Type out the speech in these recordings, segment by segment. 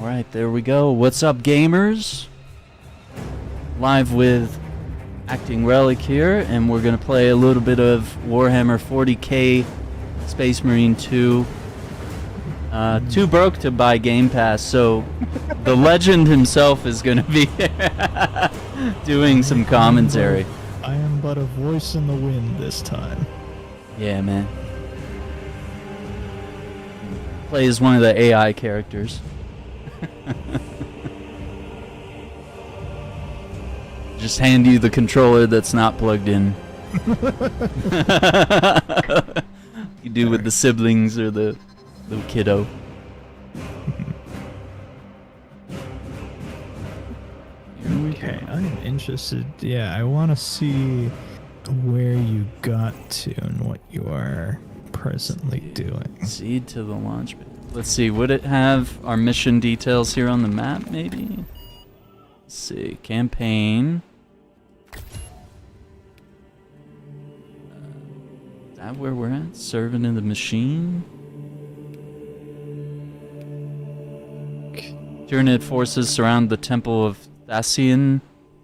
Alright, there we go. What's up, gamers? Live with Acting Relic here, and we're going to play a little bit of Warhammer 40k Space Marine 2. Too broke to buy Game Pass, so the legend himself is going to be doing some commentary. I am but a voice in the wind this time. Yeah, man. Plays one of the AI characters. Just hand you the controller that's not plugged in. You do with the siblings or the little kiddo. Okay, I'm interested. Yeah, I want to see where you got to and what you are presently doing. Seed to the launch pad. Let's see, would it have our mission details here on the map, maybe? Let's see, campaign. Is that where we're at? Servant in the machine? Tyranid forces surround the Temple of Thasian.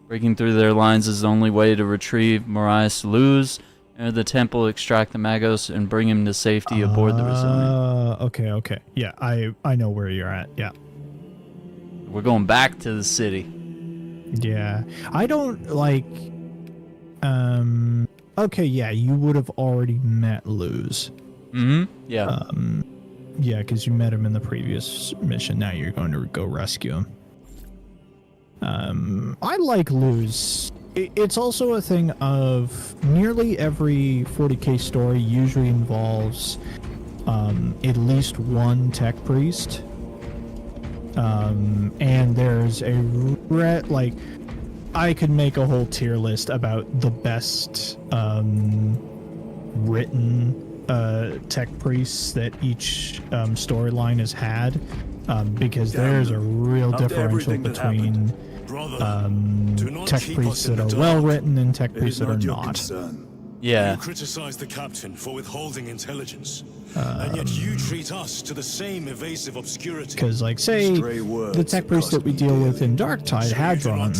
Breaking through their lines is the only way to retrieve Marius Luz. Enter the temple, extract the Magos, and bring him to safety aboard the Resilient. Okay. Yeah, I know where you're at. Yeah. We're going back to the city. Yeah. I don't like... Okay, yeah, you would have already met Luz. Mm-hmm. Yeah. Yeah, because you met him in the previous mission. Now you're going to go rescue him. I like Luz. It's also a thing of nearly every 40k story usually involves at least one tech priest. And there's a like I could make a whole tier list about the best written tech priests that each storyline has had, because there's a real differential between tech priests that are well written and tech priests that are not. Yeah. You criticize the captain for withholding intelligence, and yet you treat us to the same evasive obscurity. Because, like, say, the tech priest that we deal with in Darktide, Hadron,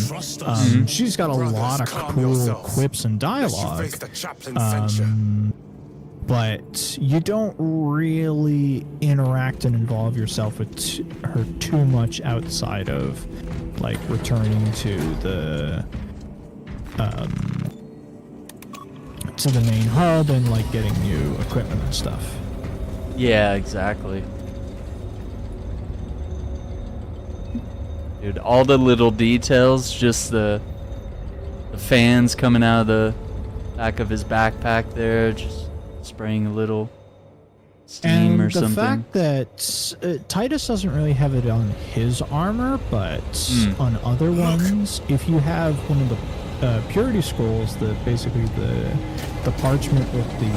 she's got a lot of cool quips and dialogue, but you don't really interact and involve yourself with her too much outside of, like, returning to the main hub and, like, getting new equipment and stuff. Yeah, exactly. Dude, all the little details, just the fans coming out of the back of his backpack there, just spraying a little steam or something. And the fact that Titus doesn't really have it on his armor, but on other ones, if you have one of the purity scrolls, basically the parchment with the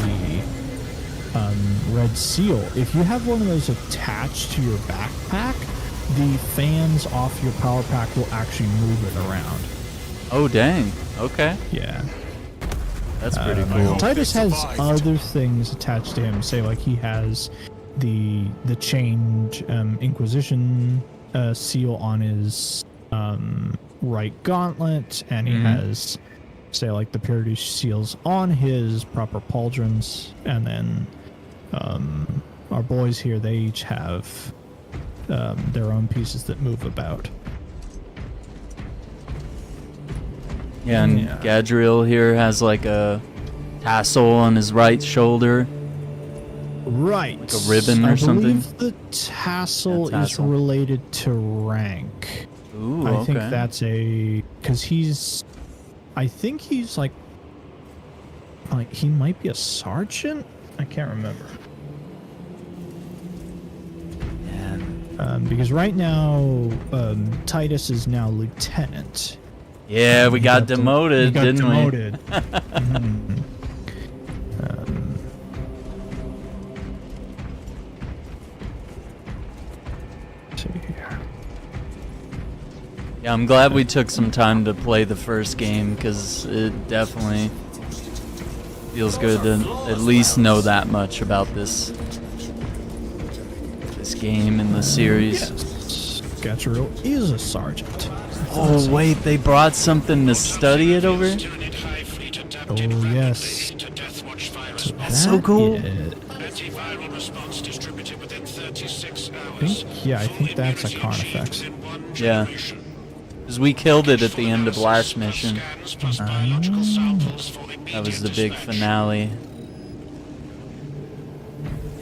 red seal, if you have one of those attached to your backpack, the fans off your power pack will actually move it around. Oh, dang. Okay. Yeah. That's pretty cool. Titus has other things attached to him. Say, like, he has the chained Inquisition seal on his right gauntlet, and he has, say, like, the purity seals on his proper pauldrons, and then our boys here, they each have their own pieces that move about. Yeah, and Gadriel here has like a tassel on his right shoulder. Right. Like a ribbon or something. I believe the tassel is related to rank. Ooh, I think that's because I think he's like he might be a sergeant? I can't remember. Yeah. Because right now, Titus is now lieutenant. Yeah, we got demoted, didn't we? See here. Yeah, I'm glad we took some time to play the first game, because it definitely feels good to at least know that much about this game and the series. Yes. Gatchero is a sergeant. Oh wait, they brought something to study it over? Oh yes. That's so cool. I think that's a Karn effect. Yeah. Because we killed it at the end of last mission. That was the big finale.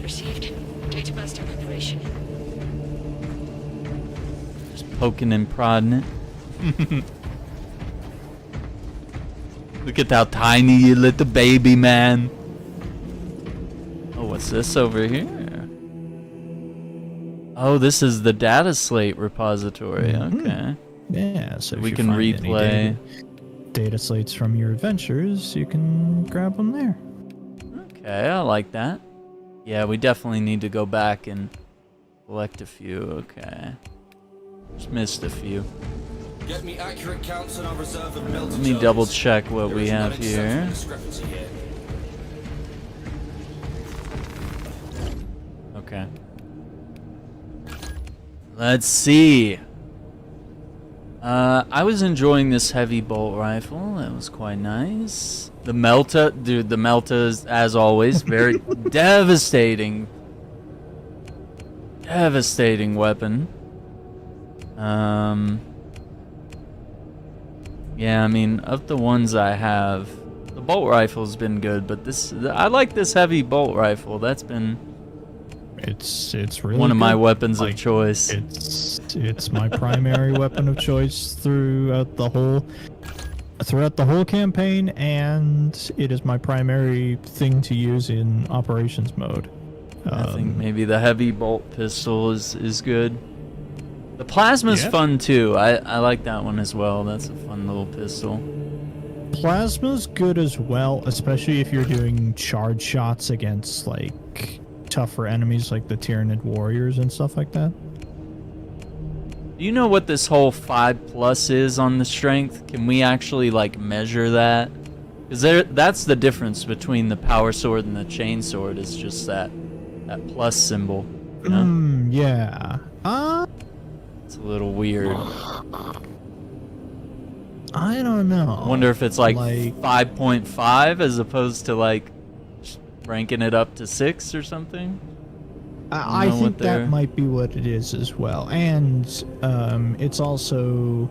Received. Data buster preparation. Just poking and prodding it. Look at how tiny you little baby, man. Oh, what's this over here? Oh, this is the data slate repository. Okay. Yeah, so if We you can find any replay. data slates from your adventures, you can grab them there. Okay, I like that. Yeah, we definitely need to go back and collect a few. Okay. Just missed a few. Get me accurate counts on our reserve of melted Let me gems. double check what There we is an have unacceptable here. discrepancy here. Okay. Let's see. I was enjoying this heavy bolt rifle. That was quite nice. The Melta, dude, the Melta is, as always, very devastating. Devastating weapon. Yeah, I mean, of the ones I have, the bolt rifle's been good, but I like this heavy bolt rifle. That's been It's really one of my good. weapons Like, of choice. It's my primary weapon of choice throughout the whole campaign, and it is my primary thing to use in operations mode. I think maybe the heavy bolt pistol is good. The plasma's Yeah. fun too. I like that one as well. That's a fun little pistol. Plasma's good as well, especially if you're doing charge shots against like tougher enemies like the Tyranid warriors and stuff like that. Do you know what this whole 5+ is on the strength? Can we actually like measure that? Because that's the difference between the power sword and the chain sword. Is just that plus symbol. You know? Yeah. It's a little weird. I don't know. I wonder if it's like 5.5 as opposed to like ranking it up to 6 or something. I know what think they're- that might be what it is as well. And it's also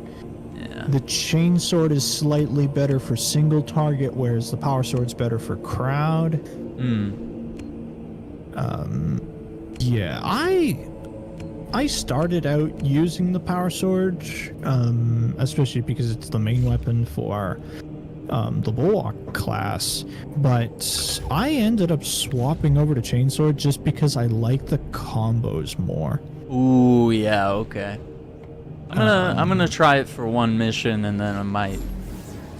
Yeah. the chain sword is slightly better for single target, whereas the power sword's better for crowd. Yeah, I started out using the power sword, especially because it's the main weapon for the Bulwark class, but I ended up swapping over to chainsword just because I like the combos more. Ooh, yeah, okay. I'm gonna try it for one mission, and then I might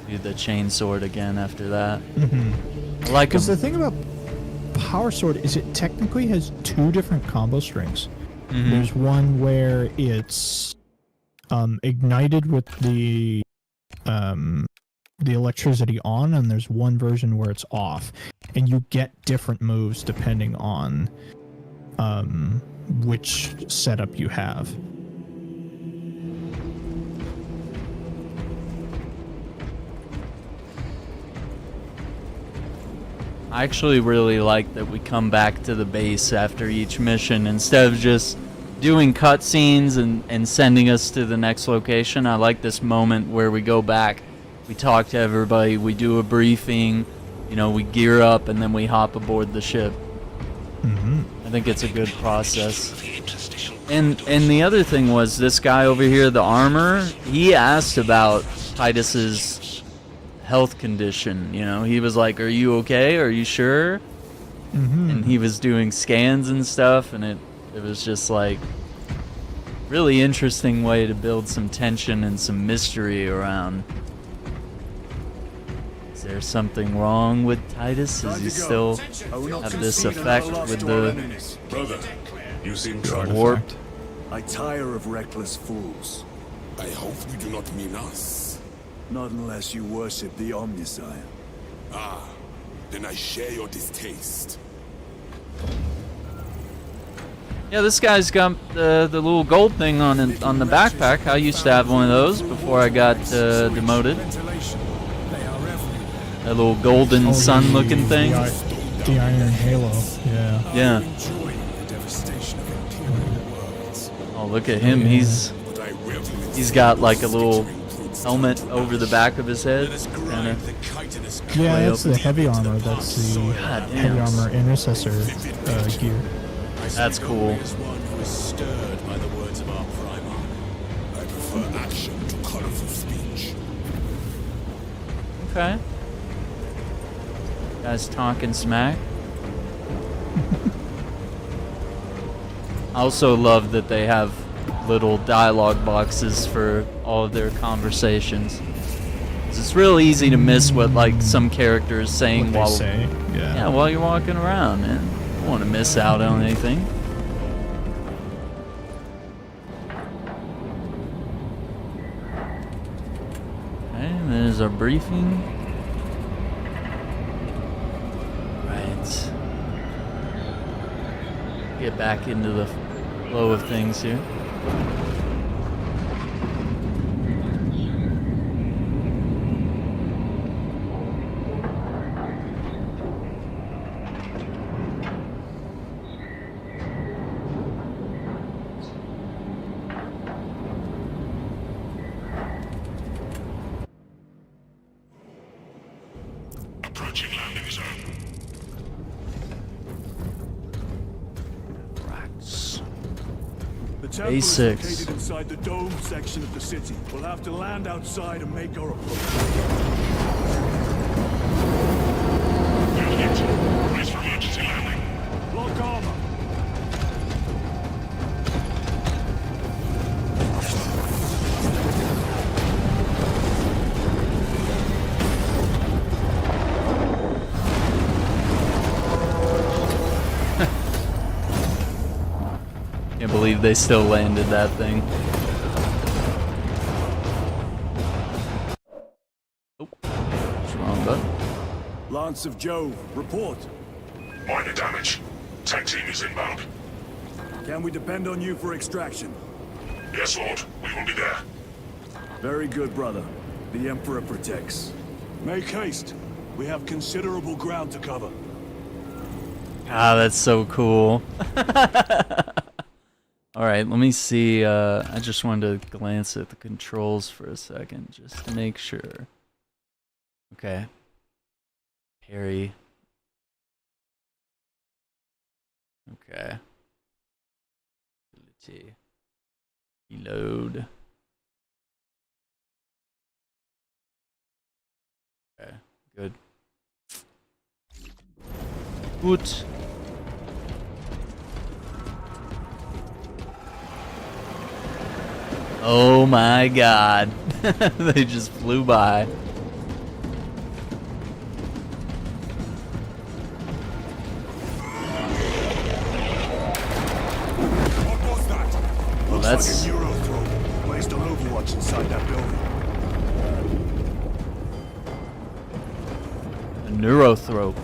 do the chainsword again after that. I like Because the them. thing about power sword is it technically has two different combo strings. There's one where it's ignited with the electricity on, and there's one version where it's off, and you get different moves depending on which setup you have. I actually really like that we come back to the base after each mission instead of just doing cutscenes and sending us to the next location. I like this moment where we go back, we talk to everybody, we do a briefing, you know, we gear up, and then we hop aboard the ship. I think it's a good process. And the other thing was, this guy over here, the armor, he asked about Titus's health condition. You know, he was like, "Are you okay? Are you sure?" And he was doing scans and stuff, and it was just like really interesting way to build some tension and some mystery around. Is there something wrong with Titus? Does he still have this effect with the Brother, you seem warp? I tire of reckless fools. I hope you do not mean us. Not unless you worship the Omniscient. Ah, then I share your distaste. Yeah, this guy's got the little gold thing on the backpack. I used to have one of those before I got demoted. That little golden sun-looking thing. The Iron Halo. Yeah. Yeah. Oh, look at him. He's got like a little helmet over the back of his head. Kinda Yeah, that's the heavy armor. That's the heavy armor intercessor gear. That's cool. Okay. Guys talking smack. I also love that they have little dialogue boxes for all of their conversations. 'Cause it's real easy to miss what like some character is saying while while you're walking around, man. You don't want to miss out on anything. Okay, there's our briefing. Right. Get back into the flow of things here. Approaching landing zone. The temple is located inside the dome section of the city. We'll have to land outside and make our approach. Brace for emergency landing. Lock armor. Can't believe they still landed that thing. Oh, what's wrong, bud? Lance of Jove, report. Minor damage. Tank team is inbound. Can we depend on you for extraction? Yes, Lord. We will be there. Very good, brother. The Emperor protects. Make haste. We have considerable ground to cover. Ah, that's so cool. Alright, let me see. I just wanted to glance at the controls for a second, just to make sure. Okay. Parry. Okay. Ability. Reload. Okay, good. Good. Oh my god. They just flew by. What was that? Well, that's like a neurothrope placed on Overwatch inside that building. a neurothrope.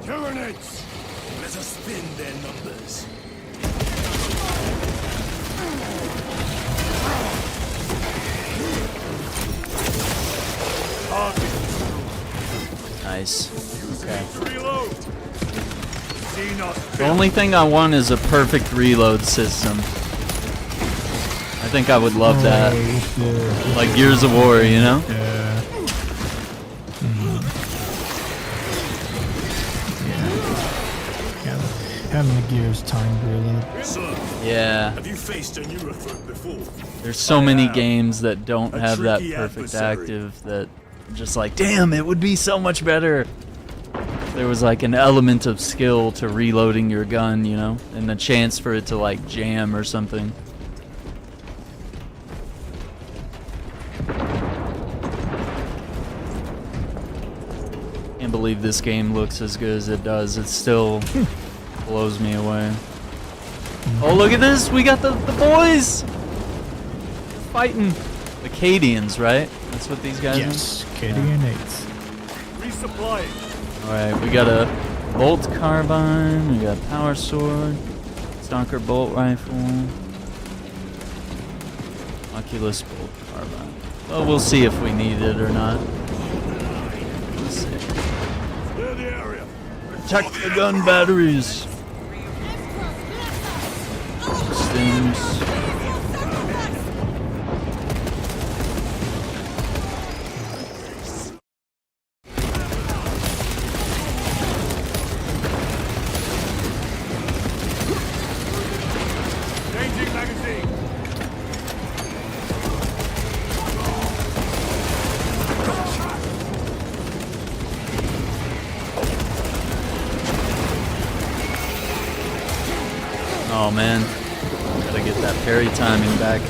Tyranids! Let us spin their numbers. Nice. Okay. Reload! See not The only thing I want is a perfect reload system. I think I would love that. Like Gears of War, you know? Yeah. Having the gears timed really. Sir, Yeah. have you faced a neurothrope before? There's so many games that don't A have that tricky perfect adversary. active that I'm just like, damn, it would be so much better. There was like an element of skill to reloading your gun, you know, and a chance for it to like jam or something. Can't believe this game looks as good as it does. It still blows me away. Oh, look at this! We got the boys! Fighting the Cadians, right? That's what these guys Yes, Cadian 8th. Resupplying. are? Alright, we gotta Bolt carbine. We got power sword. Stalker bolt rifle. Oculus bolt carbine. Well, we'll see if we need it or not. Let's see. Clear the area. Protect the gun batteries. Systems. Changing magazine. Oh man, gotta get that parry timing back.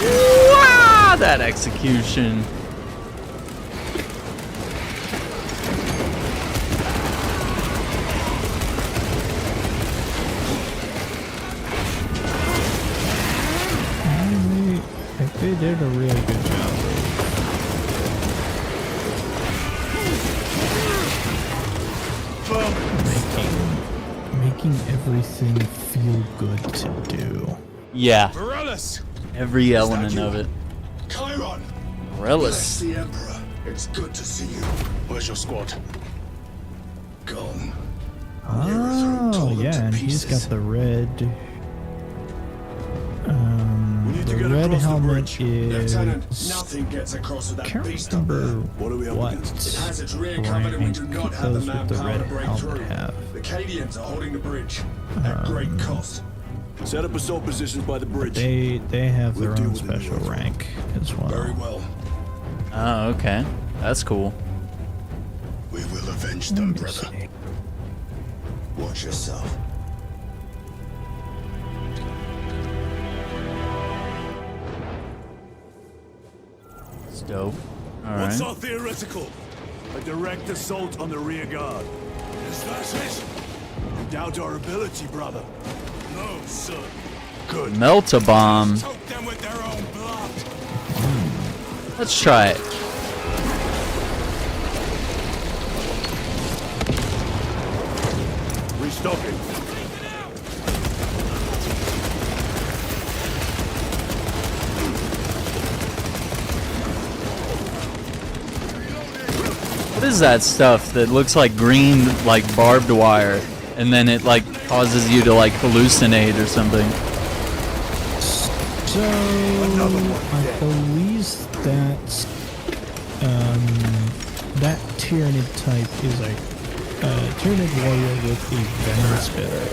Wow, that execution. I think they did a really good job. Making everything feel good to do. Yeah, Morales! every element of it. Chiron! Relis. The Emperor. It's good to see you. Where's your squad? Gone. Oh, yeah, and he's got the red. We need to The get red across the helmet bridge. Lieutenant, is. nothing gets across with that Can't beast up there. remember What are we up what against? It has its rear covered and we do not have the those with the manpower red to break helmet through. have. The Cadians are holding the bridge at great cost. Set up assault positions by the bridge. They have their We'll deal own with it in special the rank as well. Very well. Oh, okay. That's cool. We will avenge Let them, me brother. see. Watch yourself. It's dope. What's Alright. our theoretical? A direct assault on the rear guard. Is that it? You doubt our ability, brother? No, sir. Good. Melt-a-bomb. Choke them with their own blood. Let's try it. Restocking. What is that stuff that looks like green, like barbed wire, and then it like causes you to like hallucinate or something? So I believe that that Tyranid type is a Tyranid warrior with a venom spitter.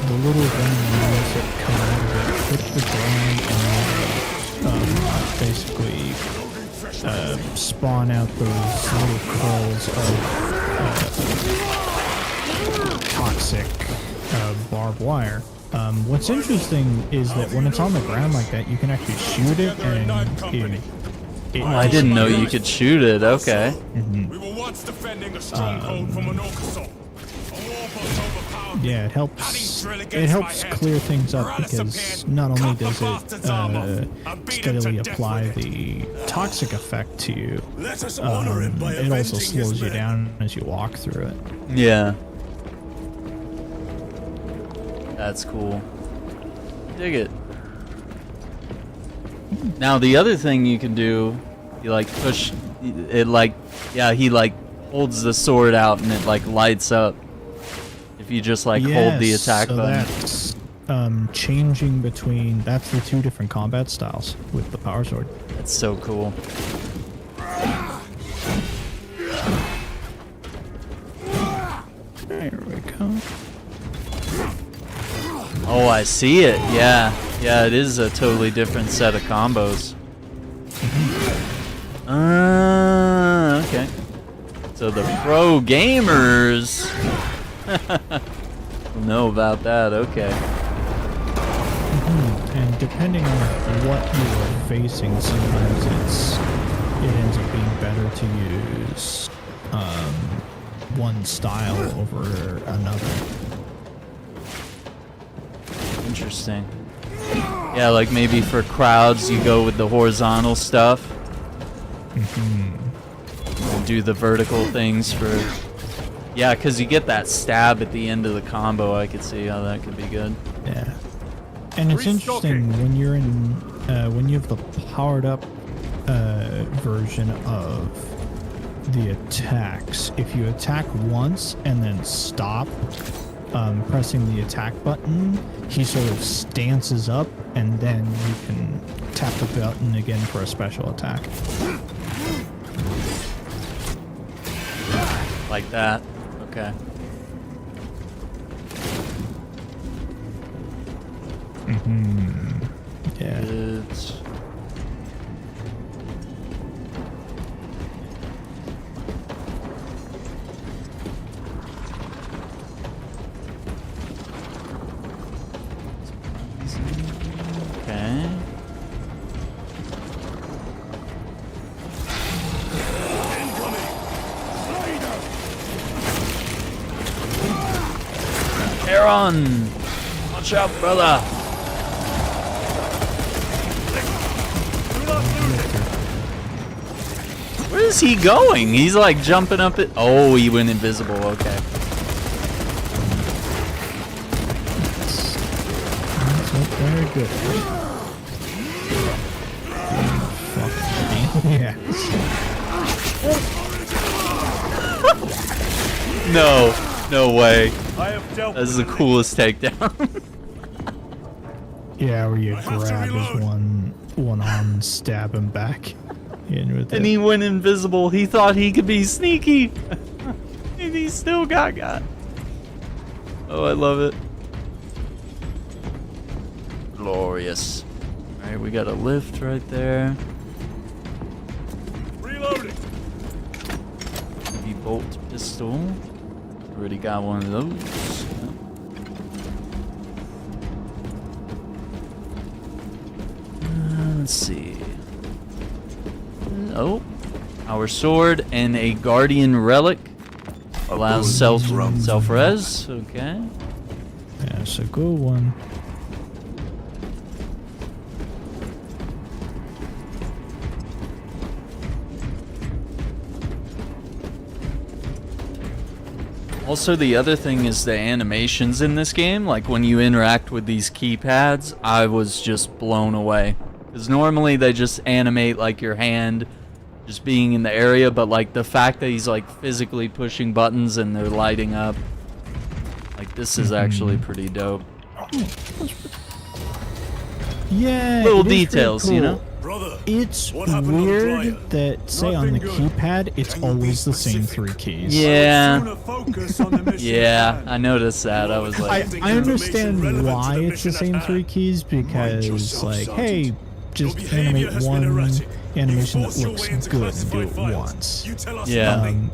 The little venom needles that come out of it hit the ground and basically spawn out those little curls of toxic barbed wire. What's interesting is that when it's on the ground like that, you can actually shoot it, and it Oh, I didn't know you could shoot it. Okay. We were once defending a stronghold from an Orcasol. A warboat overpowered me. yeah, it helps clear things up because not only does it steadily apply the toxic effect to you, Let us honor it by it also avenging his slows you men. down as you walk through it. Yeah. That's cool. Dig it. Now the other thing you can do, you like push it like, yeah, he like holds the sword out and it like lights up. If you just like hold the Yes, attack so button. that's changing between, that's the two different combat styles with the power sword. That's so cool. There we go. Oh, I see it. Yeah. Yeah, it is a totally different set of combos. Okay. So the pro gamers will know about that. Okay. And depending on what you are facing, sometimes it ends up being better to use one style over another. Interesting. Yeah, like maybe for crowds you go with the horizontal stuff. And do the vertical things for... Yeah, because you get that stab at the end of the combo. I could see how that could be good. Yeah. And it's interesting when you're in, when you have the powered up version of the attacks. If you attack once and then stop pressing the attack button, he sort of stances up, and then you can tap the button again for a special attack. Like that. Okay. Yeah. It's... Okay. Aaron! Watch out, brother! Where is he going? He's like jumping up it. Oh, he went invisible. Okay. That's very good. Yeah. No way. I have dealt That's with the coolest takedown. Yeah, where you I have to grab his reload. one arm and stab him back in with And it. he went invisible. He thought he could be sneaky. And he still got. Oh, I love it. Glorious. Alright, we got a lift right there. reloading. The bolt pistol. Already got one of those. Yep. Let's see. Oh, our sword and a guardian relic allows self-res. Okay. That's a good one. Also, the other thing is the animations in this game. Like when you interact with these keypads, I was just blown away. Because normally they just animate like your hand just being in the area, but like the fact that he's like physically pushing buttons and they're lighting up. Like this is actually pretty dope. Yeah. Little it is pretty details, you cool. know? Brother, It's what happened on the weird flyer? that, say, on the Nothing good. keypad, it's Can you be always the same specific? 3 keys. Yeah. Sooner focus on the mission Yeah, at hand. I noticed that. I was I, like, I understand Relevant to why the it's the mission same at 3 hand. keys, Mind because, yourself, like, Sergeant. hey, just Your behavior animate has been one erratic. animation You that force your looks way into good and do classified it files. once. You tell us Yeah. nothing.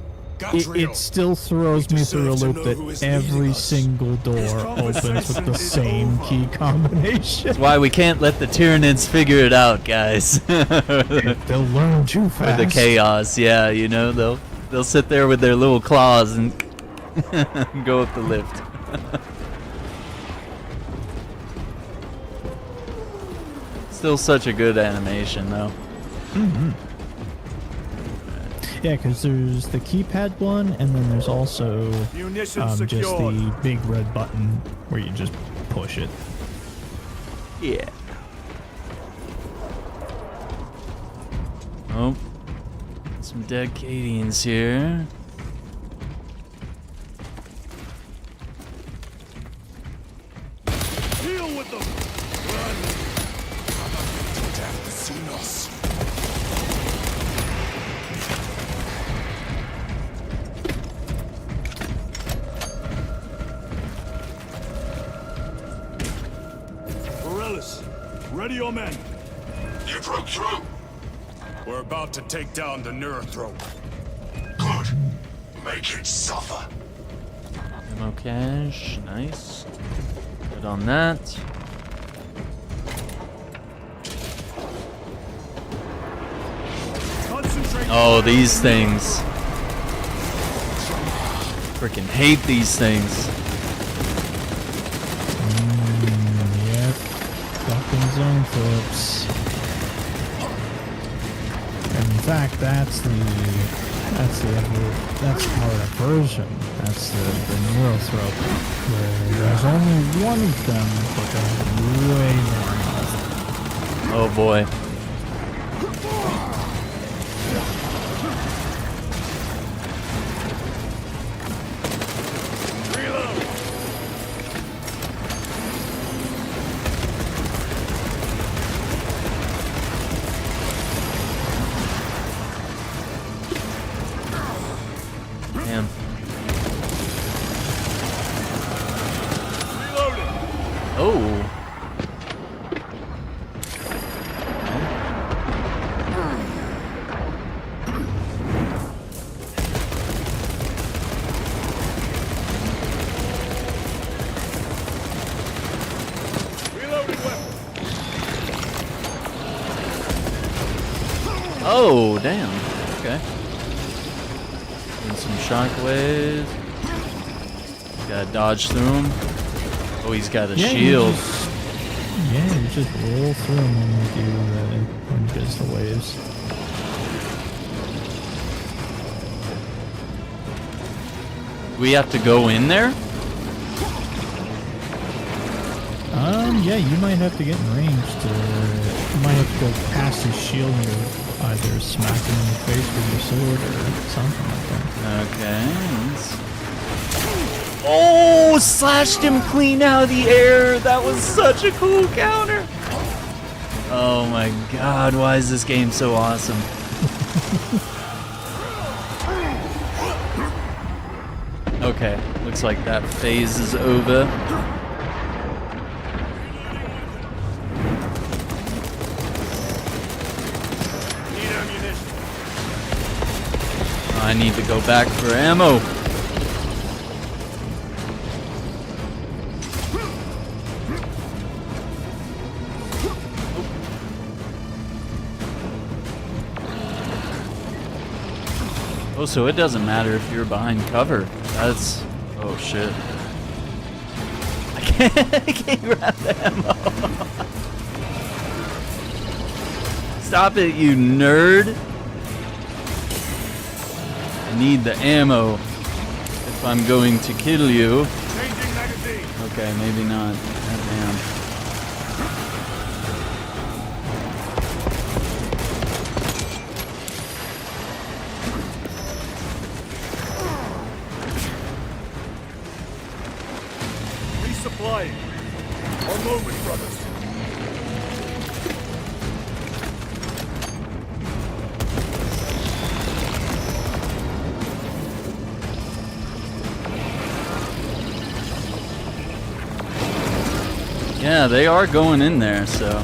It still throws me through a deserve to loop know that who is leading every us. single door opens with conversation the is same over. key combination. that's why we can't let the Tyranids figure it out, guys. They'll learn too Or fast. the chaos, yeah, you know, they'll sit there with their little claws and go up the lift. Still such a good animation, though. Yeah, because there's the keypad one, and then there's also Munitions just secured. the big red button where you just push it. Yeah. Oh, some dead Cadians here. Deal with them. Death seen us. Morellis, ready your men. You broke through. We're about to take down the Neurothrope. Good. Make it suffer. Ammo cache, nice. Good on that. Concentrate. Oh, these things. Freaking hate these things. Yep. Fucking zone flips. And in fact, that's the That's our aversion. That's the neurothrope, where there's only one of them, but there's way more. Oh boy. Damn. Oh. Oh, damn. Okay. Doing some shockwaves. Gotta dodge through him. Oh, he's got a shield. You just roll through him when he does the waves. We have to go in there? Yeah, you might have to get in range to. You might have to go past his shield and either smack him in the face with your sword or something like that. Okay. Oh, slashed him clean out of the air. That was such a cool counter. Oh my god, why is this game so awesome? Okay, looks like that phase is over. I need to go back for ammo. Oh, so it doesn't matter if you're behind cover. That's... oh shit. I can't grab the ammo. Stop it, you nerd. I need the ammo if I'm going to kill you. Okay, maybe not. Goddamn. Resupplying. One moment, brothers. Yeah, they are going in there, so.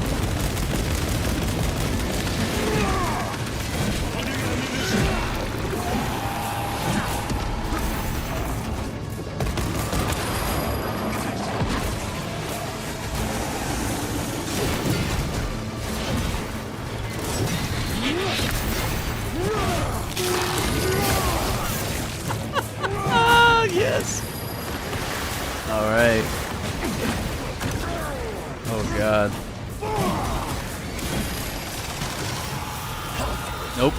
Ah, yes. All right. Oh god. Nope.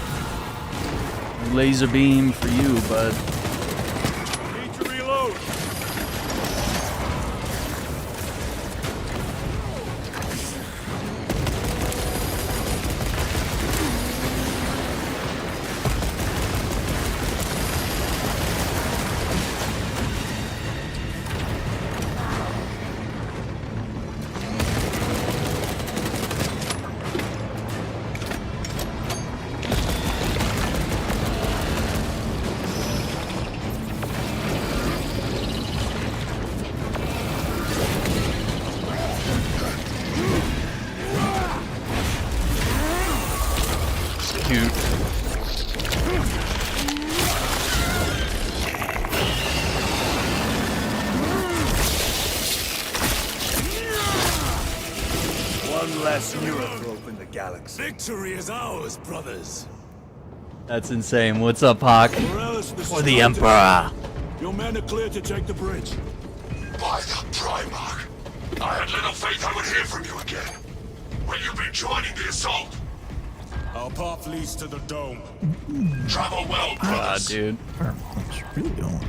Laser beam for you, bud. Need to reload. Cute. One less neurothrope in the galaxy. Victory is ours, brothers. That's insane. What's up, Hawk? For the Emperor. Your men are clear to take the bridge. By the Primarch, I had little faith I would hear from you again. Will you be joining the assault? Our path leads to the dome. Travel well, God, brothers. dude. What's really going on?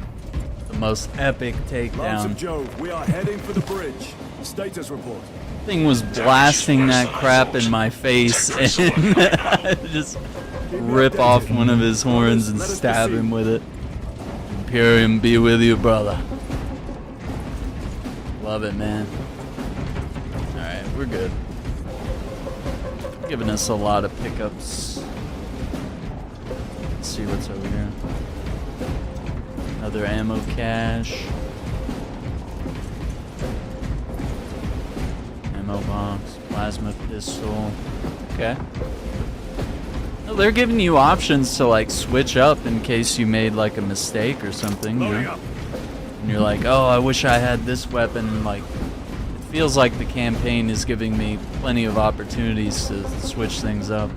The most epic Lance takedown. of Jove, we are heading for the bridge. Status report. Thing was blasting that crap in my face, and I just rip off one of his horns and stab him with it. Imperium be with you, brother. Love it, man. Alright, we're good. Giving us a lot of pickups. Let's see what's over here. Another ammo cache. Ammo box, plasma pistol. Okay. Well, they're giving you options to like switch up in case you made like a mistake or something. You know? And you're like, oh, I wish I had this weapon. Like, it feels like the campaign is giving me plenty of opportunities to switch things up.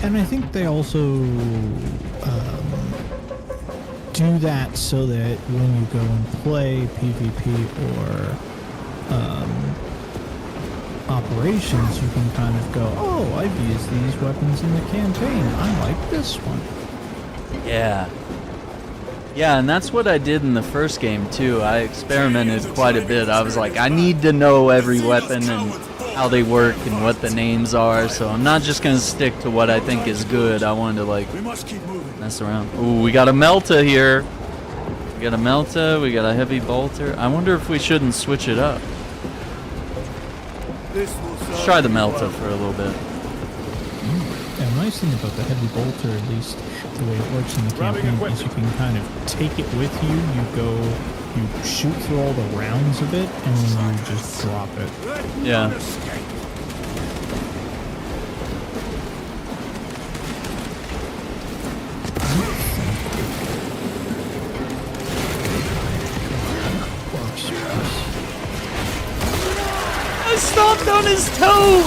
And I think they also do that so that when you go and play PvP or operations, you can kind of go, oh, I've used these weapons in the campaign. I like this one. Yeah. Yeah, and that's what I did in the first game too. I experimented quite a bit. I was like, I need to know every weapon and how they work and what the names are, so I'm not just gonna stick to what I think is good. I wanted to like We must keep moving. mess around. Ooh, we got a Melta here. We got a Melta, we got a heavy bolter. I wonder if we shouldn't switch it up. Let's try the Melta for a little bit. Yeah, the nice thing about the heavy bolter, at least the way it works in the campaign, is you can kind of take it with you. You shoot through all the rounds of it, and then you just drop it. Yeah. I stomped on his toe!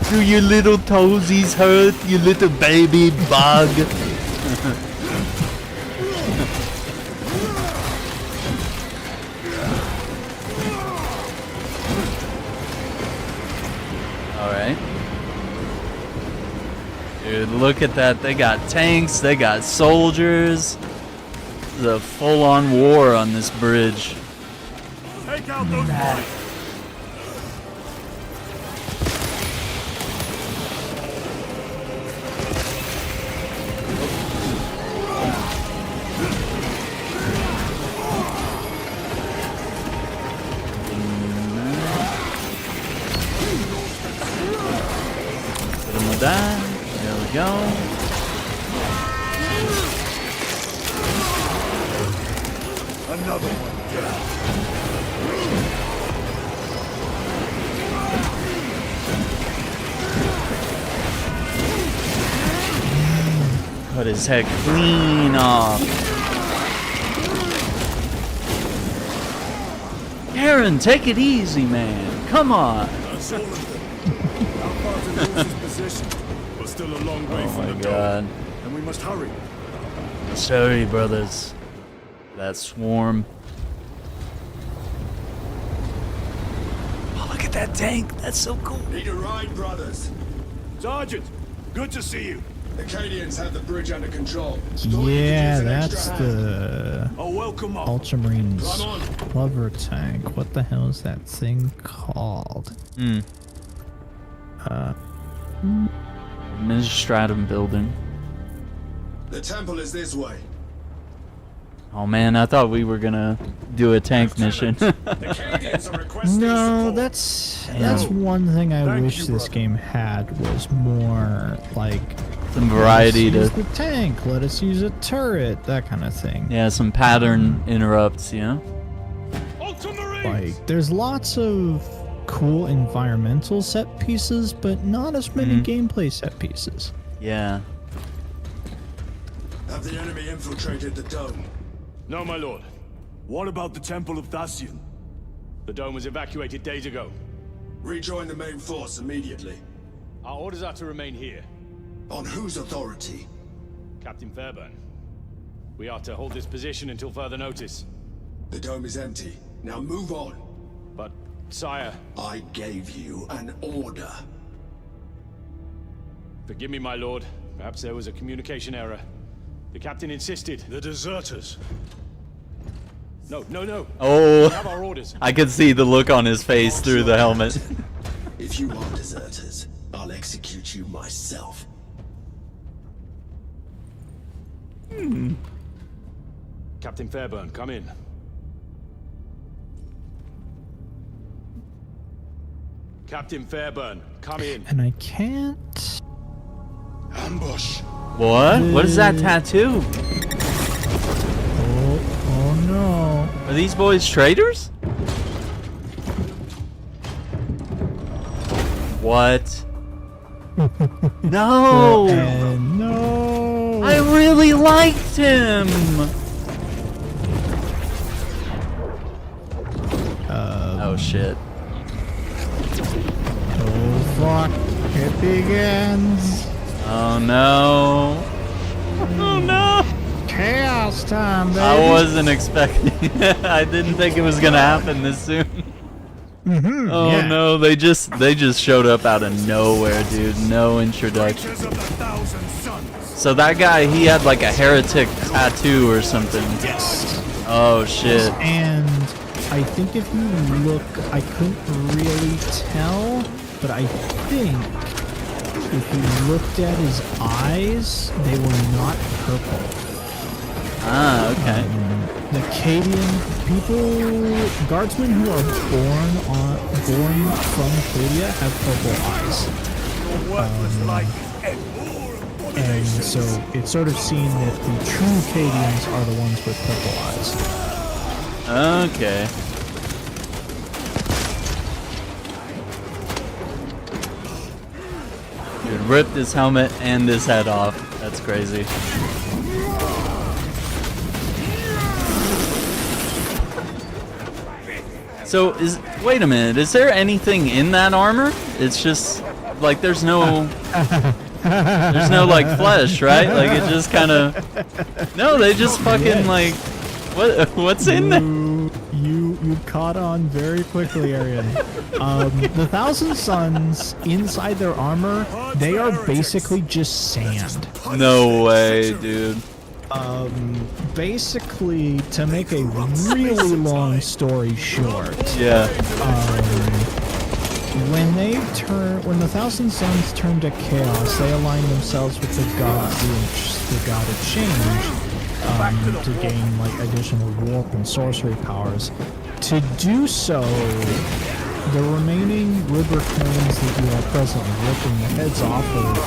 Do your little toesies hurt, you little baby bug? Alright. Dude, look at that. They got tanks, they got soldiers. This is a full-on war on this bridge. Take out those boys. Put him with that. There we go. Another one down. Cut his head clean off. Aaron, take it easy, man. Come on. That's all of them. How far to lose his position? We're still a long way Oh from my the god. And we must hurry. Sorry, brothers. That swarm. Oh, look at that tank. That's so cool. Need a ride, brothers. Sergeant, good to see you. The Acadians have the bridge under control. Yeah, that's the Oh, welcome up. Ultramarines Come on. hover tank. What the hell is that thing called? Administratum building. The temple is this way. Oh man, I thought we were gonna do a tank mission. The Acadians are requesting No, support. that's one thing I Thank wish you, this brother. game had was more like Some variety let us to, use the tank, let us use a turret, that kind of thing. yeah, some pattern interrupts, you know? Ultramarines! Like there's lots of cool environmental set pieces, but not as many gameplay set pieces. Yeah. Have the enemy infiltrated the dome? No, my lord. What about the Temple of Thasian? The dome was evacuated days ago. Rejoin the main force immediately. Our orders are to remain here. On whose authority? Captain Fairburn. We are to hold this position until further notice. The dome is empty. Now move on. But Sire, I gave you an order. forgive me, my lord. Perhaps there was a communication error. The captain insisted. The deserters. No, no, no. Oh, We have our orders. I could see the look on his face through the helmet. If you are deserters, I'll execute you myself. Captain Fairburn, come in. Captain Fairburn, come in. And I can't. Ambush! What? What is that tattoo? Oh no. Are these boys traitors? What? No! And no. I really liked him! Oh shit. Oh fuck. It begins. Oh no. Oh no! Chaos time, baby. I wasn't expecting I didn't think it was gonna happen this soon. Oh yeah. no, they just showed up out of nowhere, dude. No introduction. Creatures of the thousand suns. So that guy, he had like a heretic tattoo or something. Yes. Oh shit. And I think if you look, I couldn't really tell, but I think if you looked at his eyes, they were not purple. Ah, okay. The Cadian people, guardsmen who are born from Cadia have purple eyes. Worthless light And so it's sort of seen that the true Cadians are the ones with purple eyes. Okay. Dude, ripped his helmet and his head off. That's crazy. So wait a minute, is there anything in that armor? It's just like there's no like flesh, right? Like it just kind of no, they just fucking like what's in there? You caught on very quickly, Arian. The Thousand Suns inside their armor, they are basically just sand. No way, dude. Basically, to make a really long story short, Yeah. when the Thousand Suns turn to chaos, they align themselves with the god of change, to gain like additional warp and sorcery powers. To do so, the remaining Libertarians that you are presently ripping the heads off of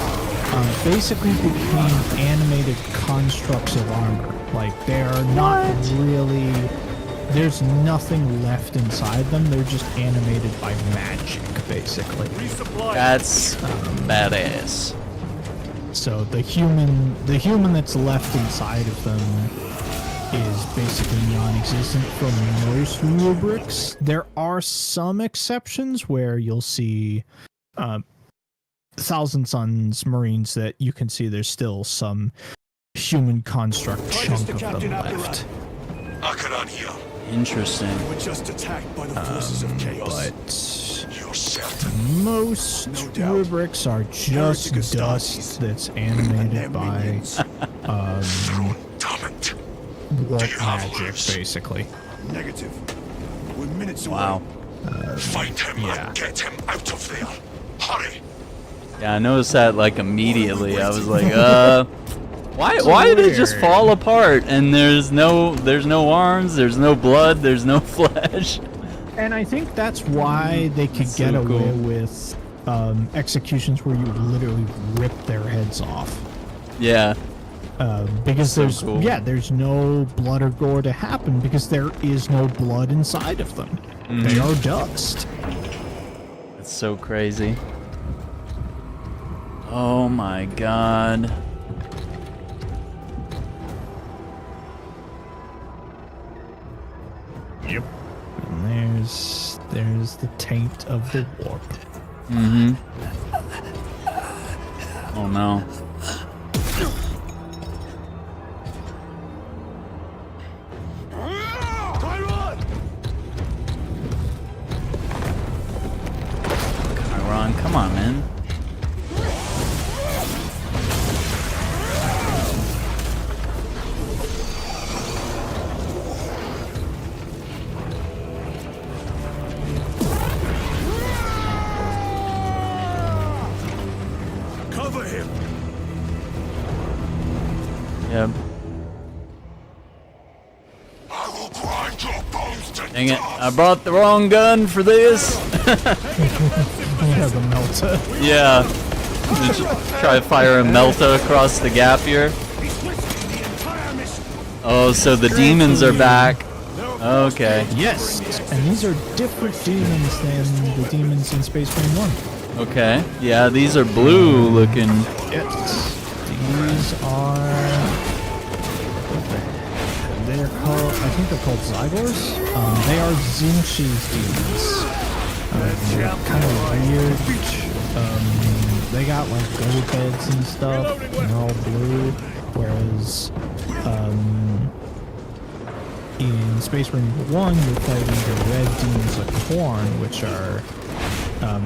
basically became animated constructs of armor. Like, they are not really... There's nothing left inside them. They're just animated by magic, basically. That's badass. So the human that's left inside of them is basically non-existent for most rubrics. There are some exceptions where you'll see Thousand Suns Marines that you can see there's still some human construct chunk of them left. Akaran here. Interesting. We're just attacked by the forces of chaos. But You're certain. most No doubt. rubrics are just Heretic dust Astartes that's and animated their by minions. Damn it. warp Do you have magic, orders? basically. Negative. We're minutes away. Wow. Find him yeah. and get him out of there. Hurry. Yeah, I noticed that like immediately. I was like, why did it just weird. fall apart? And there's no arms, there's no blood, there's no flesh. And I think that's why they could That's get so away cool. with executions where you literally rip their heads off. Yeah. Because So cool. there's no blood or gore to happen because there is no blood inside of them. They are dust. It's so crazy. Oh my god. Yep. And there's the taint of the warp. Mm-hmm. Oh no. Come on, man. Cover him. Yep. I will grind your bones to Dang it. dust. I brought the wrong gun for this. Yeah, the melta. Yeah. Just try to fire a melta across the gap here. Oh, so the demons are back. Okay. Yes, and these are different demons than the demons in Space Marine 1. Okay. Yeah, these are blue looking. Yes. These are... They're called... I think they're called Zygors. They are Zinchi's demons. They're kind of weird. They got like gold heads and stuff. And they're all blue. Whereas... in Space Marine 1, you're fighting the red demons of Khorne, which are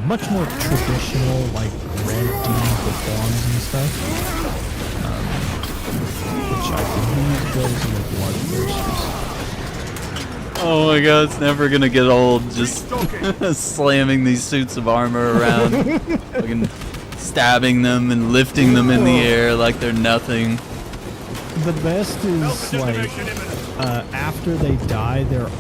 much more traditional, like red demons with horns and stuff. Which I believe goes in the bloodthirsters. Oh my god, it's never gonna get old just slamming these suits of armor around. Fucking stabbing them and lifting them in the air like they're nothing. The best is like after they die, there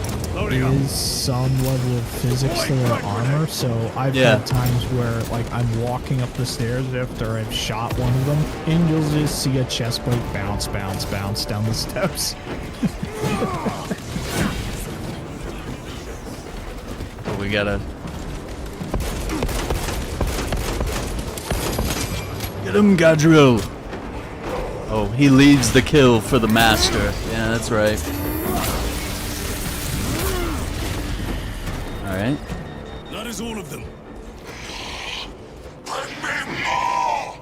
is some level of physics to their armor. So I've had times where like I'm walking up the stairs after I've shot one of them, and you'll just see a chest plate bounce, bounce, bounce down the steps. But we gotta get him, Gadriel. Oh, he leaves the kill for the master. Yeah, that's right. Alright. That is all of them. Bring me more.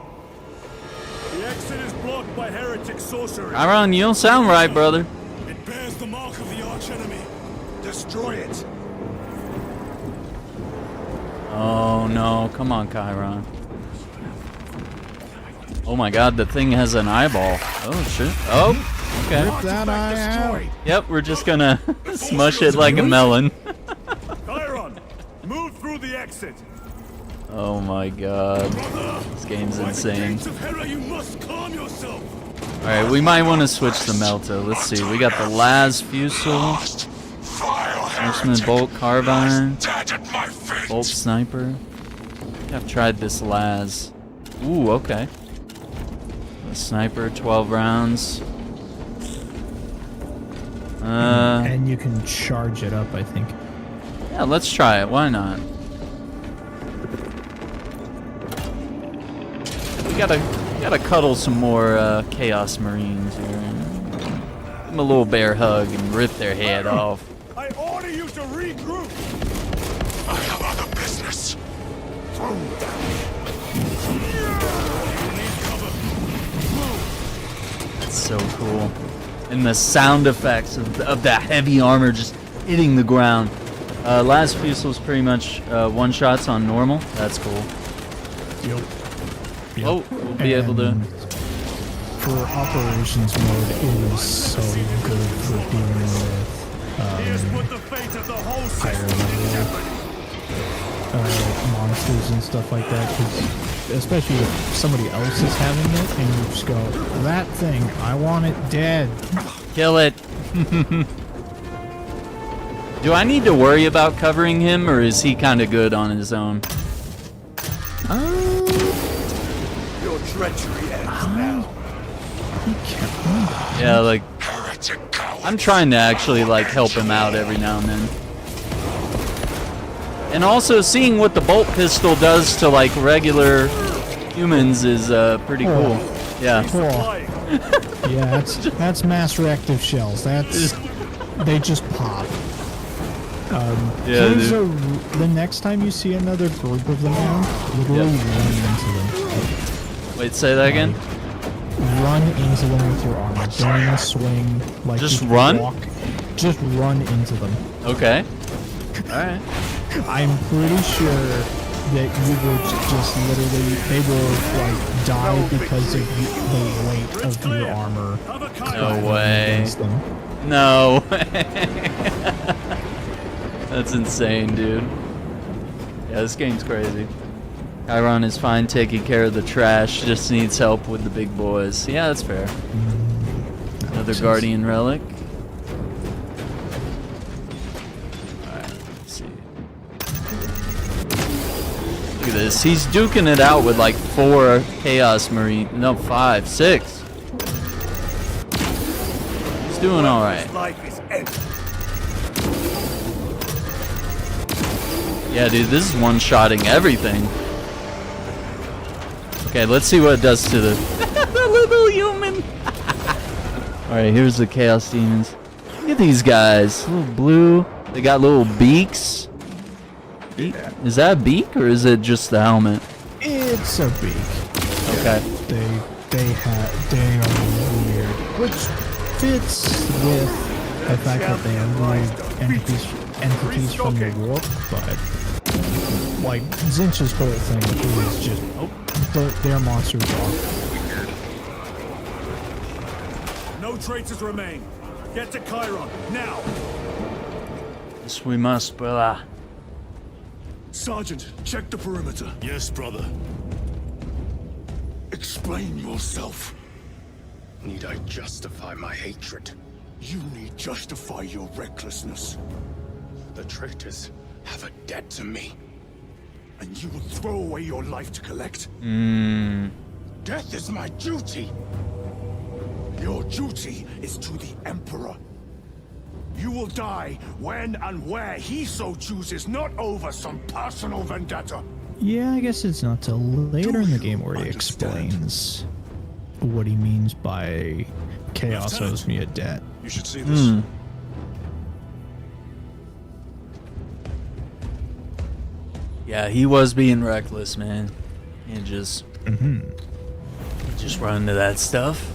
The exit is blocked by heretic sorcery. Chiron, you don't sound right, brother. It bears the mark of the archenemy. Destroy it. Oh no, come on, Chiron. Oh my god, the thing has an eyeball. Oh shit. Oh, okay. Rip that eye out. Yep, we're just gonna smush it like a melon. Chiron, move through the exit. Oh my god. Brother, This game's by the insane. gates of Hera, you must calm yourself. Alright, we might want to switch the Melta. Let's see, we got the Laz Fusel, Vile Horseman heretic Bolt Carbine, dead at my feet. Bolt Sniper. I think I've tried this Laz. Ooh, okay. The Sniper, 12 rounds. And you can charge it up, I think. Yeah, let's try it. Why not? We gotta cuddle some more Chaos Marines here. Give them a little bear hug and rip their head off. I order you to regroup. I have other business. That's so cool. And the sound effects of that heavy armor just hitting the ground. Last Fusel's pretty much one-shots on normal. That's cool. Yep. Oh, we'll be able to... For operations mode, it is so good for dealing with Here's what the fate of the whole higher system is. level monsters and stuff like that, because especially if somebody else is having it, and you just go, that thing, I want it dead. Kill it. Do I need to worry about covering him, or is he kind of good on his own? Your treachery ends now. Yeah, like, Heretic coward. I'm trying to actually, like, help him out every now and then. And also, seeing what the bolt pistol does to, like, regular humans is pretty cool. Yeah. Cool. Yeah, that's mass reactive shells. They just pop. Yeah, the next time you see another group of them around, literally run into them. Wait, say that again? Run into them with your armor. Don't even swing. Like Just run? Walk. Just run into them. Okay. Alright. I'm pretty sure that you would just literally, they will like die because of the weight of your armor. No way. Against them. No way. That's insane, dude. Yeah, this game's crazy. Chiron is fine taking care of the trash, just needs help with the big boys. Yeah, that's fair. Another Guardian relic. Alright, let's see. Look at this. He's duking it out with like 4 Chaos Marine. No, 5, 6. He's doing alright. Yeah, dude, this is one-shotting everything. Okay, let's see what it does to the, the little human. Alright, here's the Chaos Demons. Look at these guys. Little blue. They got little beaks. Is that a beak or is it just the helmet? It's a beak. Okay. They are weird, which fits with the fact that they are entities from the warp, but like Zinch's whole thing is just their monsters are weird. No traitors remain. Get to Chiron now. Yes, we must, brother. Sergeant, check the perimeter. Yes, brother. Explain yourself. Need I justify my hatred? You need justify your recklessness. The traitors have a debt to me. And you will throw away your life to collect? Death is my duty. Your duty is to the Emperor. You will die when and where he so chooses, not over some personal vendetta. Yeah, I guess it's not till later in the game where he explains what he means by chaos owes me a debt. You should see this. Yeah, he was being reckless, man. And just run into that stuff.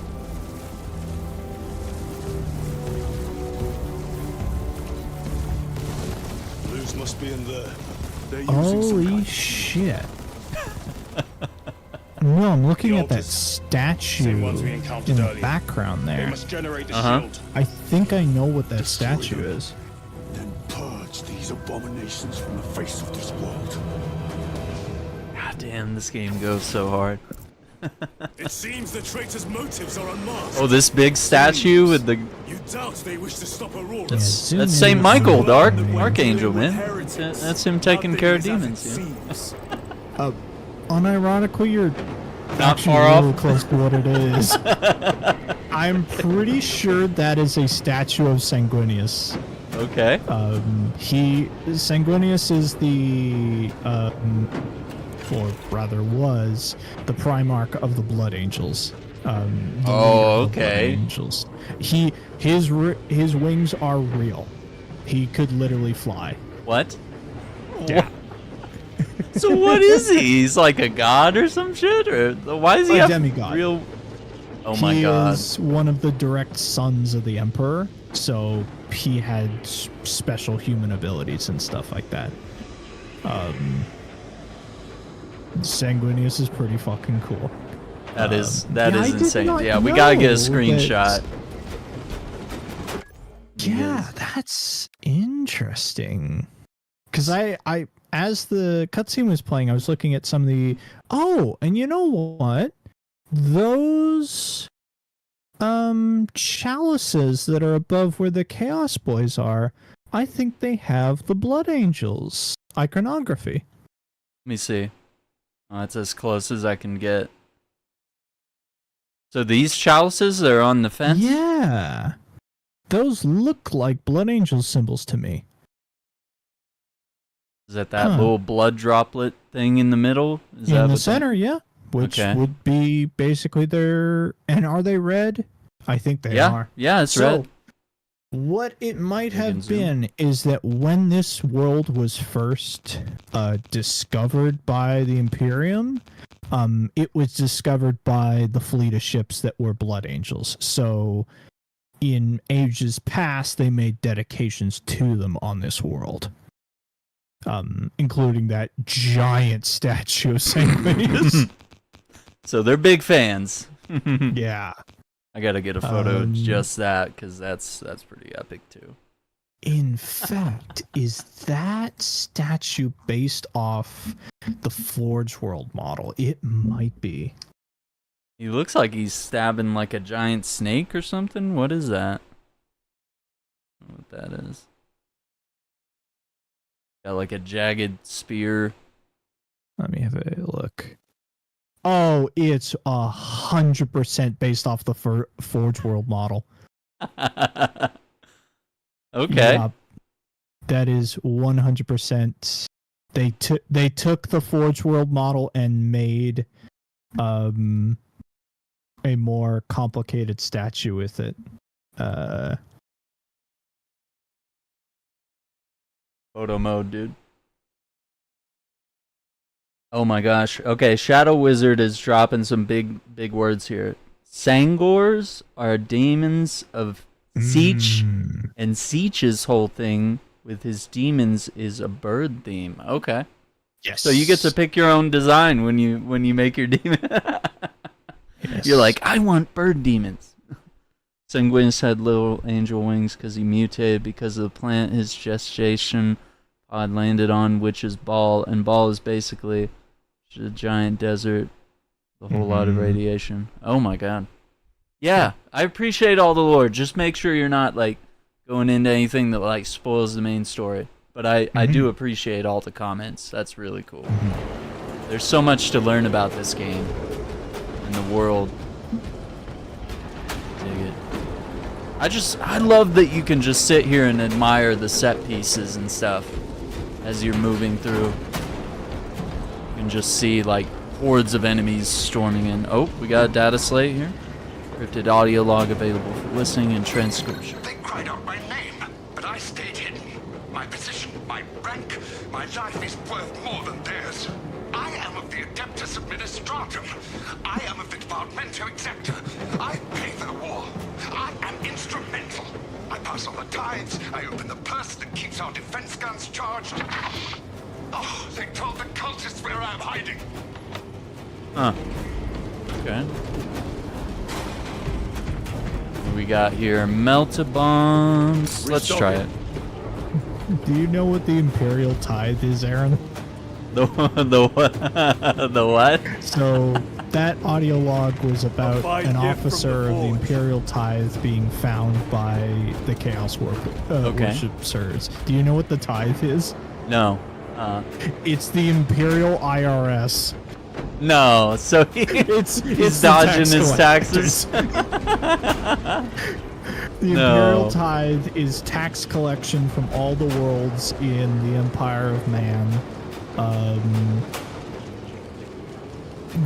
Blues must be in there. They're using Holy shit. No, I'm looking at that statue in the background They there. must generate the shield. I think I know what that statue is. Then purge these abominations from the face of this world. God damn, this game goes so hard. It seems the traitors' motives are unmasked. Oh, this big statue with the... You doubt they wish to stop Aurora. That's zoom St. in. Michael, the Zoom in. Archangel, man. That's him taking care of demons. Yeah. Unironically, you're Not actually far real off. close to what it is. I'm pretty sure that is a statue of Sanguinius. Okay. Sanguinius is the or rather was the Primarch of the Blood Angels. The leader of the Blood okay. Angels. His wings are real. He could literally fly. What? Yeah. So what is he? He's like a god or some shit? Or why is he A have demigod. real... Oh my He god. is one of the direct sons of the Emperor, so he had special human abilities and stuff like that. Sanguinius is pretty fucking cool. That is I did insane. not Yeah, we gotta get a know screenshot. Yeah, that's interesting. Because I as the cutscene was playing, I was looking at some of the... Oh, and you know what? Those chalices that are above where the Chaos Boys are, I think they have the Blood Angels iconography. Let me see. Oh, that's as close as I can get. So these chalices are on the fence? Yeah. Those look like Blood Angel symbols to me. Is that little blood droplet thing in the middle? Is that In the what center, yeah. Which Okay. would be basically their... And are they red? I think they Yeah, are. yeah, it's So, red. what it might You can have zoom. been is that when this world was first discovered by the Imperium, it was discovered by the fleet of ships that were Blood Angels. So in ages past, they made dedications to them on this world. including that giant statue of Sanguinius. So they're big fans. Yeah. I gotta get a photo of just that, because that's pretty epic too. In fact, is that statue based off the Forge World model? It might be. He looks like he's stabbing like a giant snake or something. What is that? I don't know what that is. Got like a jagged spear. Let me have a look. Oh, it's 100% based off the Forge World model. Okay. Yeah, that is 100%. They took the Forge World model and made a more complicated statue with it. Photo mode, dude. Oh my gosh. Okay, Shadow Wizard is dropping some big words here. Sangors are demons of Siege, and Siege's whole thing with his demons is a bird theme. Okay. Yes. So you get to pick your own design when you make your demon. Yes. You're like, I want bird demons. Sanguinius had little angel wings because he mutated because of the plant his gestation pod landed on, which is Ball, and Ball is basically a giant desert, a whole lot of radiation. Oh my god. Yeah, I appreciate all the lore. Just make sure you're not like going into anything that like spoils the main story. But I do appreciate all the comments. That's really cool. There's so much to learn about this game and the world. Dig it. I love that you can just sit here and admire the set pieces and stuff as you're moving through. You can just see like hordes of enemies storming in. Oh, we got a data slate here. Encrypted audio log available for listening and transcription. They cried out my name, but I stayed hidden. My position, my rank, my life is worth more than theirs. I am of the Adeptus Administratum. I am of the Departmento Exacta. I pay for the war. I am instrumental. I pass on the tithes. I open the purse that keeps our defense guns charged. Oh, they told the cultists where I'm hiding. Huh. Okay. What we got here? Melta bombs. Let's try it. Do you know what the Imperial Tithe is, Aaron? The what? So that audio log was about an officer of the Imperial Tithe being found by the Chaos Worshipers. Do you know what the Tithe is? No. It's the Imperial IRS. No. So It's he's the dodging tax his taxes. The Imperial Tithe is tax collection from all the worlds in the Empire of Man.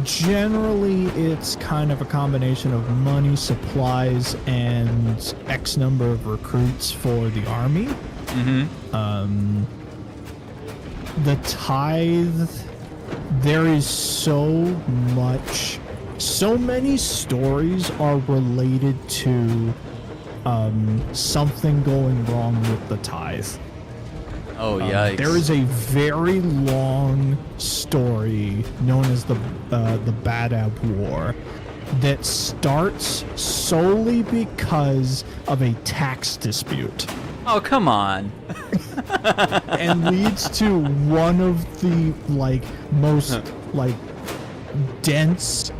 Generally, it's kind of a combination of money, supplies, and X number of recruits for the army. The tithe, there is so many stories are related to something going wrong with the tithe. Oh, yikes. There is a very long story known as the Badab War that starts solely because of a tax dispute. Oh, come on. And leads to one of the most dense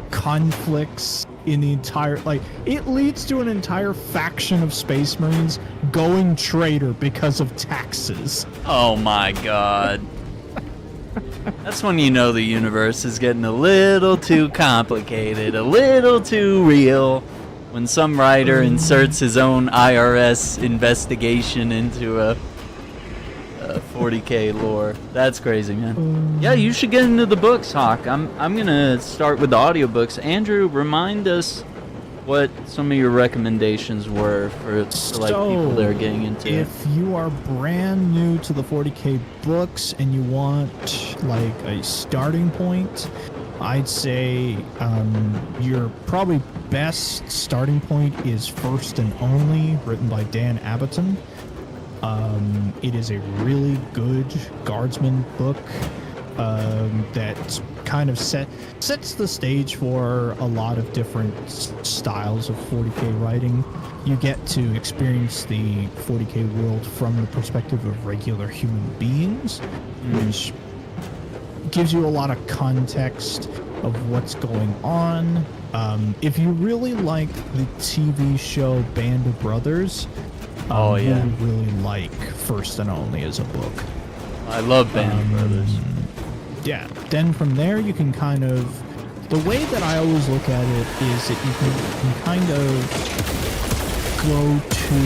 conflicts in the entire it leads to an entire faction of Space Marines going traitor because of taxes. Oh my god. That's when you know the universe is getting a little too complicated, a little too real. When some writer inserts his own IRS investigation into a 40k lore. That's crazy, man. Yeah, you should get into the books, Hawk. I'm gonna start with the audiobooks. Andrew, remind us what some of your recommendations were for people that are getting into it. If you are brand new to the 40k books and you want a starting point, I'd say your probably best starting point is First and Only, written by Dan Abboton. It is a really good guardsman book that kind of sets the stage for a lot of different styles of 40k writing. You get to experience the 40k world from the perspective of regular human beings, which gives you a lot of context of what's going on. If you really like the TV show Band of Brothers, Oh, yeah. you'll really like First and Only as a book. I love Band of Brothers. Yeah. Then from there, you can kind of... The way that I always look at it is that you can kind of go to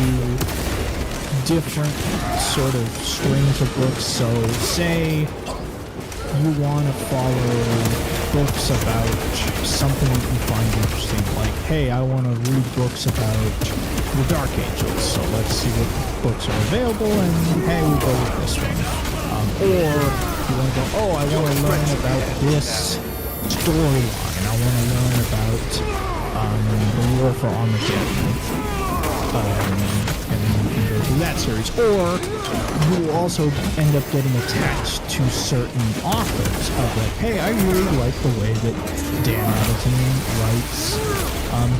different sort of strings of books. So say you want to follow books about something that you find interesting. Like, hey, I want to read books about the Dark Angels. So let's see what books are available, and hey, we go with this one. Or you want to go, oh, I want to learn about this storyline. I want to learn about the War for Armageddon. And then you can go through that series. Or you will also end up getting attached to certain authors of like, hey, I really like the way that Dan Addington writes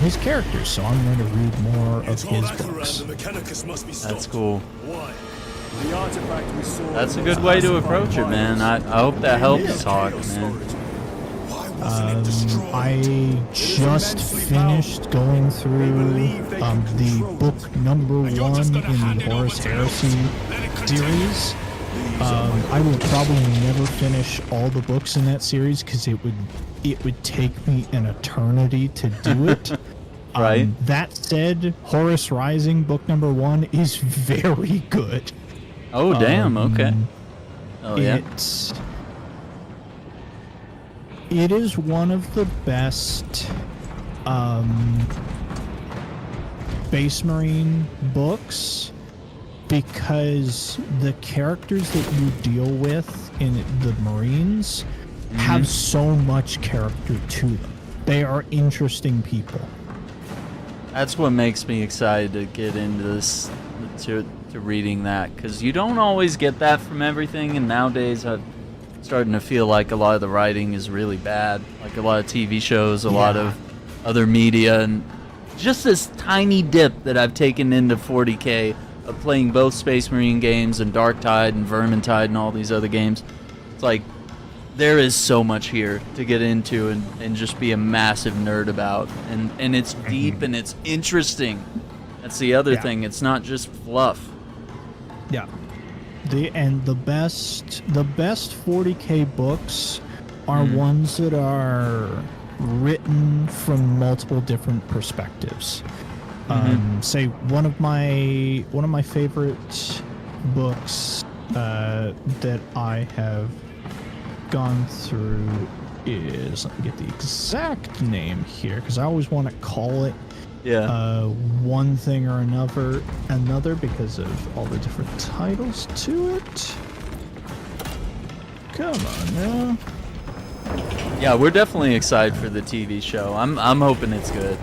his characters, so I'm going to read more of his books. That's cool. That's a good way to approach it, man. I hope that helps Hawk, man. I just finished going through the book number 1 in the Horus Heresy series. I will probably never finish all the books in that series because it would take me an eternity to do it. Right. That said, Horus Rising book number 1 is very good. Oh, damn. Okay. Oh, yeah. It is one of the best Space Marine books because the characters that you deal with in the Marines have so much character to them. They are interesting people. That's what makes me excited to get into this, to reading that, because you don't always get that from everything, and nowadays I'm starting to feel like a lot of the writing is really bad, like a lot of TV shows, a lot of other media, and just this tiny dip that I've taken into 40k of playing both Space Marine games and Darktide and Vermintide and all these other games. It's like there is so much here to get into and just be a massive nerd about, and it's deep and it's interesting. That's the other thing. It's not just fluff. Yeah. The best 40k books are ones that are written from multiple different perspectives. Say one of my favorite books that I have gone through is, let me get the exact name here because I always want to call it one thing or another because of all the different titles to it. Come on now. Yeah, we're definitely excited for the TV show. I'm hoping it's good.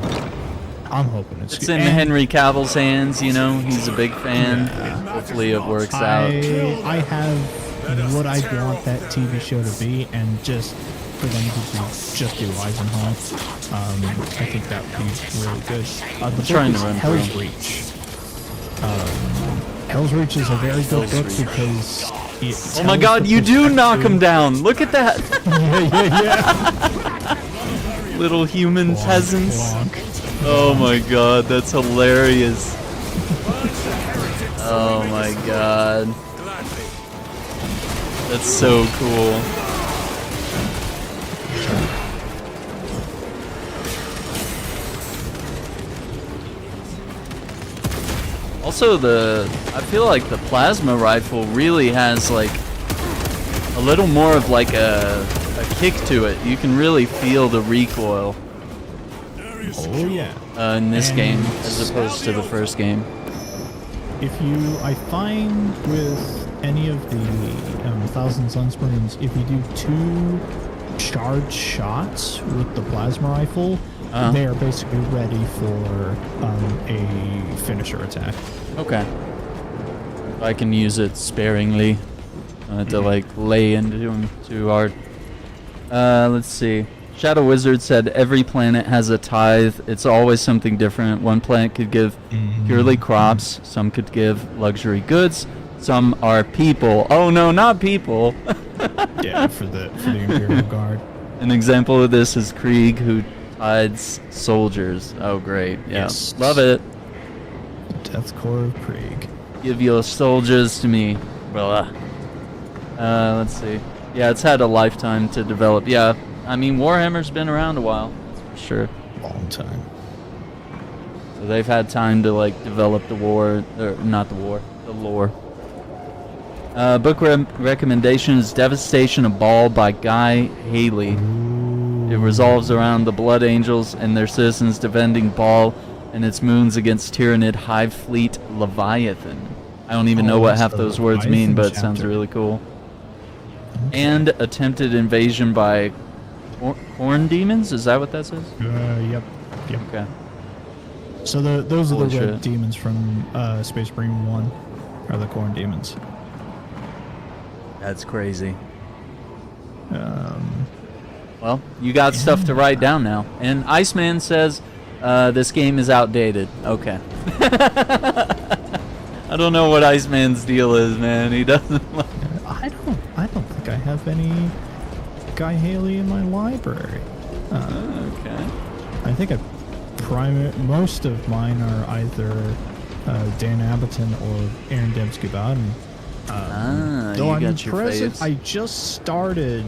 I'm hoping it's good. It's in Henry Cavill's hands, you know. He's a big fan. Hopefully it works out. I have what I want that TV show to be, and just for them to just do Eisenhower, I think that would be really good. The trying book to is run Hell's through. Reach. Hell's Reach is a very good book because it Oh my god, you do knock him down! Look at that! Little human peasants. Oh my god, that's hilarious. Oh my god. That's so cool. Also, I feel like the plasma rifle really has like a little more of like a kick to it. You can really feel the recoil. Oh yeah. In this game, as opposed to the first game. I find with any of the Thousand Suns Marines, if you do 2 charged shots with the plasma rifle, they are basically ready for a finisher attack. Okay. I can use it sparingly. To like lay into him too hard. Let's see. Shadow Wizard said every planet has a tithe. It's always something different. One planet could give purely crops. Some could give luxury goods. Some are people. Oh no, not people. Yeah, for the Imperial Guard. An example of this is Krieg, who tides soldiers. Oh great. Yeah. Yes. Love it. Death Core of Krieg. Give your soldiers to me. Blah. Let's see. Yeah, it's had a lifetime to develop. Yeah, I mean, Warhammer's been around a while, that's for sure. Long time. So they've had time to, like, develop the war, or not the war, the lore. Book recommendation is Devastation of Baal by Guy Haley. It revolves around the Blood Angels and their citizens defending Baal and its moons against Tyranid Hive Fleet Leviathan. I don't even know what half those words mean, but it sounds really cool. And attempted invasion by corn demons. Is that what that says? Yep. Okay. So those are Holy the red shit. demons from Space Marine 1, are the corn demons. That's crazy. Um, Well, you got stuff to write down now. And Iceman says this game is outdated. Okay. I don't know what Iceman's deal is, man. He doesn't. I don't think I have any Guy Haley in my library. Okay. I think most of mine are either Dan Abington or Aaron Dembski-Bowden. Though you I'm got your present, faves. I just started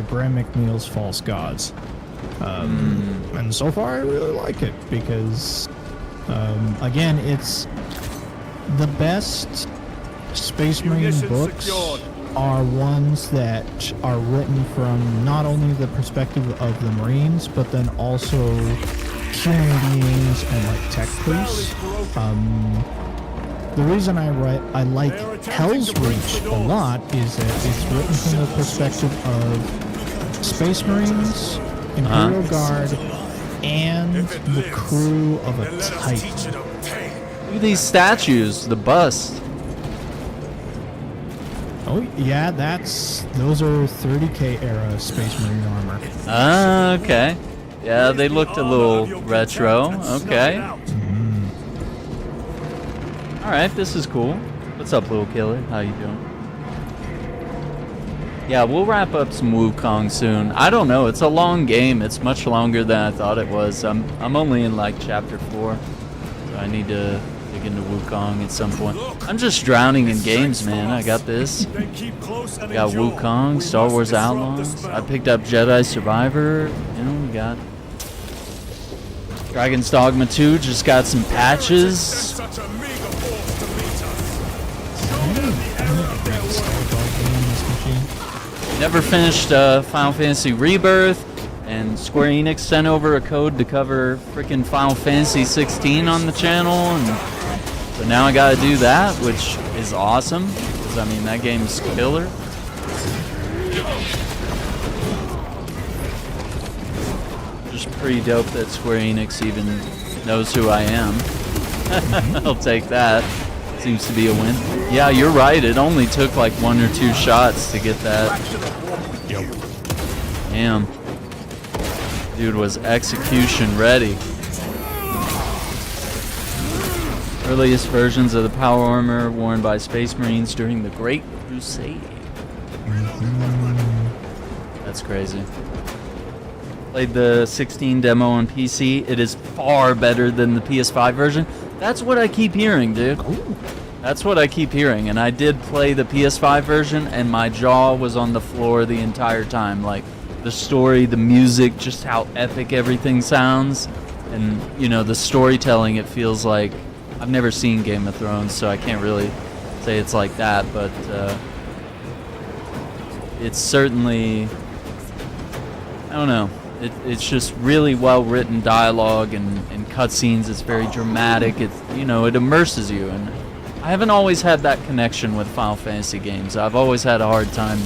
Graham McNeil's False Gods. And so far I really like it because, again, it's the best Space Marine books are ones that are written from not only the perspective of the Marines, but then also human beings and like tech priests. The reason I like Hell's Reach a lot is that it's written from the perspective of Space Marines, Imperial Guard, and the crew of a Titan. Look at these statues, the bust. Oh yeah, those are 30K era Space Marine armor. Okay. Yeah, they looked a little retro. Okay. Alright, this is cool. What's up, little killer? How you doing? Yeah, we'll wrap up some Wukong soon. I don't know, it's a long game. It's much longer than I thought it was. I'm only in like chapter 4. So I need to dig into Wukong at some point. I'm just drowning in games, man. I got this. I got Wukong, Star Wars Outlaws. I picked up Jedi Survivor. You know, we got Dragon's Dogma 2, just got some patches. Never finished Final Fantasy Rebirth, and Square Enix sent over a code to cover freaking Final Fantasy 16 on the channel, and so now I gotta do that, which is awesome, because I mean, that game's killer. Just pretty dope that Square Enix even knows who I am. I'll take that. Seems to be a win. Yeah, you're right. It only took like 1 or 2 shots to get that. Damn. Dude was execution ready. Earliest versions of the power armor worn by Space Marines during the Great Crusade. That's crazy. Played the 16 demo on PC. It is far better than the PS5 version. That's what I keep hearing, dude. That's what I keep hearing. And I did play the PS5 version, and my jaw was on the floor the entire time. Like, the story, the music, just how epic everything sounds. And, you know, the storytelling, it feels like... I've never seen Game of Thrones, so I can't really say it's like that, but it's certainly... I don't know. It's just really well-written dialogue and cutscenes. It's very dramatic. It immerses you. And I haven't always had that connection with Final Fantasy games. I've always had a hard time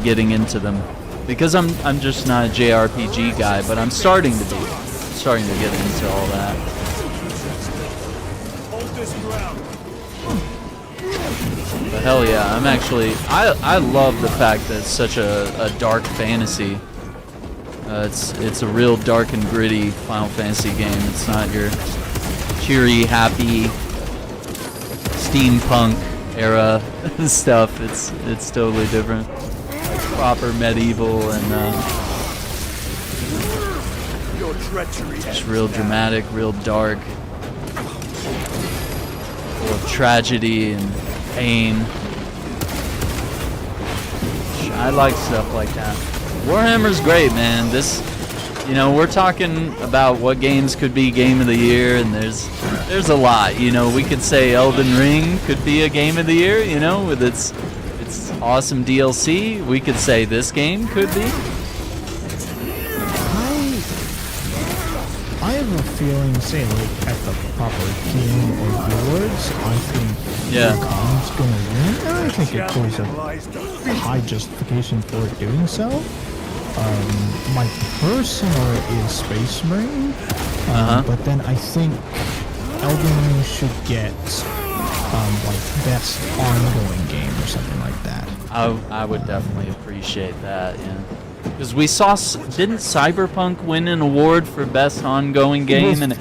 getting into them because I'm just not a JRPG guy. But I'm starting to be. I'm starting to get into all that. Hold this ground. But hell yeah, I'm actually, I love the fact that it's such a dark fantasy. It's a real dark and gritty Final Fantasy game. It's not your cheery, happy steampunk era stuff. It's totally different. Proper medieval and just real dramatic, real dark, full of tragedy and pain. I like stuff like that. Warhammer's great, man. This, you know, we're talking about what games could be Game of the Year, and there's a lot. You know, we could say Elden Ring could be a Game of the Year, you know, with its awesome DLC. We could say this game could be. I have a feeling, say, like at the proper game awards, I think Khan's gonna win, and I think it goes a high justification for it doing so. My personal is Space Marine, but then I think Elden Ring should get like best ongoing game or something like that. I would definitely appreciate that, yeah. Because we saw, didn't Cyberpunk win an award for best ongoing game? And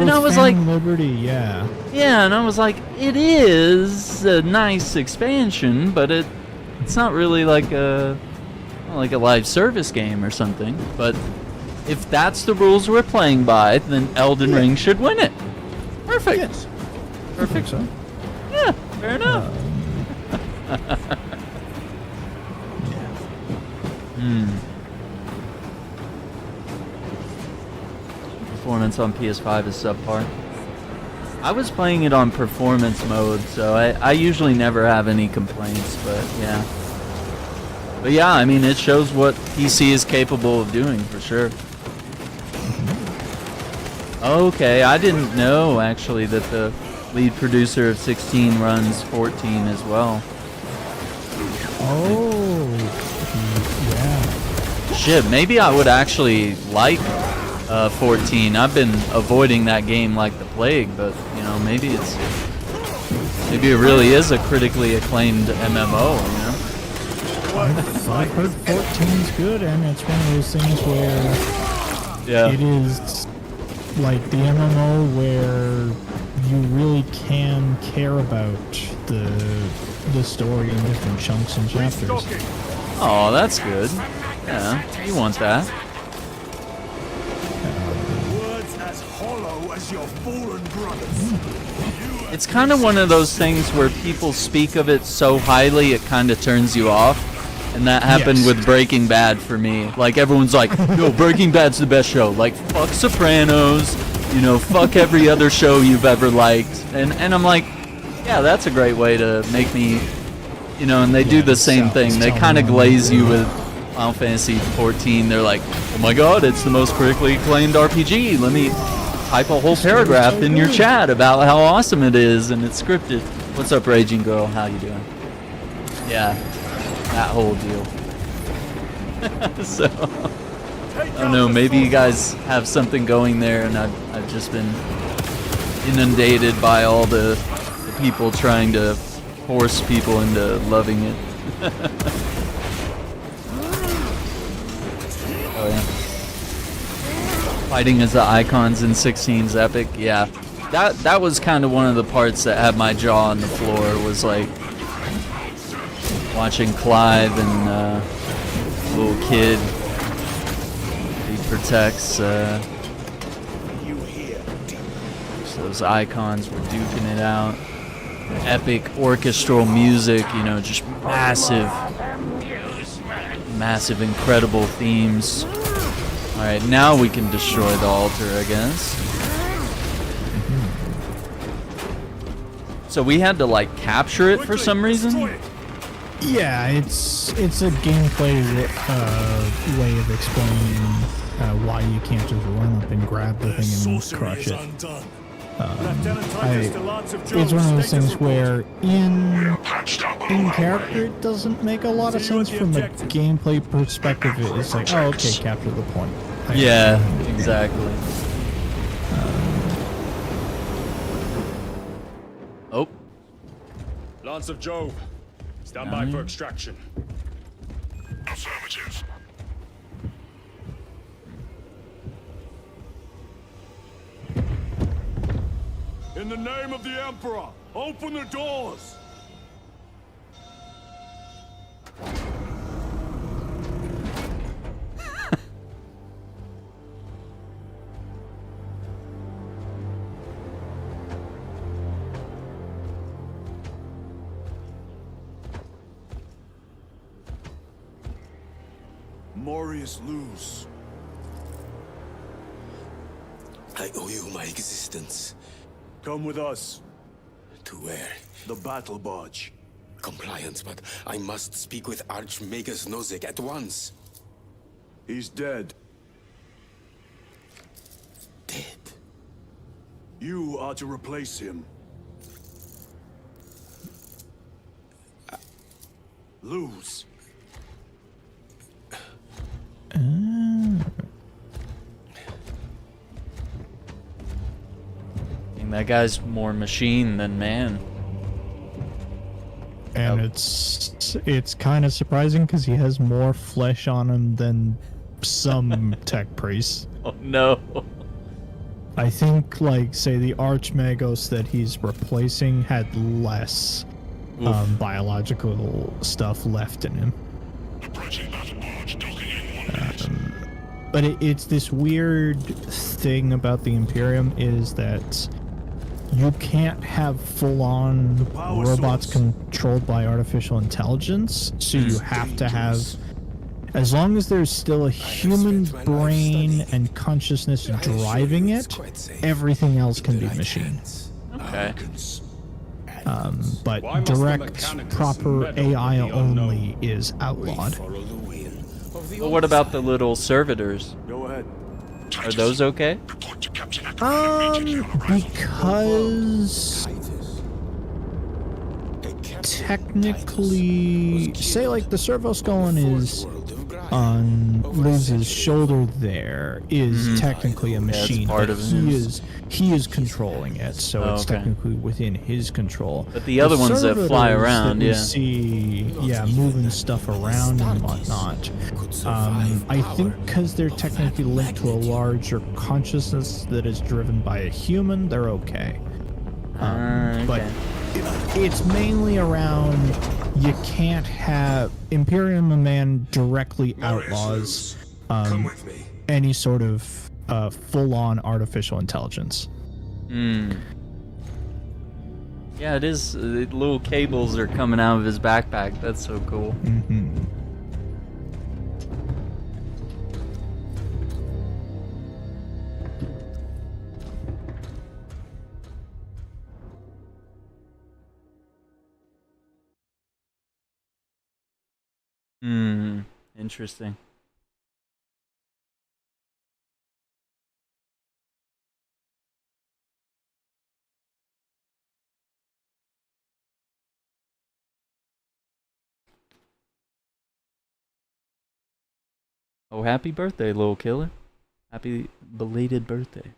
I was like, Liberty, yeah. Yeah, and I was like, it is a nice expansion, but it's not really like a live service game or something. But if that's the rules we're playing by, then Elden Ring should win it. Perfect. Yes. Perfect. So. Yeah, fair enough. Performance on PS5 is subpar. I was playing it on performance mode, so I usually never have any complaints, but yeah. But yeah, I mean, it shows what PC is capable of doing, for sure. Okay, I didn't know, actually, that the lead producer of 16 runs 14 as well. Oh, yeah. Shit, maybe I would actually like 14. I've been avoiding that game like the plague, but you know, maybe it really is a critically acclaimed MMO, you know? I've heard 14's good, and it's one of those things where it is like the MMO where you really can care about the story in different chunks and chapters. Oh, that's good. Yeah, you want that. It's kind of one of those things where people speak of it so highly it kind of turns you off. And that happened with Breaking Bad for me. Like, everyone's like, yo, Breaking Bad's the best show. Like, fuck Sopranos, you know, fuck every other show you've ever liked. And I'm like, yeah, that's a great way to make me, you know, and they do the same thing. They kind of glaze you with Final Fantasy 14. They're like, oh my god, it's the most critically acclaimed RPG. Let me type a whole paragraph in your chat about how awesome it is, and it's scripted. What's up, Raging Girl? How you doing? Yeah, that whole deal. So, I don't know, maybe you guys have something going there, and I've just been inundated by all the people trying to force people into loving it. Oh yeah. Fighting as the icons in 16's epic, yeah. That was kind of one of the parts that had my jaw on the floor, was like watching Clive and little kid. He protects those icons were duking it out. Epic orchestral music, you know, just massive, incredible themes. Alright, now we can destroy the altar, I guess. So we had to, like, capture it for some reason? Yeah, it's a gameplay way of explaining why you can't just run up and grab the thing and crush it. It's one of those things where in character it doesn't make a lot of sense. From a gameplay perspective, it's like, oh, okay, capture the point. Yeah, exactly. Oh. Lance of Jove, stand by for extraction. Affirmative. In the name of the Emperor, open the doors! Morius lose. I owe you my existence. Come with us. To where? The battle barge. Compliance, but I must speak with Archmagus Nozick at once. He's dead. Dead. You are to replace him. Lose. That guy's more machine than man. And it's kind of surprising because he has more flesh on him than some tech priests. Oh no. I think, like, say the Archmagos that he's replacing had less biological stuff left in him. Approaching battle barge, docking in 1 minute. But it's this weird thing about the Imperium is that you can't have full-on robots controlled by artificial intelligence, so you have to have, as long as there's still a human brain and consciousness driving it, everything else can be machine. Okay. But direct, proper AI only is outlawed. Well, what about the little servitors? Go ahead. Are those okay? Report to Captain Ackerman immediately on arrival. Because technically, say like the servo-skullin is on Liz's shoulder there is technically a machine, part but of he is controlling it, so it's okay. technically within his control. But the other ones that fly servitors around, that we yeah. see, moving stuff around and whatnot. I think because they're technically linked to a larger consciousness that is driven by a human, they're okay. But it's mainly around you can't have Imperium and Man directly outlaws any sort of full-on artificial intelligence. Yeah, it is. The little cables are coming out of his backpack. That's so cool. Interesting. Oh, happy birthday, little killer. Happy belated birthday.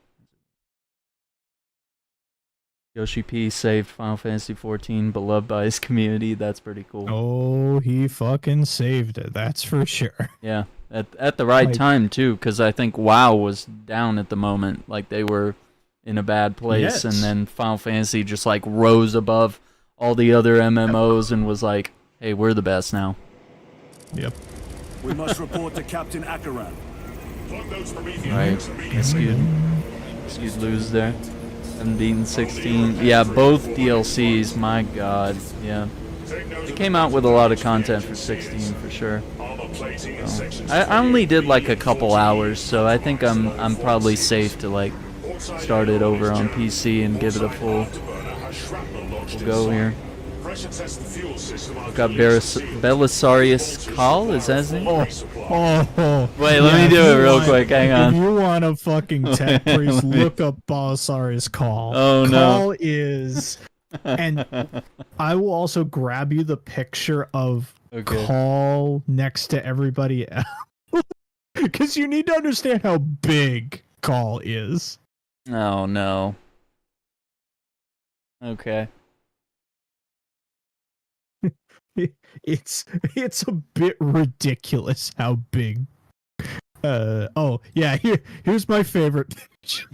Yoshi P saved Final Fantasy XIV, beloved by his community. That's pretty cool. Oh, he fucking saved it. That's for sure. Yeah, at the right time too, because I think WoW was down at the moment. Like they were in a bad place, and then Final Fantasy just like rose above all the other MMOs and was like, "Hey, we're the best now." Yep. We must report to Captain Ackerman. Right. You'd lose there. 17, 16. Yeah, both DLCs. My God. Yeah. They came out with a lot of content for 16 for sure. So, I only did like a couple hours, so I think I'm probably safe to like start it over on PC and give it a full go here. We've got Belisarius Call, is that his name? Wait, let me do it real quick, hang on. If you want a fucking tech priest, look up Belisarius Call. Oh no. Call is... And I will also grab you the picture of Call next to everybody else. Because you need to understand how big Call is. Oh no. Okay. It's a bit ridiculous how big. Oh yeah, here's my favorite picture.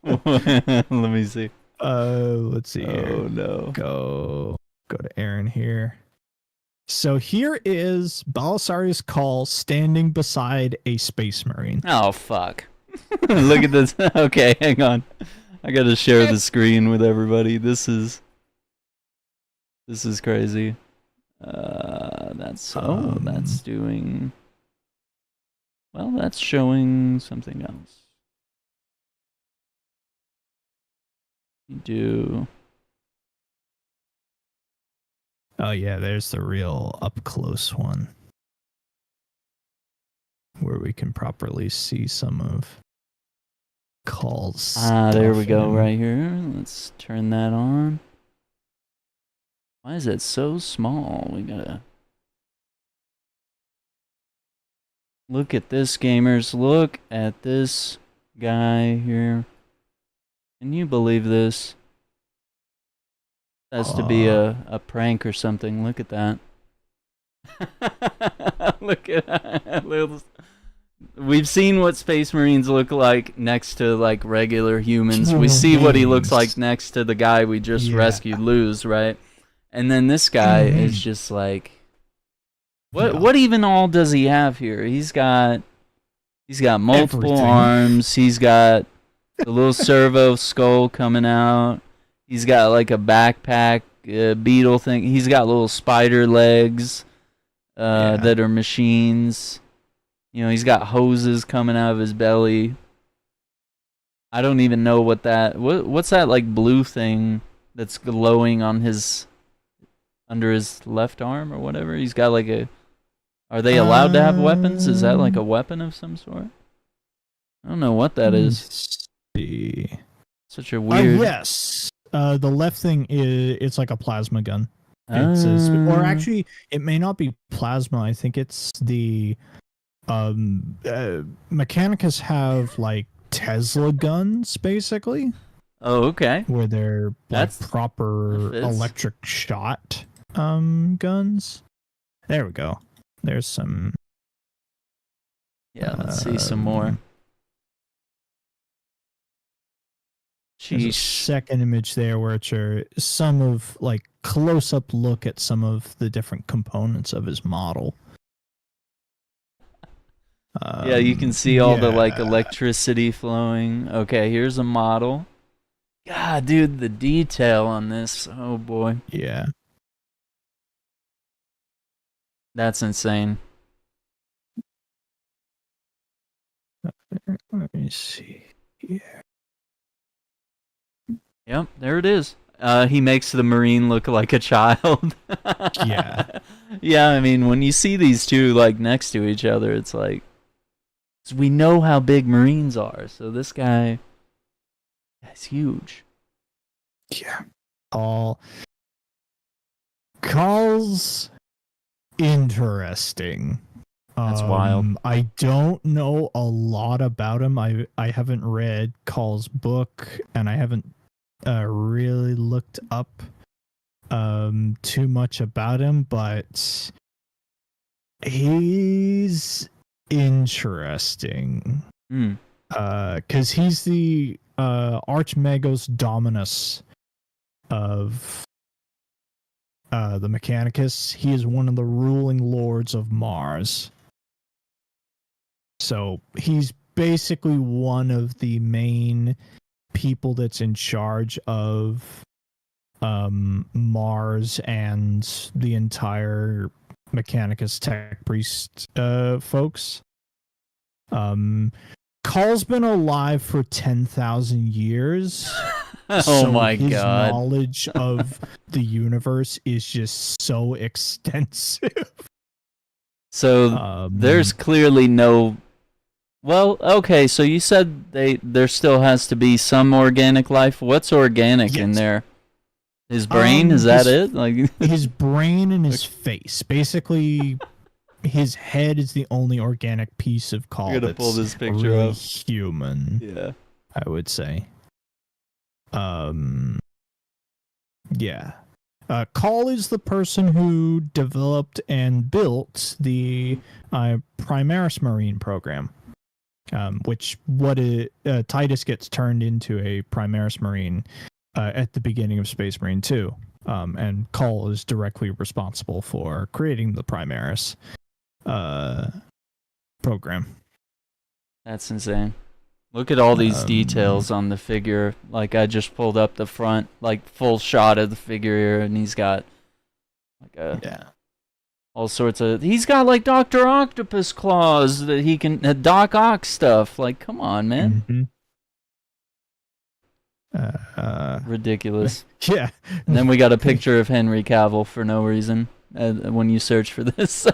Let me see. Let's see here. Oh no. Go to Aaron here. So here is Belisarius Call standing beside a Space Marine. Oh fuck. Look at this. Okay, hang on. I gotta share the screen with everybody. This is crazy. That's that's doing. Well, that's showing something else. You do. Oh yeah, there's the real up close one, where we can properly see some of Call's. There we go, stuff. right here. Let's turn that on. Why is it so small? We gotta look at this, gamers. Look at this guy here. Can you believe this? Has to be a prank or something. Look at that. Look at that. We've seen what Space Marines look like next to like regular humans. We see what he looks like next to the guy we just rescued, Luz, right? And then this guy is just like, what even all does he have here? He's got multiple Everything. arms. He's got the little servo skull coming out. He's got like a backpack beetle thing. He's got little spider legs that are machines. You know, he's got hoses coming out of his belly. I don't even know what that. What's that like blue thing that's glowing on his under his left arm or whatever? He's got like a. Are they allowed to have weapons? Is that like a weapon of some sort? I don't know what that is. See. Such a weird. Yes. The left thing it's like a plasma gun. Or actually, it may not be plasma. I think it's the Mechanicus have like Tesla guns, basically. Oh, okay. Where they're like That's proper electric shot guns. There we go. There's some. Yeah, let's see some more. There's a second image there where it's some of like close-up look at some of the different components of his model. Yeah, you can see all the like electricity flowing. Okay, here's a model. God, dude, the detail on this. Oh boy. Yeah. That's insane. Let me see here. Yep, there it is. He makes the Marine look like a child. Yeah. Yeah, I mean, when you see these two like next to each other, it's like we know how big Marines are. So this guy is huge. Yeah. Call's interesting. That's wild. I don't know a lot about him. I haven't read Call's book, and I haven't really looked up too much about him, but he's interesting. Because he's the Archmagos Dominus of the Mechanicus. He is one of the ruling lords of Mars. So he's basically one of the main people that's in charge of Mars and the entire Mechanicus Tech Priest folks. Call's been alive for 10,000 years. Oh my his god. Knowledge of the universe is just so extensive. So there's clearly no. Well, okay, so you said there still has to be some organic life. What's organic in there? His brain, is that it? Like his brain and his face. Basically, his head is the only organic piece of Call. I'm gonna pull this picture really up. Human. Yeah. I would say. Yeah. Call is the person who developed and built the Primaris Marine program, which Titus gets turned into a Primaris Marine at the beginning of Space Marine 2. And Call is directly responsible for creating the Primaris program. That's insane. Look at all these details on the figure. Like, I just pulled up the front, like, full shot of the figure here, and he's got, like, all sorts of... He's got, like, Dr. Octopus claws that he can... Doc Ock stuff. Like, come on, man. Ridiculous. Yeah. And then we got a picture of Henry Cavill for no reason when you search for this.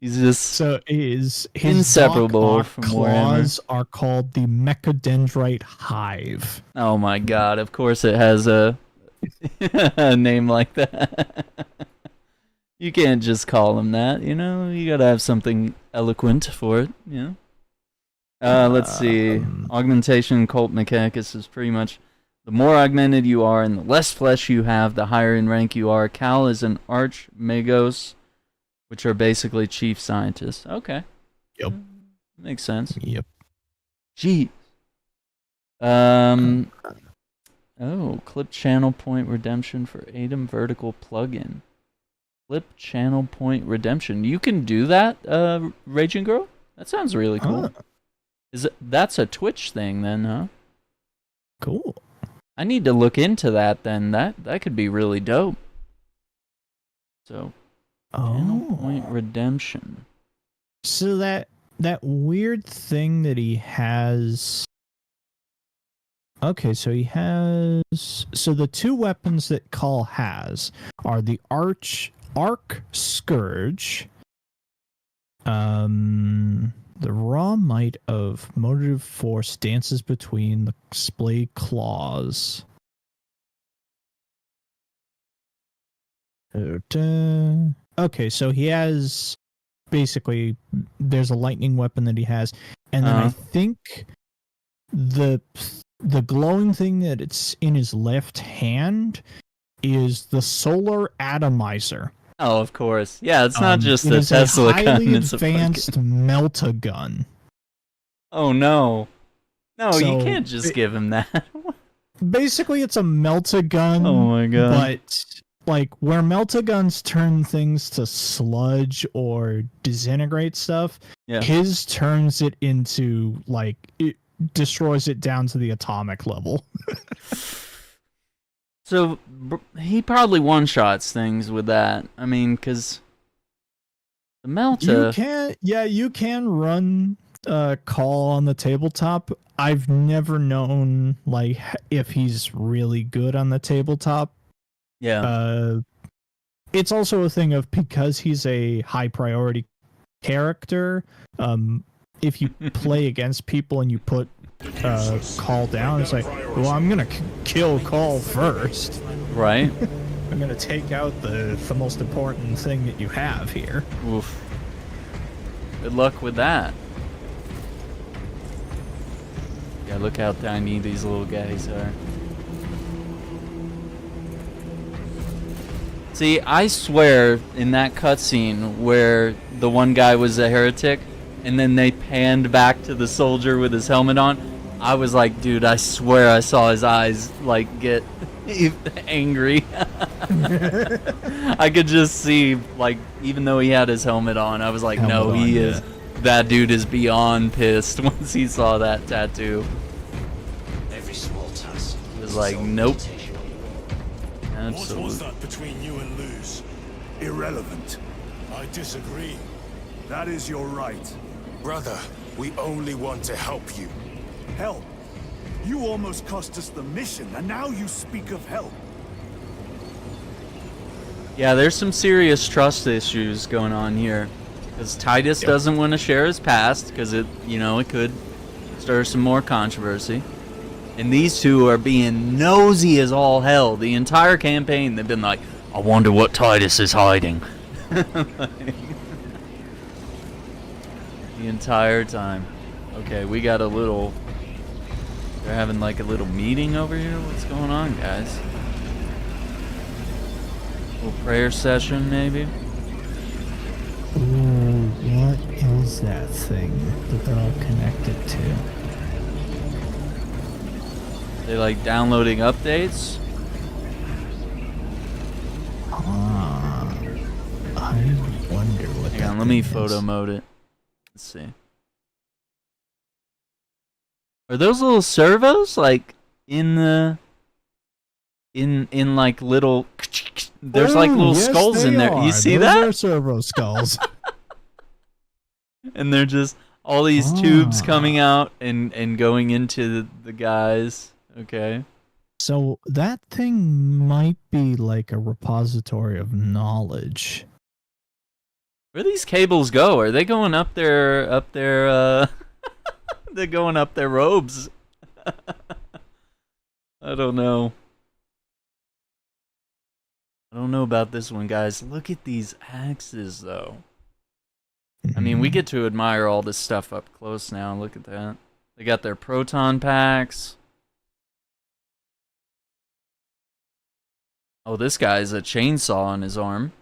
He's just his inseparable from claws Warhammer. Are called the Mechadendrite Hive. Oh my god, of course it has a name like that. You can't just call him that, you know? You gotta have something eloquent for it, you know? Let's see. Augmentation cult mechanicus is pretty much the more augmented you are and the less flesh you have, the higher in rank you are. Cal is an archmagos, which are basically chief scientists. Okay. Yep. Makes sense. Yep. Gee. Oh, clip channel point redemption for ADEM vertical plugin. Clip channel point redemption. You can do that, Raging Girl? That sounds really cool. That's a Twitch thing then, huh? Cool. I need to look into that then. That could be really dope. So, channel point redemption. So that weird thing that he has. Okay, so he has. So the two weapons that Call has are the Arc Scourge. The raw might of motive force dances between the splay claws. Okay, so he has basically there's a lightning weapon that he has, and then I think the glowing thing that it's in his left hand is the solar atomizer. Oh, of course. Yeah, it's not just the Tesla gun. Highly It's advanced melta gun. Oh no! No, So you can't just give him that. Basically, it's a melta gun. Oh my god! But like where melta guns turn things to sludge or disintegrate stuff, his turns it into like it destroys it down to the atomic level. So he probably one-shots things with that. I mean, because the melta... You can run Call on the tabletop. I've never known like if he's really good on the tabletop. Yeah. It's also a thing of because he's a high priority character. If you play against people and you put Call down, it's like, well, I'm gonna kill Call first, right? I'm gonna take out the most important thing that you have here. Oof. Good luck with that. Yeah, look how tiny these little guys are. See, I swear in that cutscene where the one guy was a heretic and then they panned back to the soldier with his helmet on, I was like, dude, I swear I saw his eyes, like, get angry. I could just see, like, even though he had his helmet on, I was like, that dude is beyond pissed once he saw that tattoo. Every small task. He was like, nope. What was that between you and Luz? Irrelevant. I disagree. That is your right. Brother, we only want to help you. Help? You almost cost us the mission, and now you speak of help. Yeah, there's some serious trust issues going on here. Because Titus doesn't want to share his past, because it could stir some more controversy. And these two are being nosy as all hell. The entire campaign, they've been like, I wonder what Titus is hiding. The entire time. Okay, we got a little... They're having like a little meeting over here? What's going on, guys? Little prayer session, maybe. Ooh, what is that thing that they're all connected to? They like downloading updates. I wonder what. Hang on, let me photo mode it. Let's see. Are those little servos like in the in like little? There's like little skulls in there. You see that? Those are servo skulls. And they're just all these tubes coming out and going into the guys. Okay. So that thing might be like a repository of knowledge. Where these cables go? Are they going up their they're going up their robes? I don't know. I don't know about this one, guys. Look at these axes, though. I mean, we get to admire all this stuff up close now. Look at that. They got their proton packs. Oh, this guy's a chainsaw on his arm.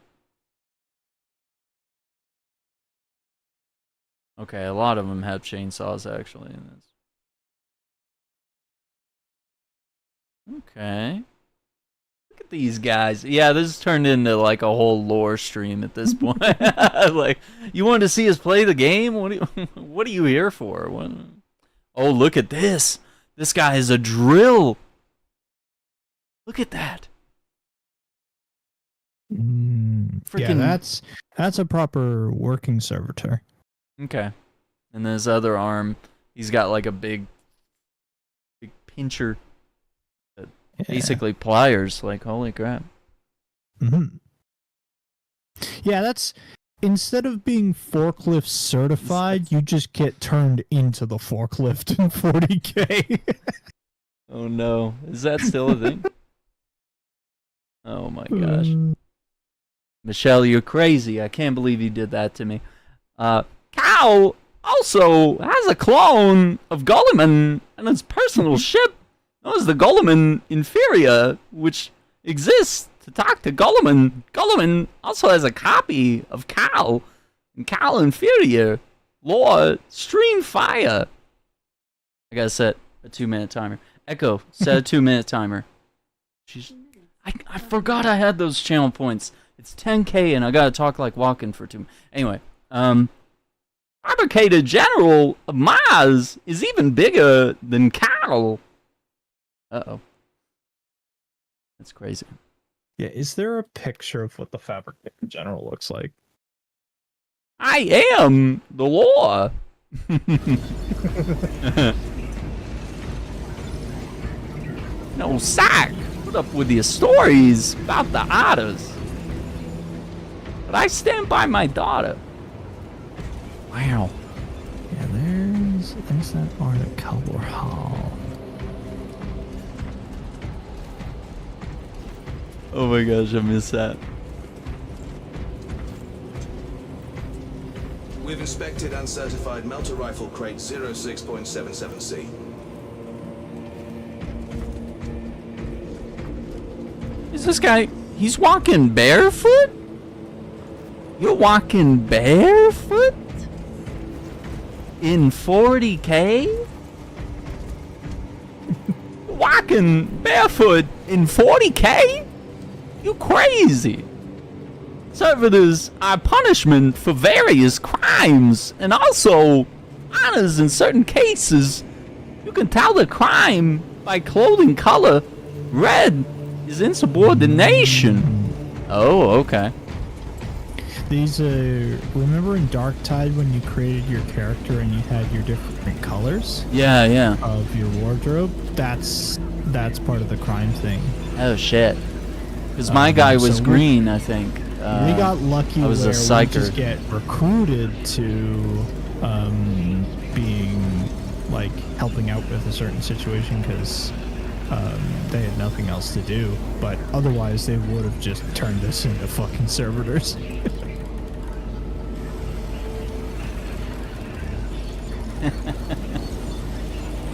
Okay, a lot of them have chainsaws, actually. Okay. Look at these guys. Yeah, this has turned into like a whole lore stream at this point. Like, you wanted to see us play the game? What are you here for? What? Oh, look at this. This guy is a drill. Look at that. Yeah, that's a proper working servitor. Okay. And his other arm, he's got like a big pincher. Basically pliers, like, holy crap. Yeah, that's... Instead of being forklift certified, you just get turned into the forklift in 40K. Oh no. Is that still a thing? Oh my gosh. Michelle, you're crazy. I can't believe you did that to me. Cal also has a clone of Gulliman and his personal ship known as the Gulliman Inferior, which exists to talk to Gulliman. Gulliman also has a copy of Cal and Cal Inferior. Lore, stream fire. I gotta set a 2-minute timer. Echo, set a 2-minute timer. I forgot I had those channel points. It's 10K and I gotta talk like walking for 2 minutes. Anyway, Fabricator General of Mars is even bigger than Cal. Uh-oh. That's crazy. Yeah, is there a picture of what the Fabricator General looks like? I am the law. No sack. Put up with your stories about the otters. But I stand by my daughter. Wow. Yeah, there's that art at Calvor Hall. Oh my gosh, I missed that. We've inspected uncertified melter rifle crate 06.77C. Is this guy... He's walking barefoot? You're walking barefoot? In 40K? Walking barefoot in 40K? You crazy. Servitors are punishment for various crimes, and also honors in certain cases. You can tell the crime by clothing color. Red is insubordination. Oh, okay. These remember in Darktide when you created your character and you had your different colors? Yeah, yeah. Of your wardrobe? That's part of the crime thing. Oh shit. Because my guy was so green, I think. We got lucky I was where a psyker. we just get recruited to being like helping out with a certain situation because they had nothing else to do. But otherwise, they would have just turned us into fucking servitors.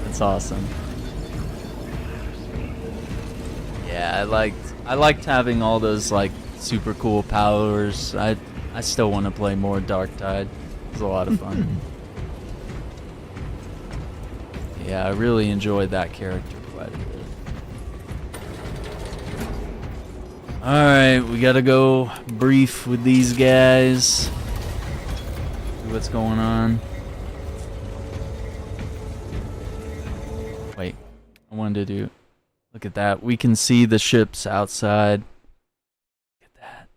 That's awesome. Yeah, I liked having all those like super cool powers. I still want to play more Dark Tide. It's a lot of fun. Yeah, I really enjoyed that character quite a bit. Alright, we gotta go brief with these guys. See what's going on. Wait, I wanted to do... Look at that. We can see the ships outside. Look at that.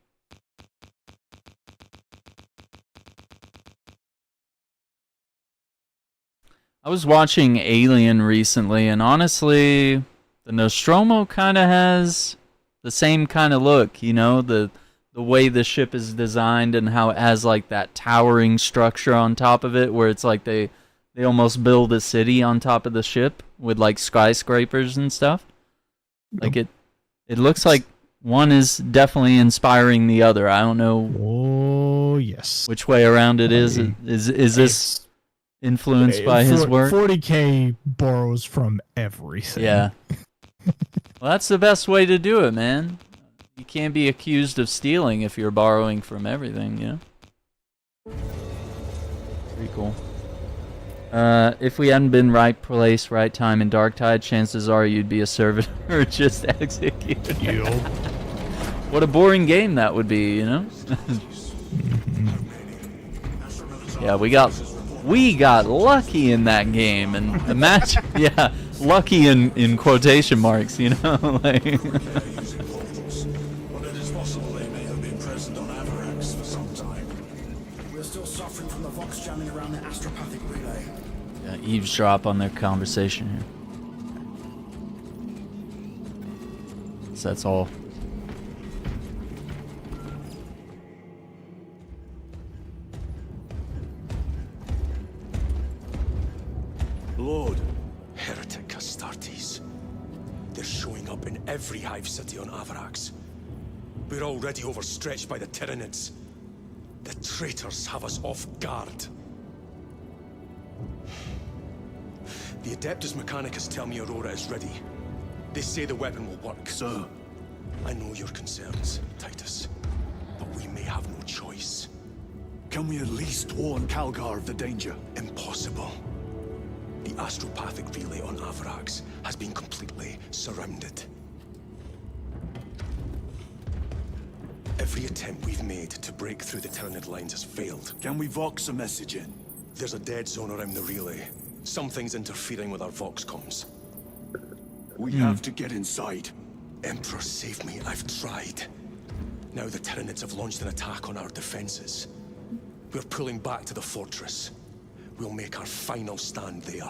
I was watching Alien recently, and honestly, the Nostromo kind of has the same kind of look, you know, the way the ship is designed and how it has like that towering structure on top of it, where it's like they almost build a city on top of the ship with like skyscrapers and stuff. Like it looks like one is definitely inspiring the other. I don't know. Oh yes. Which way around it is. Is this influenced by his work? 40K borrows from everything. Yeah. Well, that's the best way to do it, man. You can't be accused of stealing if you're borrowing from everything, you know? Pretty cool. If we hadn't been right place, right time in Dark Tide, chances are you'd be a servitor or just executed. What a boring game that would be, you know? Yeah, we got lucky in that game, and imagine, yeah, lucky in quotation marks, you know, like. But it is possible they may have been present on Avarax for some time. We're still suffering from the Vox jamming around the astropathic relay. Yeah, eavesdrop on their conversation here. So that's all. Lord. Heretic Astartes. They're showing up in every hive city on Avarax. We're already overstretched by the Tyranids. The traitors have us off guard. The Adeptus Mechanicus tell me Aurora is ready. They say the weapon will work. Sir. I know your concerns, Titus, but we may have no choice. Can we at least warn Calgar of the danger? Impossible. The astropathic relay on Avarax has been completely surrounded. Every attempt we've made to break through the Tyranid lines has failed. Can we Vox a message in? There's a dead zone around the relay. Something's interfering with our Vox comms. We have to get inside. Emperor, save me. I've tried. Now the Tyranids have launched an attack on our defenses. We're pulling back to the fortress. We'll make our final stand there.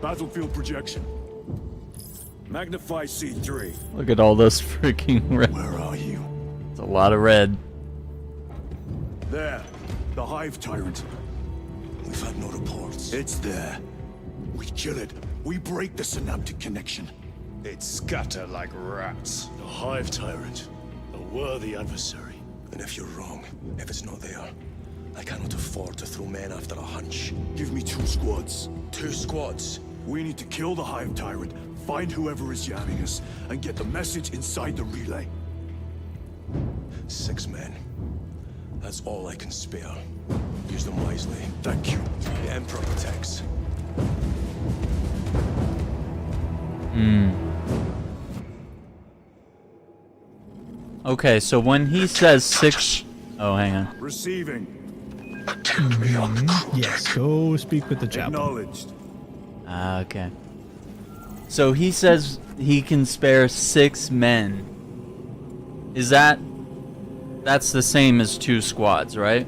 Battlefield projection. Magnify C3. Look at all those freaking red. Where are you? It's a lot of red. There. The Hive Tyrant. We've had no reports. It's there. We kill it. We break the synaptic connection. It scatter like rats. The Hive Tyrant. A worthy adversary. And if you're wrong, if it's not there, I cannot afford to throw men after a hunch. Give me 2 squads. 2 squads? We need to kill the Hive Tyrant, find whoever is jamming us, and get the message inside the relay. 6 men. That's all I can spare. Use them wisely. Thank you. The Emperor protects. Okay, so when he says 6... Oh, hang on. Receiving. Yes, go speak with the chaplain. Acknowledged. Okay. So he says he can spare 6 men. Is that... That's the same as 2 squads, right?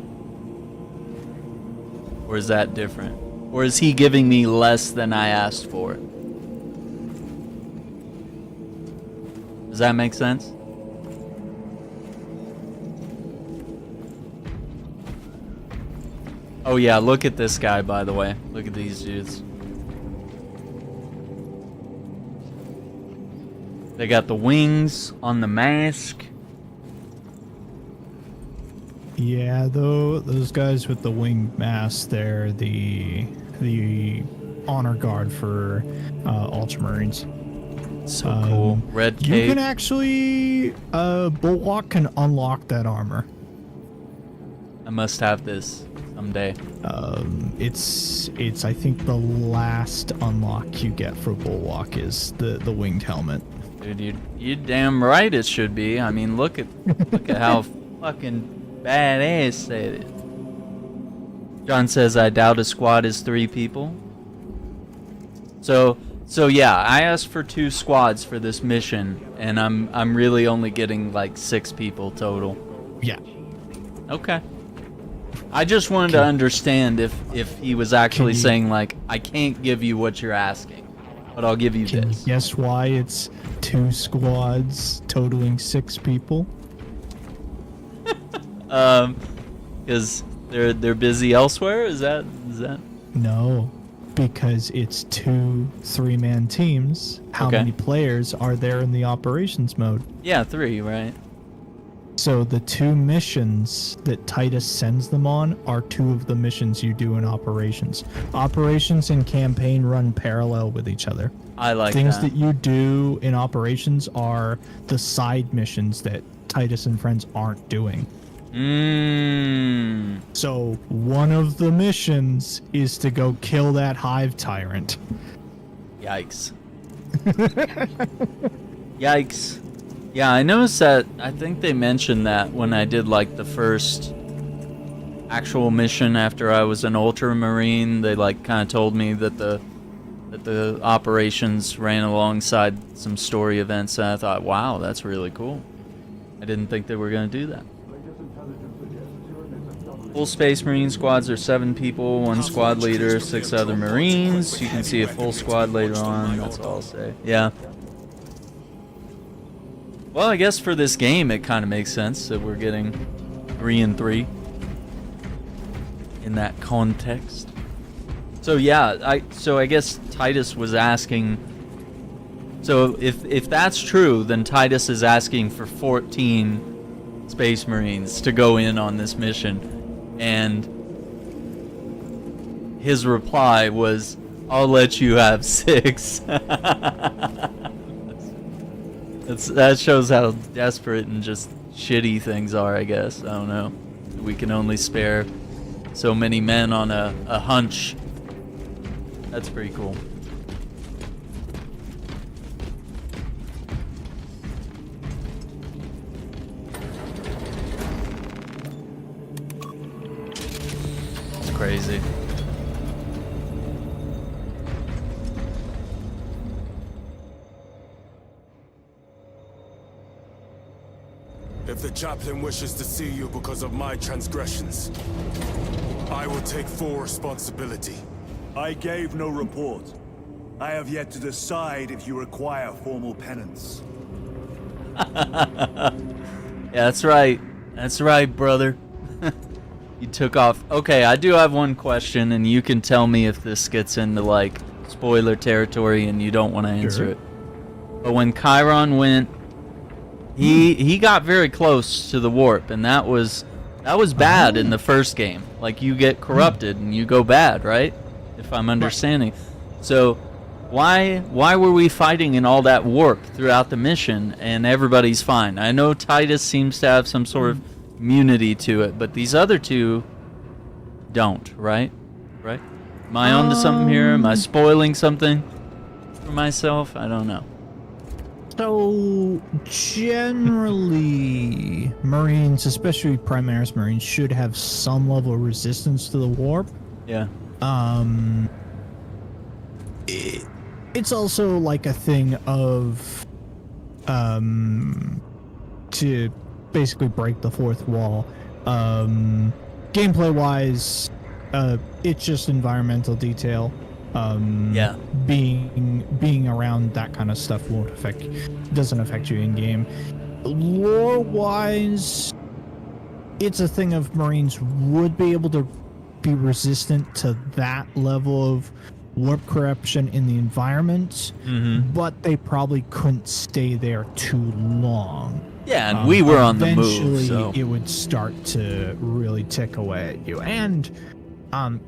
Or is that different? Or is he giving me less than I asked for? Does that make sense? Oh yeah, look at this guy, by the way. Look at these dudes. They got the wings on the mask. Yeah, though those guys with the winged masks, they're the honor guard for Ultramarines. So cool. Red You cape. can actually, Bulwark can unlock that armor. I must have this someday. It's I think the last unlock you get for Bulwark is the winged helmet. Dude, you damn right it should be. I mean, look at how fucking badass that is. John says, I doubt a squad is 3 people. So yeah, I asked for 2 squads for this mission, and I'm really only getting like 6 people total. Yeah. Okay. I just wanted to understand if he was actually saying like, I can't give you what you're asking, but I'll give you this. Guess why it's 2 squads totaling 6 people? Because they're busy elsewhere. Is that? No, because it's 2 3-man teams. How many players are there in the operations mode? Yeah, 3, right? So the 2 missions that Titus sends them on are 2 of the missions you do in operations. Operations and campaign run parallel with each other. I like Things that you do in operations are the side missions that Titus and friends aren't doing. So one of the missions is to go kill that hive tyrant. Yikes. Yikes. Yeah, I noticed that. I think they mentioned that when I did like the first actual mission after I was an ultramarine. They like kind of told me that the operations ran alongside some story events, and I thought, wow, that's really cool. I didn't think they were going to do that. Full Space Marine squads are 7 people, 1 squad leader, 6 other Marines. You can see a full squad later on. That's all I'll say. Yeah. Well, I guess for this game, it kind of makes sense that we're getting 3 and 3 in that context. So yeah, I guess Titus was asking. So if that's true, then Titus is asking for 14 Space Marines to go in on this mission, and his reply was, "I'll let you have 6." That shows how desperate and just shitty things are, I guess. I don't know. We can only spare so many men on a hunch. That's pretty cool. It's crazy. If the chaplain wishes to see you because of my transgressions, I will take full responsibility. I gave no report. I have yet to decide if you require formal penance. Yeah, that's right. That's right, brother. You took off. Okay, I do have one question, and you can tell me if this gets into, like, spoiler territory and you don't want to answer it. But when Chiron went, he got very close to the warp, and that was bad in the first game. Like, you get corrupted and you go bad, right? If I'm understanding. So why were we fighting in all that warp throughout the mission and everybody's fine? I know Titus seems to have some sort of immunity to it, but these other 2 don't, right? Right? Am I onto something here? Am I spoiling something for myself? I don't know. So generally, Marines, especially Primaris Marines, should have some level of resistance to the warp. Yeah. It's also like a thing of to basically break the 4th wall. Gameplay wise, it's just environmental detail. Yeah. Being around that kind of stuff doesn't affect you in game. Lore wise, it's a thing of Marines would be able to be resistant to that level of warp corruption in the environment, but they probably couldn't stay there too long. Yeah, and we were on the move, eventually so it would start to really tick away at you. And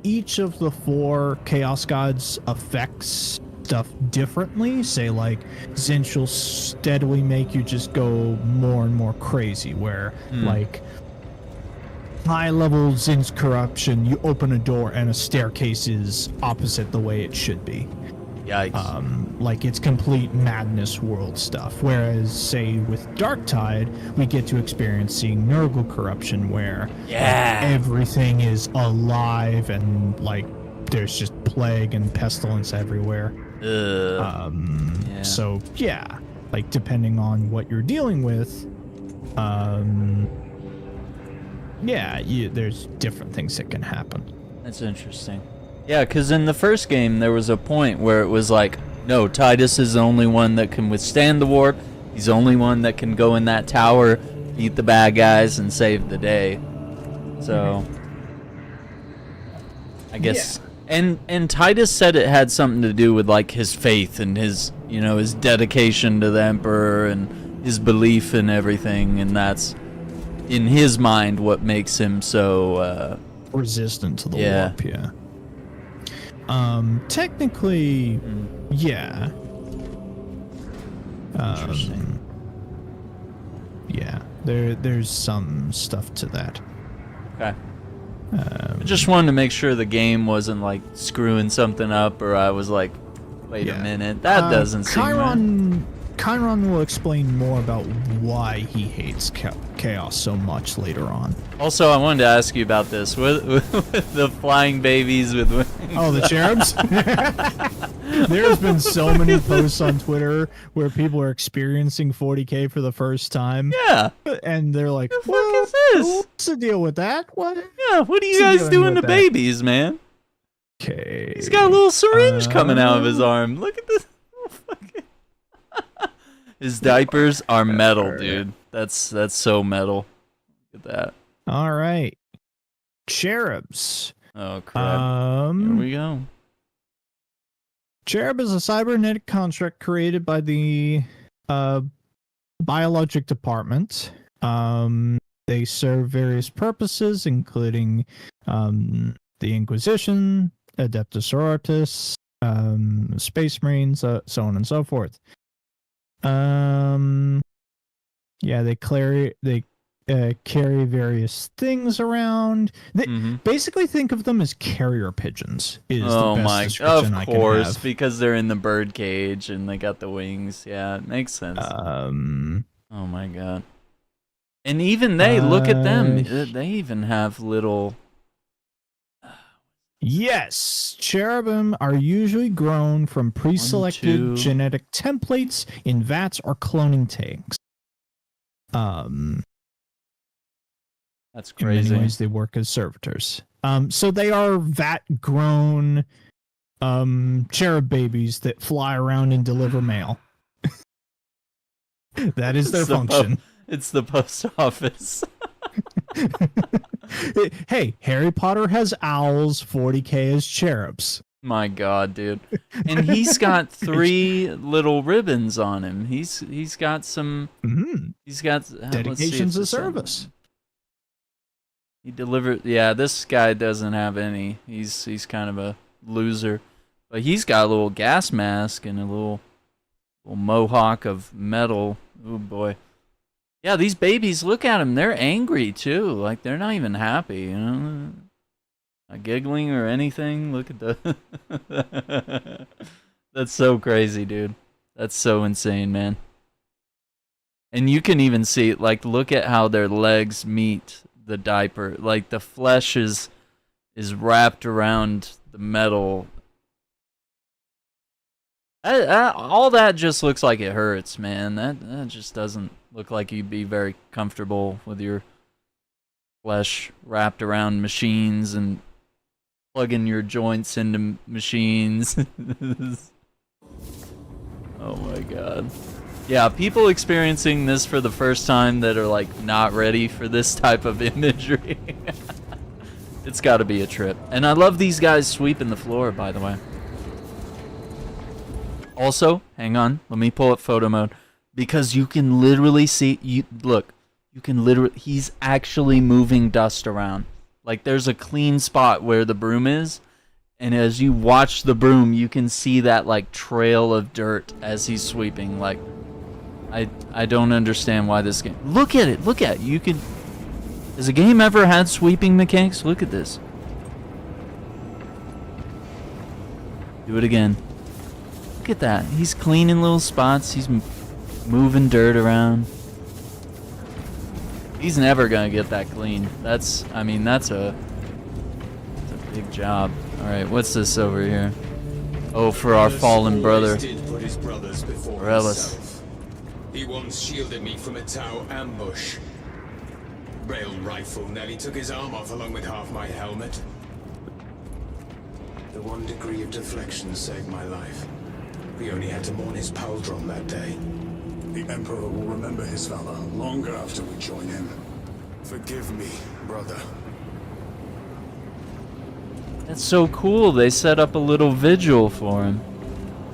each of the 4 Chaos Gods affects stuff differently. Say like Zinch will steadily make you just go more and more crazy, where like high level Zinch corruption, you open a door and a staircase is opposite the way it should be. Yikes. Like it's complete madness world stuff. Whereas, say, with Darktide, we get to experience seeing Nurgle corruption, where like, everything is alive and like there's just plague and pestilence everywhere. So yeah, like depending on what you're dealing with, there's different things that can happen. That's interesting. Yeah, because in the first game, there was a point where it was like, no, Titus is the only one that can withstand the warp. He's the only one that can go in that tower, beat the bad guys, and save the day. So, I guess... Yeah. And Titus said it had something to do with, like, his faith and his, you know, his dedication to the Emperor and his belief in everything, and that's, in his mind, what makes him so... resistant to the warp, yeah. Technically, yeah. Interesting. Yeah, there's some stuff to that. Okay. I just wanted to make sure the game wasn't like screwing something up, or I was like, wait a minute, that doesn't seem right. Chiron will explain more about why he hates chaos so much later on. Also, I wanted to ask you about this with the flying babies with wings. Oh, the cherubs? There's been so many posts on Twitter where people are experiencing 40K for the first time. Yeah. And they're like, what the fuck is this? What's the deal with that? What? Yeah, what are you guys doing to babies, man? Okay. He's got a little syringe coming out of his arm. Look at this. His diapers are metal, dude. That's so metal. Look at that. All right. Cherubs. Oh, crap. Here we go. Cherub is a cybernetic construct created by the biologic department. They serve various purposes, including the Inquisition, Adeptus Sororitas, Space Marines, so on and so forth. They carry various things around. They basically think of them as carrier pigeons. Is the best description I can have. Of course, because they're in the bird cage and they got the wings. Yeah, it makes sense. Oh my god! And even they look at them. They even have little. Yes, cherubim are usually grown from pre-selected genetic templates in vats or cloning tanks. That's crazy. In many ways, they work as servitors. So they are vat-grown cherub babies that fly around and deliver mail. That is their function. It's the post office. Hey, Harry Potter has owls, 40K has cherubs. My god, dude. And he's got 3 little ribbons on him. He's got some he's got dedications of service. He delivered. Yeah, this guy doesn't have any. He's kind of a loser. But he's got a little gas mask and a little mohawk of metal. Oh boy. Yeah, these babies, look at them. They're angry, too. Like, they're not even happy, you know? Not giggling or anything. Look at the... That's so crazy, dude. That's so insane, man. And you can even see, like, look at how their legs meet the diaper. Like, the flesh is wrapped around the metal. All that just looks like it hurts, man. That just doesn't look like you'd be very comfortable with your flesh wrapped around machines and plugging your joints into machines. Oh my god. Yeah, people experiencing this for the first time that are like not ready for this type of imagery. It's got to be a trip. And I love these guys sweeping the floor, by the way. Also, hang on, let me pull up photo mode, because you can literally see, he's actually moving dust around. Like, there's a clean spot where the broom is, and as you watch the broom, you can see that like trail of dirt as he's sweeping. Like, I don't understand why this game. Look at it. Look at it. You can. Has a game ever had sweeping mechanics? Look at this. Do it again. Look at that. He's cleaning little spots. He's moving dirt around. He's never gonna get that clean. That's a big job. All right, what's this over here? Oh, for our fallen brother. Relentless. He once shielded me from a Tau ambush. Rail rifle nearly took his arm off along with half my helmet. The 1 degree of deflection saved my life. We only had to mourn his pauldron that day. The Emperor will remember his valor longer after we join him. Forgive me, brother. That's so cool. They set up a little vigil for him.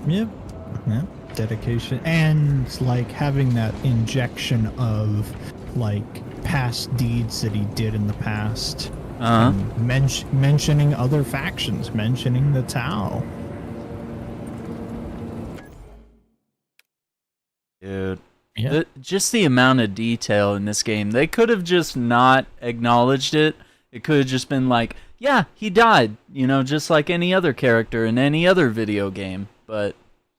Yep. Yep. Dedication. And like having that injection of like past deeds that he did in the past. Mentioning other factions, mentioning the Tau. Dude. Yeah. Just the amount of detail in this game. They could have just not acknowledged it. It could have just been like, yeah, he died. You know, just like any other character in any other video game. But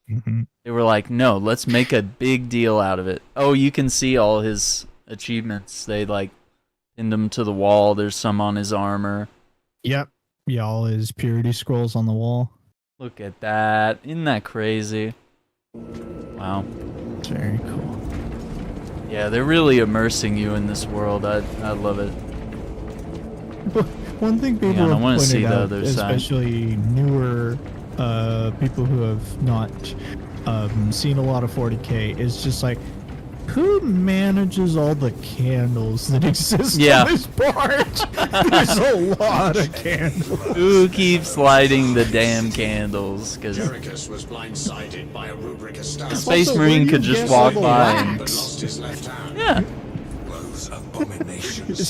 they were like, no, let's make a big deal out of it. Oh, you can see all his achievements. They like pinned him to the wall. There's some on his armor. Yep. Yeah, all his purity scrolls on the wall. Look at that. Isn't that crazy? Wow. It's very cool. Yeah, they're really immersing you in this world. I love it. One thing people I have want to see pointed the out, other side. especially newer people who have not seen a lot of 40K, is just like, who manages all the candles that exist on this barge? There's a lot of candles. Who keeps lighting the damn candles? Because Jerichus was blindsided by a rubric established. Space Marine could just walk by and... Lost his left hand. Yeah.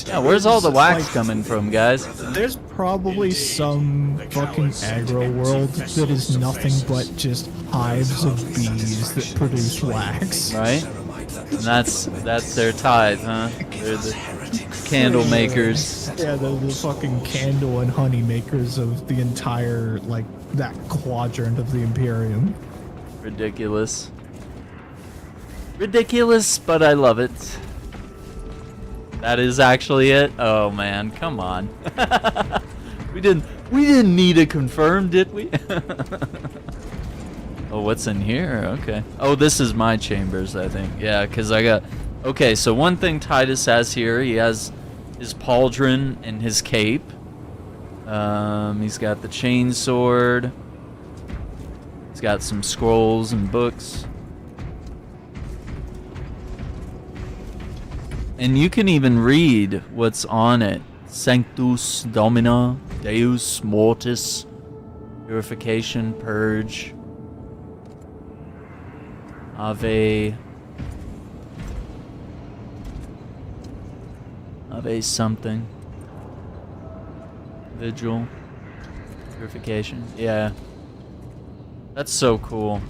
Yeah, where's all the wax coming from, guys? There's probably some fucking aggro world that is nothing but just hives of bees that produce wax. Right? And that's their tithe, huh? They're the candle makers. Yeah, they're the fucking candle and honey makers of the entire, like, that quadrant of the Imperium. Ridiculous. Ridiculous, but I love it. That is actually it? Oh man, come on. We didn't need to confirm, did we? Oh, what's in here? Okay. Oh, this is my chambers, I think. Yeah, because I got... Okay, so one thing Titus has here, he has his pauldron and his cape. He's got the chain sword. He's got some scrolls and books. And you can even read what's on it. Sanctus Domina, Deus Mortis, Purification, Purge, Ave something. Vigil. Purification. Yeah. That's so cool.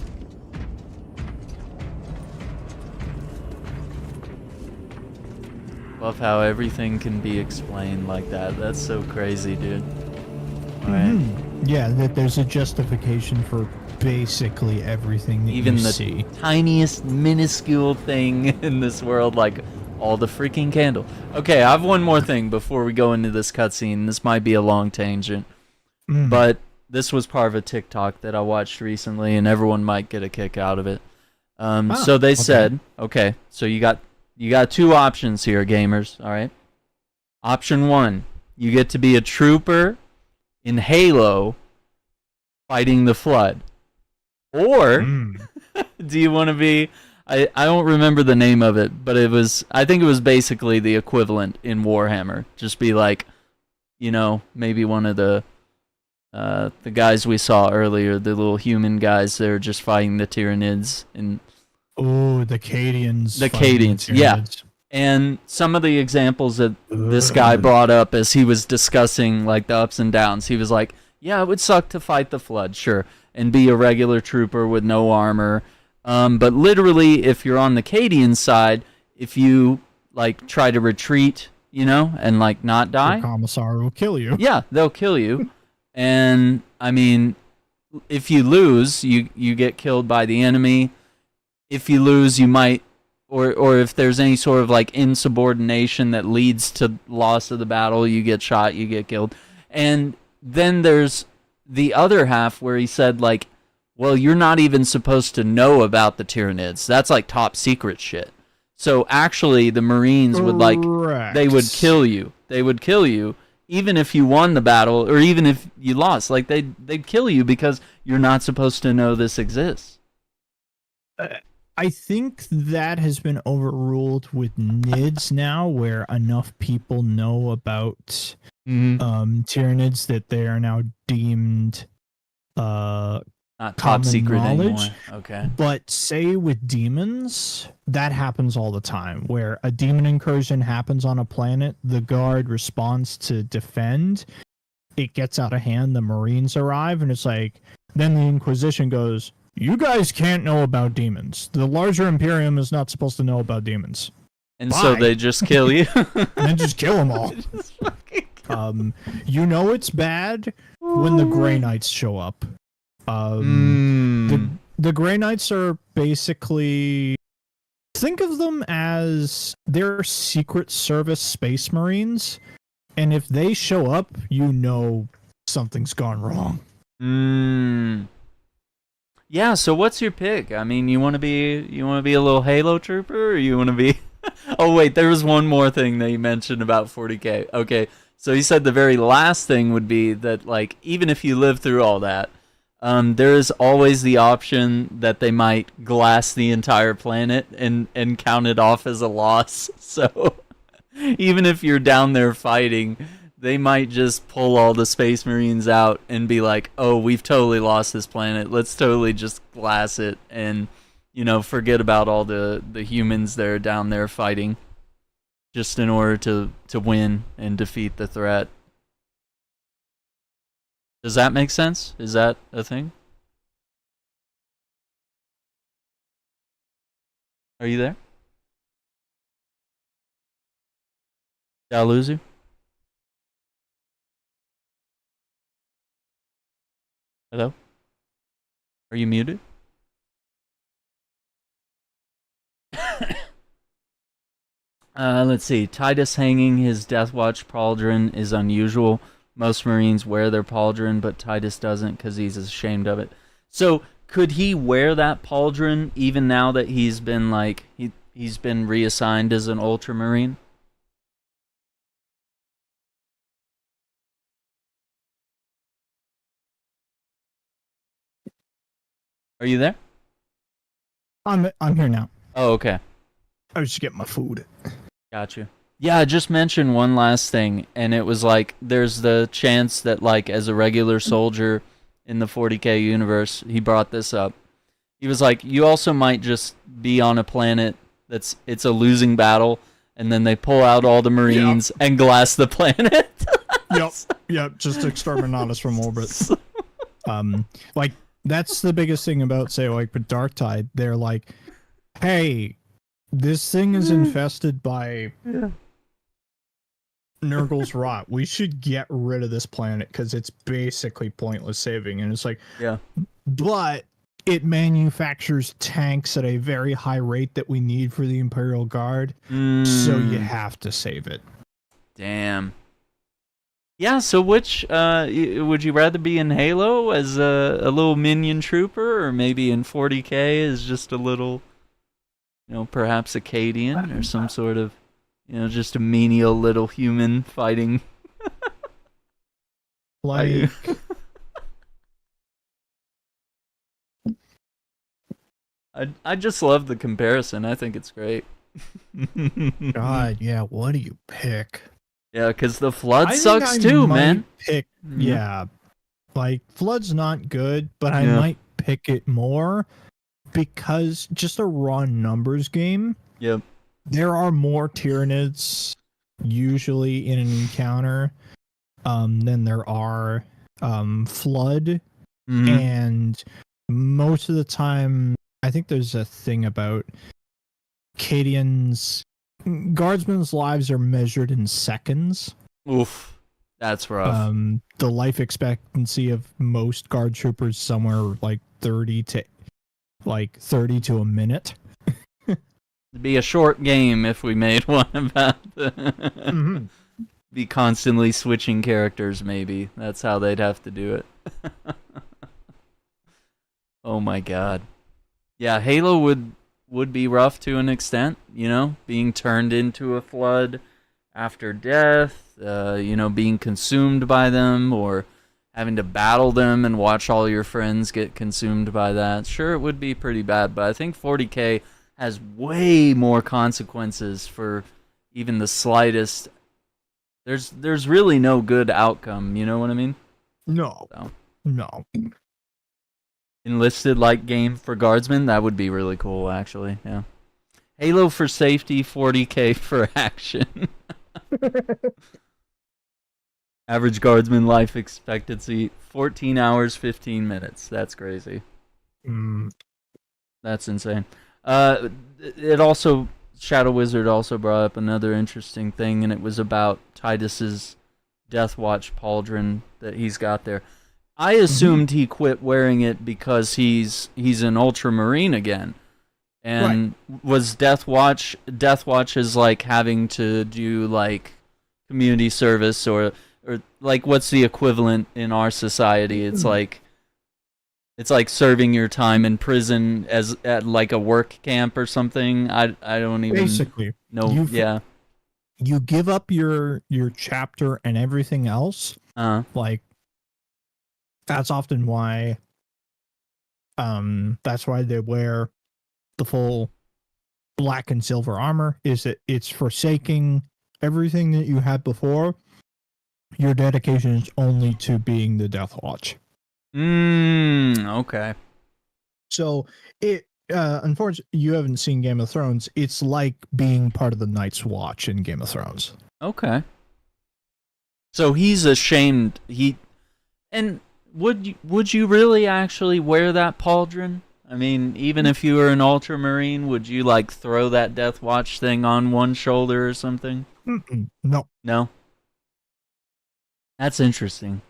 Love how everything can be explained like that. That's so crazy, dude. Alright. Yeah, that there's a justification for basically everything that Even you the see. tiniest, minuscule thing in this world, like all the freaking candle. Okay, I have one more thing before we go into this cutscene. This might be a long tangent, but this was part of a TikTok that I watched recently, and everyone might get a kick out of it. So they said, okay, so you got two options here, gamers. All right. Option one, you get to be a trooper in Halo fighting the Flood. Or do you want to be... I don't remember the name of it, but I think it was basically the equivalent in Warhammer. Just be like, you know, maybe one of the guys we saw earlier, the little human guys, they're just fighting the Tyranids. And oh, the Cadians. The Cadians, yeah. And some of the examples that this guy brought up as he was discussing like the ups and downs, he was like, Yeah, it would suck to fight the Flood, sure, and be a regular trooper with no armor. But literally, if you're on the Cadian side, if you like try to retreat, you know, and like not die, the commissar will kill you. Yeah, they'll kill you. And I mean, if you lose, you get killed by the enemy. If you lose, you might, or if there's any sort of like insubordination that leads to loss of the battle, you get shot, you get killed. And then there's the other half where he said like, well, you're not even supposed to know about the Tyranids. That's like top secret shit. So actually, the Marines would like, they would kill you. They would kill you, even if you won the battle, or even if you lost. Like, they'd kill you because you're not supposed to know this exists. I think that has been overruled with NIDS now, where enough people know about Tyranids that they are now deemed not top secret anymore. Okay. But say with demons, that happens all the time, where a demon incursion happens on a planet, the guard responds to defend, it gets out of hand, the Marines arrive, and it's like, then the Inquisition goes, you guys can't know about demons. The larger Imperium is not supposed to know about demons. And so they just kill you? And then just kill them all. You know it's bad when the Grey Knights show up. The Grey Knights are basically, think of them as they're Secret Service Space Marines, and if they show up, you know something's gone wrong. Yeah, so what's your pick? I mean, you want to be a little Halo trooper, or you want to be Oh wait, there was one more thing that you mentioned about 40K. Okay. So he said the very last thing would be that, like, even if you live through all that, there is always the option that they might glass the entire planet and count it off as a loss. So even if you're down there fighting, they might just pull all the Space Marines out and be like, oh, we've totally lost this planet. Let's totally just glass it and, you know, forget about all the humans that are down there fighting just in order to win and defeat the threat. Does that make sense? Is that a thing? Are you there? Did I lose you? Hello? Are you muted? Let's see. Titus hanging his Deathwatch pauldron is unusual. Most Marines wear their pauldron, but Titus doesn't because he's ashamed of it. So, could he wear that pauldron even now that he's been, like, he's been reassigned as an Ultramarine? Are you there? I'm here now. Oh, okay. I was just getting my food. Gotcha. Yeah, I just mentioned one last thing, and it was like, there's the chance that, like, as a regular soldier in the 40K universe, he brought this up. He was like, you also might just be on a planet it's a losing battle, and then they pull out all the Marines and glass the planet. Yep, just exterminate us from orbit. Like, that's the biggest thing about, say, like, with Dark Tide. They're like, hey, this thing is infested by Nurgle's rot. We should get rid of this planet because it's basically pointless saving. And it's like, but it manufactures tanks at a very high rate that we need for the Imperial Guard. So you have to save it. Damn. Yeah, so which, would you rather be in Halo as a little minion trooper, or maybe in 40K as just a little, you know, perhaps a Cadian, or some sort of, you know, just a menial little human fighting? Like, I just love the comparison. I think it's great. God, yeah, what do you pick? Yeah, because the Flood sucks too, man. Yeah, like, Flood's not good, but I might pick it more because just a raw numbers game. Yep. There are more Tyranids usually in an encounter than there are flood, Mhm. and most of the time, I think there's a thing about guardsmen's lives are measured in seconds. Oof, that's rough. The life expectancy of most guard troopers somewhere like 30 to a minute. It'd be a short game if we made one about the be constantly switching characters, maybe. That's how they'd have to do it. Oh my god. Yeah, Halo would be rough to an extent, you know, being turned into a flood after death, you know, being consumed by them, or having to battle them and watch all your friends get consumed by that. Sure, it would be pretty bad, but I think 40K has way more consequences for even the slightest. There's really no good outcome, you know what I mean? No. So. No. Enlisted like game for guardsmen, that would be really cool actually, yeah. Halo for safety, 40K for action. Average guardsman life expectancy 14 hours 15 minutes. That's crazy. That's insane. It also, Shadow Wizard also brought up another interesting thing, and it was about Titus's Death Watch pauldron that he's got there. I assumed he quit wearing it because he's an Ultramarine again. And was Death Watch is like having to do like community service or like what's the equivalent in our society? It's like serving your time in prison as at like a work camp or something. I don't even basically know. You give up your chapter and everything else. Like that's often why they wear the full black and silver armor, is that it's forsaking everything that you had before. Your dedication is only to being the Death Watch. Okay. So it unfortunately you haven't seen Game of Thrones. It's like being part of the Night's Watch in Game of Thrones. Okay. So he's ashamed. Would you really actually wear that pauldron? I mean, even if you were an Ultramarine, would you like throw that Death Watch thing on one shoulder or something? No. No? That's interesting.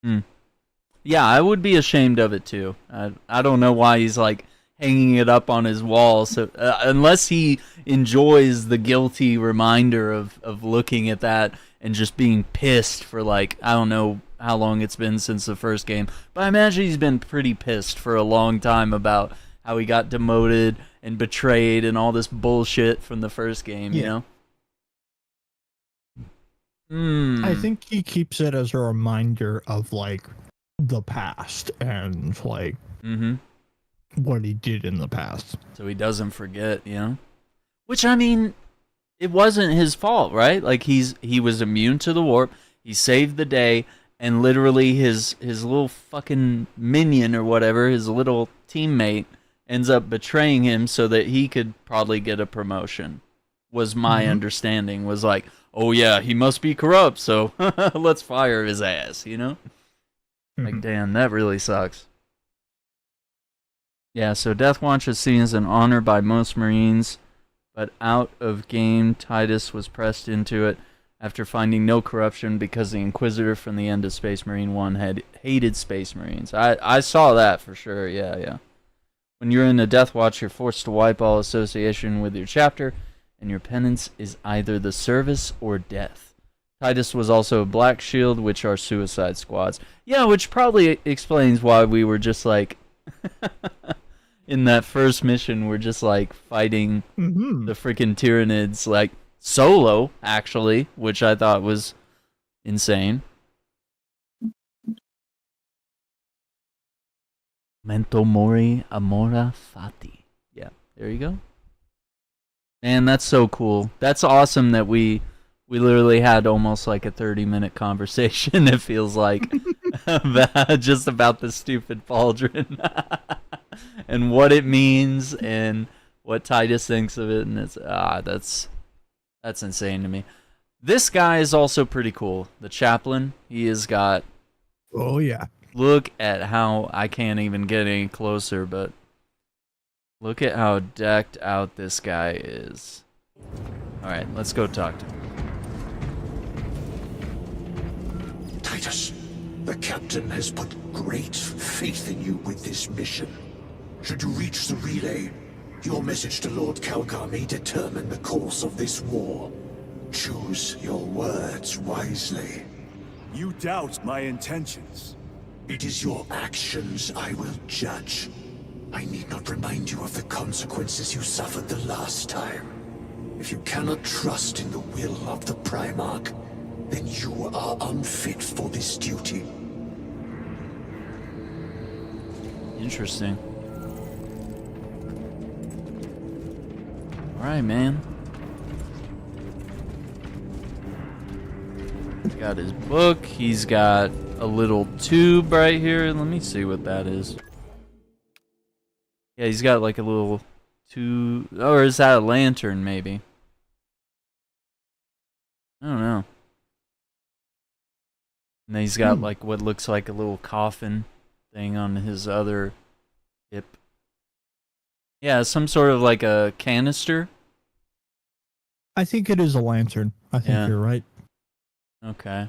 Yeah, I would be ashamed of it too. I don't know why he's like hanging it up on his wall. So unless he enjoys the guilty reminder of looking at that and just being pissed for like, I don't know how long it's been since the first game, but I imagine he's been pretty pissed for a long time about how he got demoted and betrayed and all this bullshit from the first game, you know? I think he keeps it as a reminder of like the past and like what he did in the past, so he doesn't forget, you know. Which, I mean, it wasn't his fault, right? Like he was immune to the warp. He saved the day, and literally his little fucking minion or whatever, his little teammate, ends up betraying him so that he could probably get a promotion. Was my understanding. Was like, oh yeah, he must be corrupt, so let's fire his ass, you know? Like, damn, that really sucks. Yeah, so Death Watch is seen as an honor by most Marines, but out of game, Titus was pressed into it after finding no corruption because the Inquisitor from the end of Space Marine 1 had hated Space Marines. I saw that for sure, yeah. When you're in the Death Watch, you're forced to wipe all association with your chapter, and your penance is either the service or death. Titus was also a Black Shield, which are suicide squads. Yeah, which probably explains why we were just like... in that first mission, we're just like fighting the freaking Tyranids, like solo, actually, which I thought was insane. Memento mori, amora fati. Yeah, there you go. Man, that's so cool. That's awesome that we literally had almost like a 30-minute conversation, it feels like, just about the stupid pauldron. And what it means and what Titus thinks of it, and it's that's insane to me. This guy is also pretty cool. The chaplain, he has got Oh yeah. Look at how I can't even get any closer, but look at how decked out this guy is. Alright, let's go talk to him. Titus, the captain has put great faith in you with this mission. Should you reach the relay, your message to Lord Calgar may determine the course of this war. Choose your words wisely. You doubt my intentions. It is your actions I will judge. I need not remind you of the consequences you suffered the last time. If you cannot trust in the will of the Primarch, then you are unfit for this duty. Interesting. Alright, man. He's got his book. He's got a little tube right here. Let me see what that is. Yeah, he's got like a little tube. Or is that a lantern, maybe? I don't know. And then he's got like what looks like a little coffin thing on his other hip. Yeah, some sort of like a canister. I think it is a lantern. I think you're right. Okay.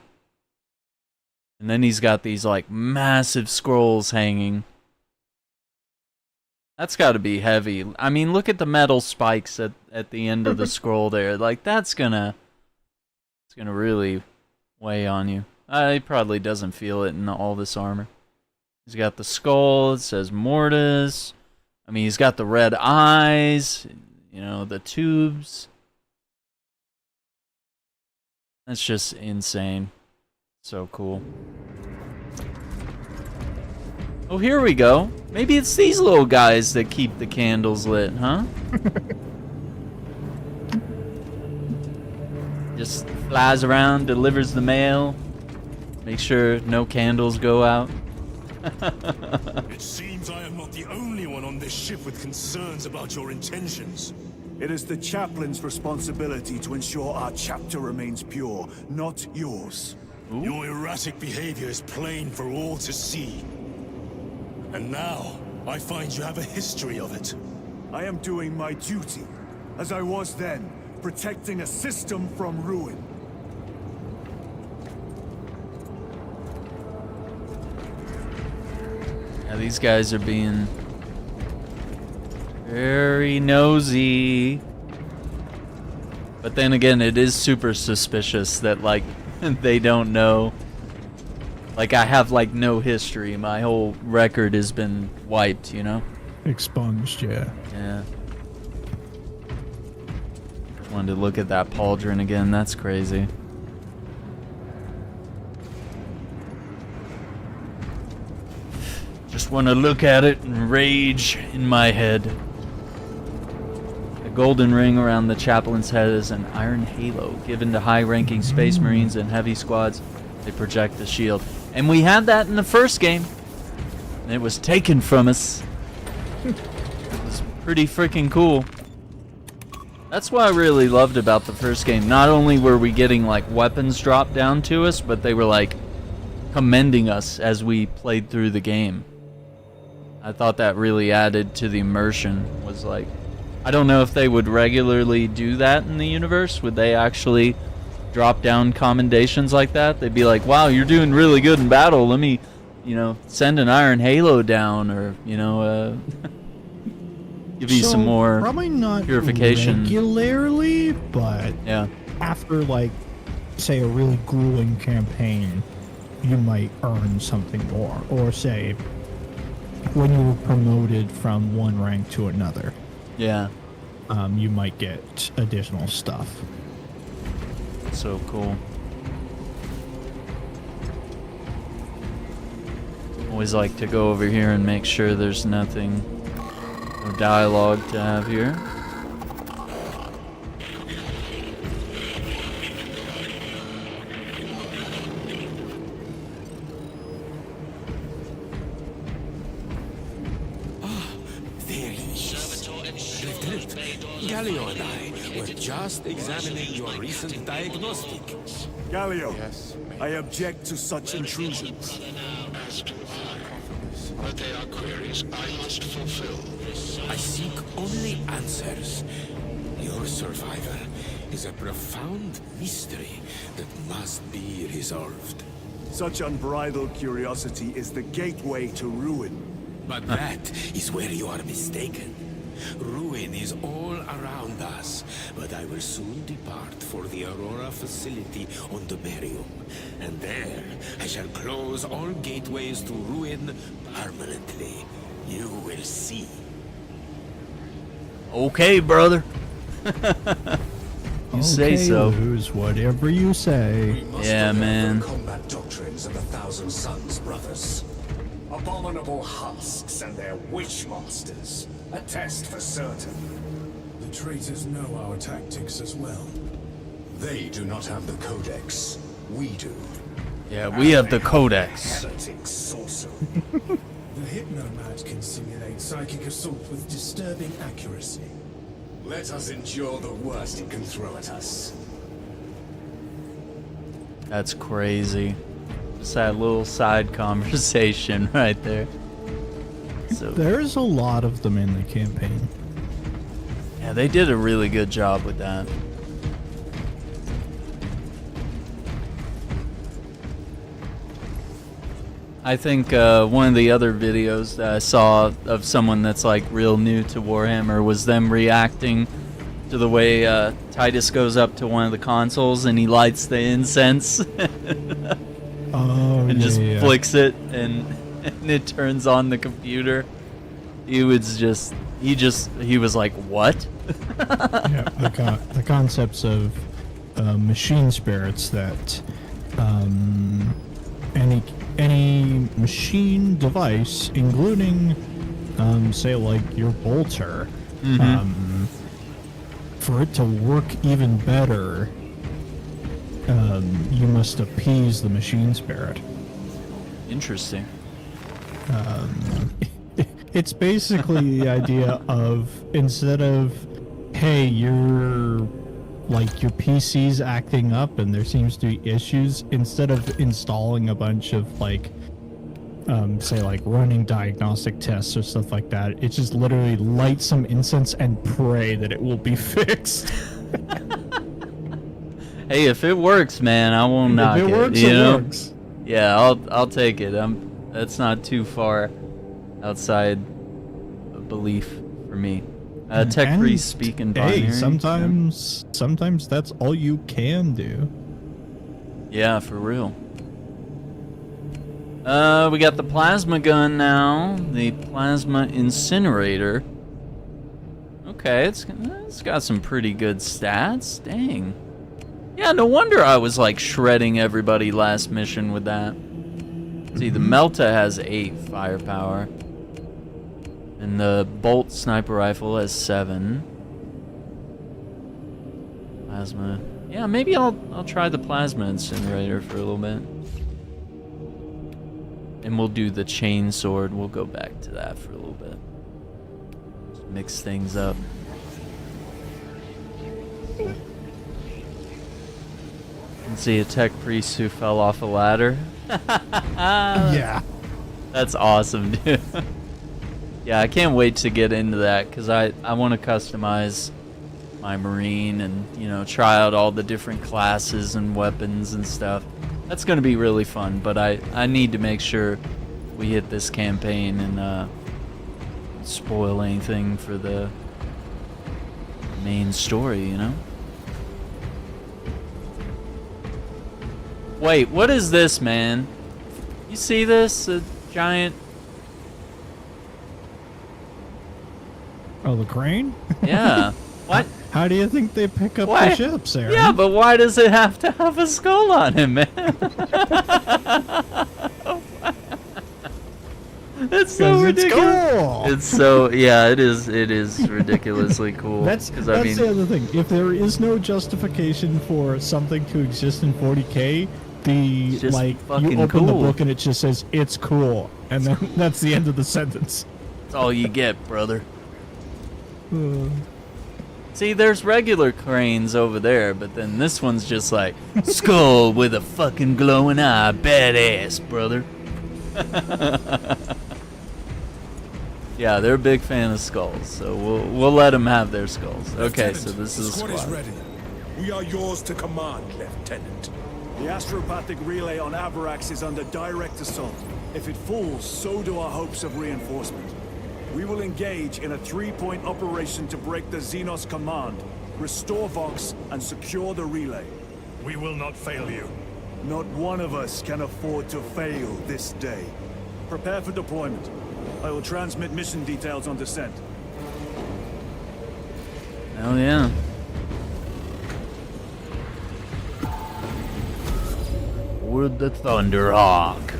And then he's got these like massive scrolls hanging. That's got to be heavy. I mean, look at the metal spikes at the end of the scroll there. Like it's gonna really weigh on you. He probably doesn't feel it in all this armor. He's got the skull. It says Mortis. I mean, he's got the red eyes. You know, the tubes. That's just insane. So cool. Oh, here we go. Maybe it's these little guys that keep the candles lit, huh? Just flies around, delivers the mail. Make sure no candles go out. It seems I am not the only one on this ship with concerns about your intentions. It is the chaplain's responsibility to ensure our chapter remains pure, not yours. Ooh. Your erratic behavior is plain for all to see. And now, I find you have a history of it. I am doing my duty, as I was then, protecting a system from ruin. Yeah, these guys are being very nosy. But then again, it is super suspicious that, like, they don't know. Like, I have, like, no history. My whole record has been wiped, you know? Expunged, yeah. Yeah. Wanted to look at that pauldron again. That's crazy. Just want to look at it and rage in my head. A golden ring around the chaplain's head is an iron halo given to high-ranking Space Marines and heavy squads. They project the shield. And we had that in the first game. And it was taken from us. It was pretty freaking cool. That's what I really loved about the first game. Not only were we getting like weapons dropped down to us, but they were like commending us as we played through the game. I thought that really added to the immersion. Was like, I don't know if they would regularly do that in the universe. Would they actually drop down commendations like that? They'd be like, wow, you're doing really good in battle. Let me, you know, send an iron halo down, or, you know, give you some more probably not purification regularly, but yeah, after like say a really grueling campaign, you might earn something more, or say when you were promoted from one rank to another, yeah, you might get additional stuff. So cool. Always like to go over here and make sure there's nothing, no dialogue to have here. Galio and I were just examining your recent diagnostic. Galio, I object to such intrusions. but they are queries I must fulfill. I seek only answers. Your survival is a profound mystery that must be resolved. Such unbridled curiosity is the gateway to ruin. But that is where you are mistaken. Ruin is all around us, but I will soon depart for the Aurora facility on the Imperium, and there I shall close all gateways to ruin permanently. You will see. Okay, brother. You say so. Lose whatever you say. Yeah, man. Combat doctrines of the Thousand Suns, brothers. Abominable husks and their witch masters. A test for certain. The traitors know our tactics as well. They do not have the Codex. We do. Yeah, we have the Codex. Heretic sorcery. The Hypnomat can simulate psychic assault with disturbing accuracy. Let us endure the worst it can throw at us. That's crazy. Just that little side conversation right there. So There's a lot of them in the campaign. yeah, they did a really good job with that. I think one of the other videos that I saw of someone that's like real new to Warhammer was them reacting to the way Titus goes up to one of the consoles and he lights the incense Oh, and yeah, just yeah. flicks it and it turns on the computer. He was just he was like, what? Yeah, the concepts of machine spirits that any machine device, including say like your bolter, for it to work even better, you must appease the machine spirit. Interesting. It's basically the idea of, instead of, hey, your PC's acting up and there seems to be issues, instead of installing a bunch of say like running diagnostic tests or stuff like that, it just literally light some incense and pray that it will be fixed. Hey, if it works, man, I won't knock it. If it works, you it know? works. Yeah, I'll take it. That's not too far outside of belief for me. Tech And, priest speaking binary. Hey, sometimes that's all you can do. Yeah, for real. We got the plasma gun now. The plasma incinerator. Okay, it's got some pretty good stats. Dang. Yeah, no wonder I was like shredding everybody last mission with that. See, the Melta has 8 firepower. And the Bolt sniper rifle has 7. Plasma. Yeah, maybe I'll try the plasma incinerator for a little bit. And we'll do the chain sword. We'll go back to that for a little bit. Just mix things up. And see a tech priest who fell off a ladder. Yeah. That's awesome, dude. Yeah, I can't wait to get into that because I want to customize my Marine and, you know, try out all the different classes and weapons and stuff. That's going to be really fun, but I need to make sure we hit this campaign and spoil anything for the main story, you know? Wait, what is this, man? You see this? A giant... Oh, the crane? Yeah. What? How do you think they pick up Why? the ships, Aaron? Yeah, but why does it have to have a skull on him, man? It's so ridiculous. Cool. It's so, yeah, it is ridiculously cool. That's the other thing. If there is no justification for something to exist in 40K, It's just you fucking open the cool. book and it just says it's cool, and then that's the end of the sentence. That's all you get, brother. See, there's regular cranes over there, but then this one's just like, skull with a fucking glowing eye, badass, brother. Yeah, they're a big fan of skulls, so we'll let them have their skulls. Okay, so this is a squad is squad. ready. We are yours to command, Lieutenant. The astropathic relay on Avarax is under direct assault. If it falls, so do our hopes of reinforcement. We will engage in a 3-point operation to break the Xenos command, restore Vox, and secure the relay. We will not fail you. Not one of us can afford to fail this day. Prepare for deployment. I will transmit mission details on descent. Hell yeah. With the Thunderhawk.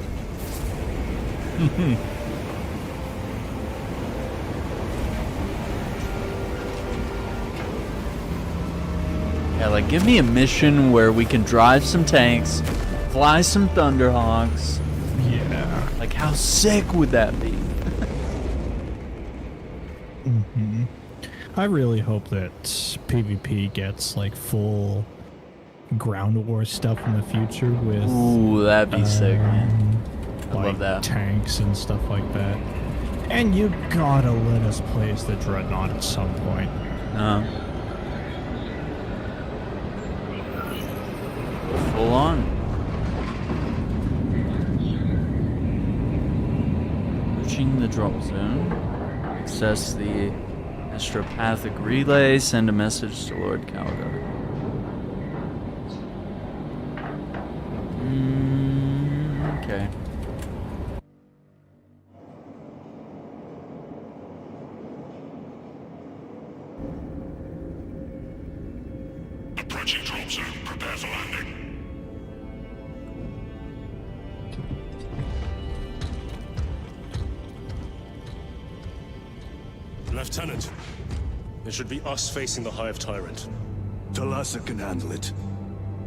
Yeah, like give me a mission where we can drive some tanks, fly some Thunderhawks. Yeah. Like how sick would that be? I really hope that PvP gets like full ground war stuff in the future with Ooh, that'd be sick, man. I like love that. tanks and stuff like that. And you gotta let us play as the Dreadnought at some point. Full on. Reaching the drop zone. Access the astropathic relay. Send a message to Lord Calgar. Okay. Approaching drop zone. Prepare for landing. Lieutenant, it should be us facing the Hive Tyrant. Talassa can handle it.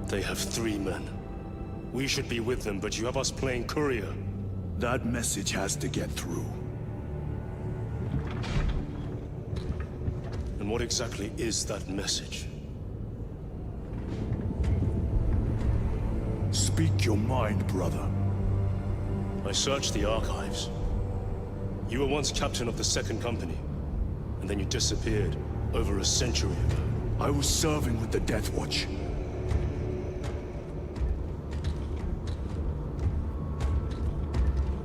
They have 3 men. We should be with them, but you have us playing courier. That message has to get through. And what exactly is that message? Speak your mind, brother. I searched the archives. You were once captain of the 2nd Company, and then you disappeared over a century ago. I was serving with the Death Watch.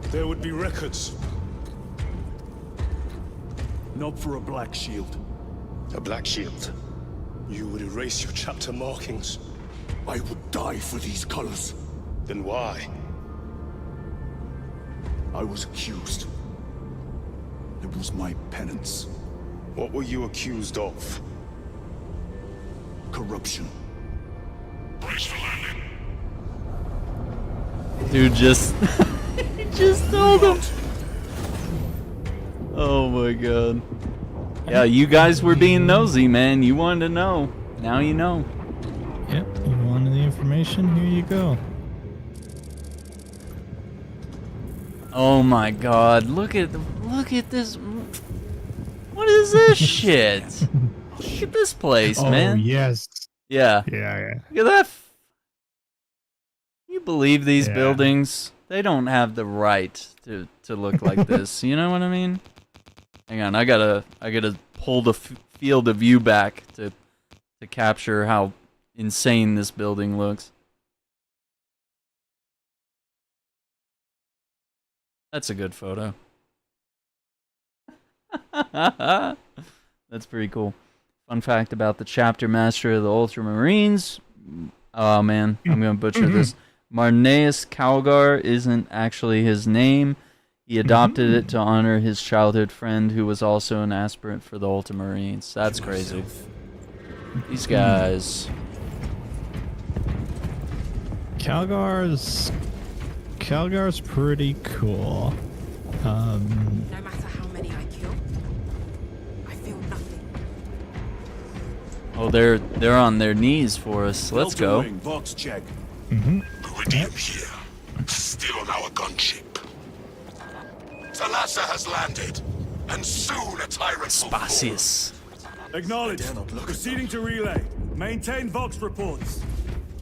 There would be records. Not for a Black Shield. A Black Shield? You would erase your chapter markings. I would die for these colors. Then why? I was accused. It was my penance. What were you accused of? Corruption. Brace for landing. Dude, just... he just told him. Oh my god. Yeah, you guys were being nosy, man. You wanted to know. Now you know. Yep, you wanted the information? Here you go. Oh my god, look at this. What is this shit? Look at this place, man. Oh, yes. Yeah. Yeah. Look at that. You believe these Yeah. buildings? They don't have the right to look like this. You know what I mean? Hang on, I gotta pull the field of view back to capture how insane this building looks. That's a good photo. That's pretty cool. Fun fact about the chapter master of the Ultramarines. Oh man, I'm gonna butcher this. Marneus Calgar isn't actually his name. He adopted it to honor his childhood friend who was also an aspirant for the Ultramarines. That's crazy. These guys. Calgar's pretty cool. No matter how many I kill, I feel nothing. Oh, they're on their knees for us. Let's go. Vox check. Iridium here. Still on our gunship. Talassa has landed. And soon a tyrant will fall. Spasius. Acknowledged. Proceeding to relay. Maintain Vox reports.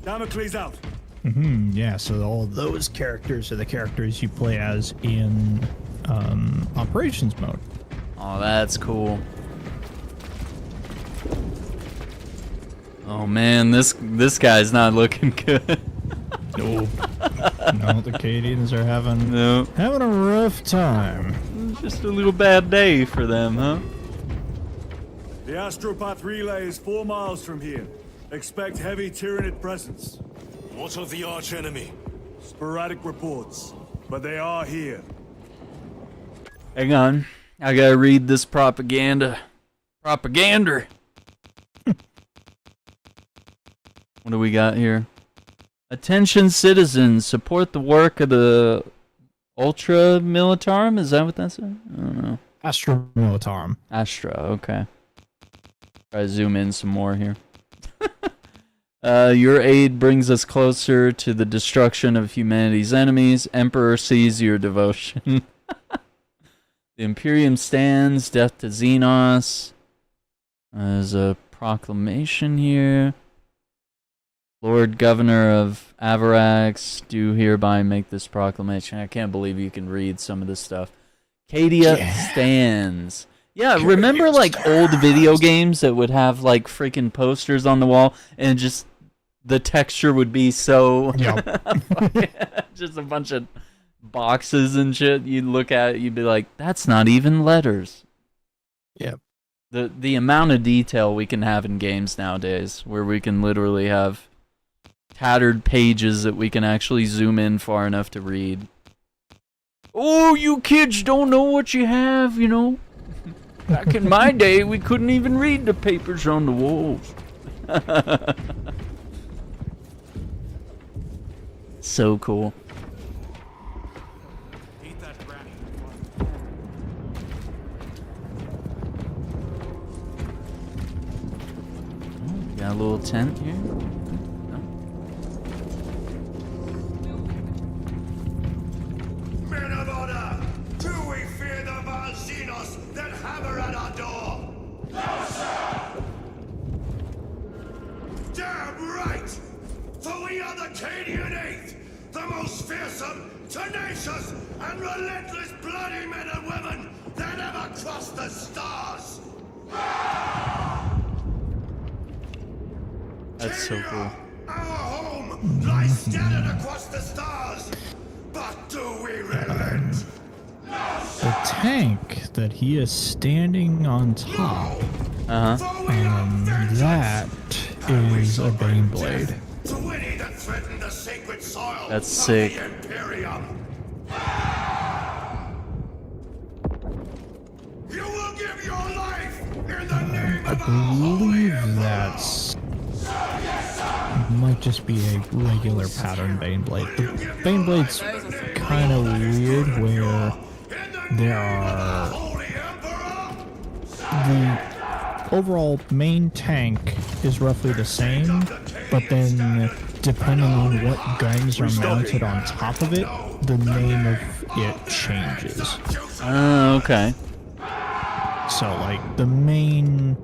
Damocles out. Yeah, so all those characters are the characters you play as in operations mode. Oh, that's cool. Oh man, this guy's not looking good. No, the Cadians are having a rough time. Just a little bad day for them, huh? The Astropath relay is 4 miles from here. Expect heavy Tyranid presence. What of the arch-enemy? Sporadic reports, but they are here. Hang on. I gotta read this propaganda. Propaganda! What do we got here? Attention citizens, support the work of the Ultra Militarum? Is that what that said? I don't know. Astra Militarum. Astra, okay. Try to zoom in some more here. Your aid brings us closer to the destruction of humanity's enemies. Emperor sees your devotion. The Imperium stands, death to Xenos. There's a proclamation here. Lord Governor of Avarax, do hereby make this proclamation. I can't believe you can read some of this stuff. Cadia stands. Yeah, remember like old video games that would have like freaking posters on the wall and just the texture would be so just a bunch of boxes and shit. You'd look at it, you'd be like, that's not even letters. Yep. The amount of detail we can have in games nowadays where we can literally have tattered pages that we can actually zoom in far enough to read. Oh, you kids don't know what you have, you know. Back in my day, we couldn't even read the papers on the walls. So cool. Got a little tent here. Men of order! Do we fear the vile Xenos that hammer at our door? No, sir! Damn right! For we are the Cadian Eighth, the most fearsome, tenacious, and relentless bloody men and women that ever crossed the stars! That's so cool. Our home lies scattered across the stars, but do we relent? The tank that he is standing on top, that is a Baneblade. That's sick. You will give your life in the name I of our believe that's might just be a regular pattern Baneblade. The Baneblade's kind of weird where there are the overall main tank is roughly the same, but then depending on what guns are mounted on top of it, the name of it changes. Oh, okay. So like the main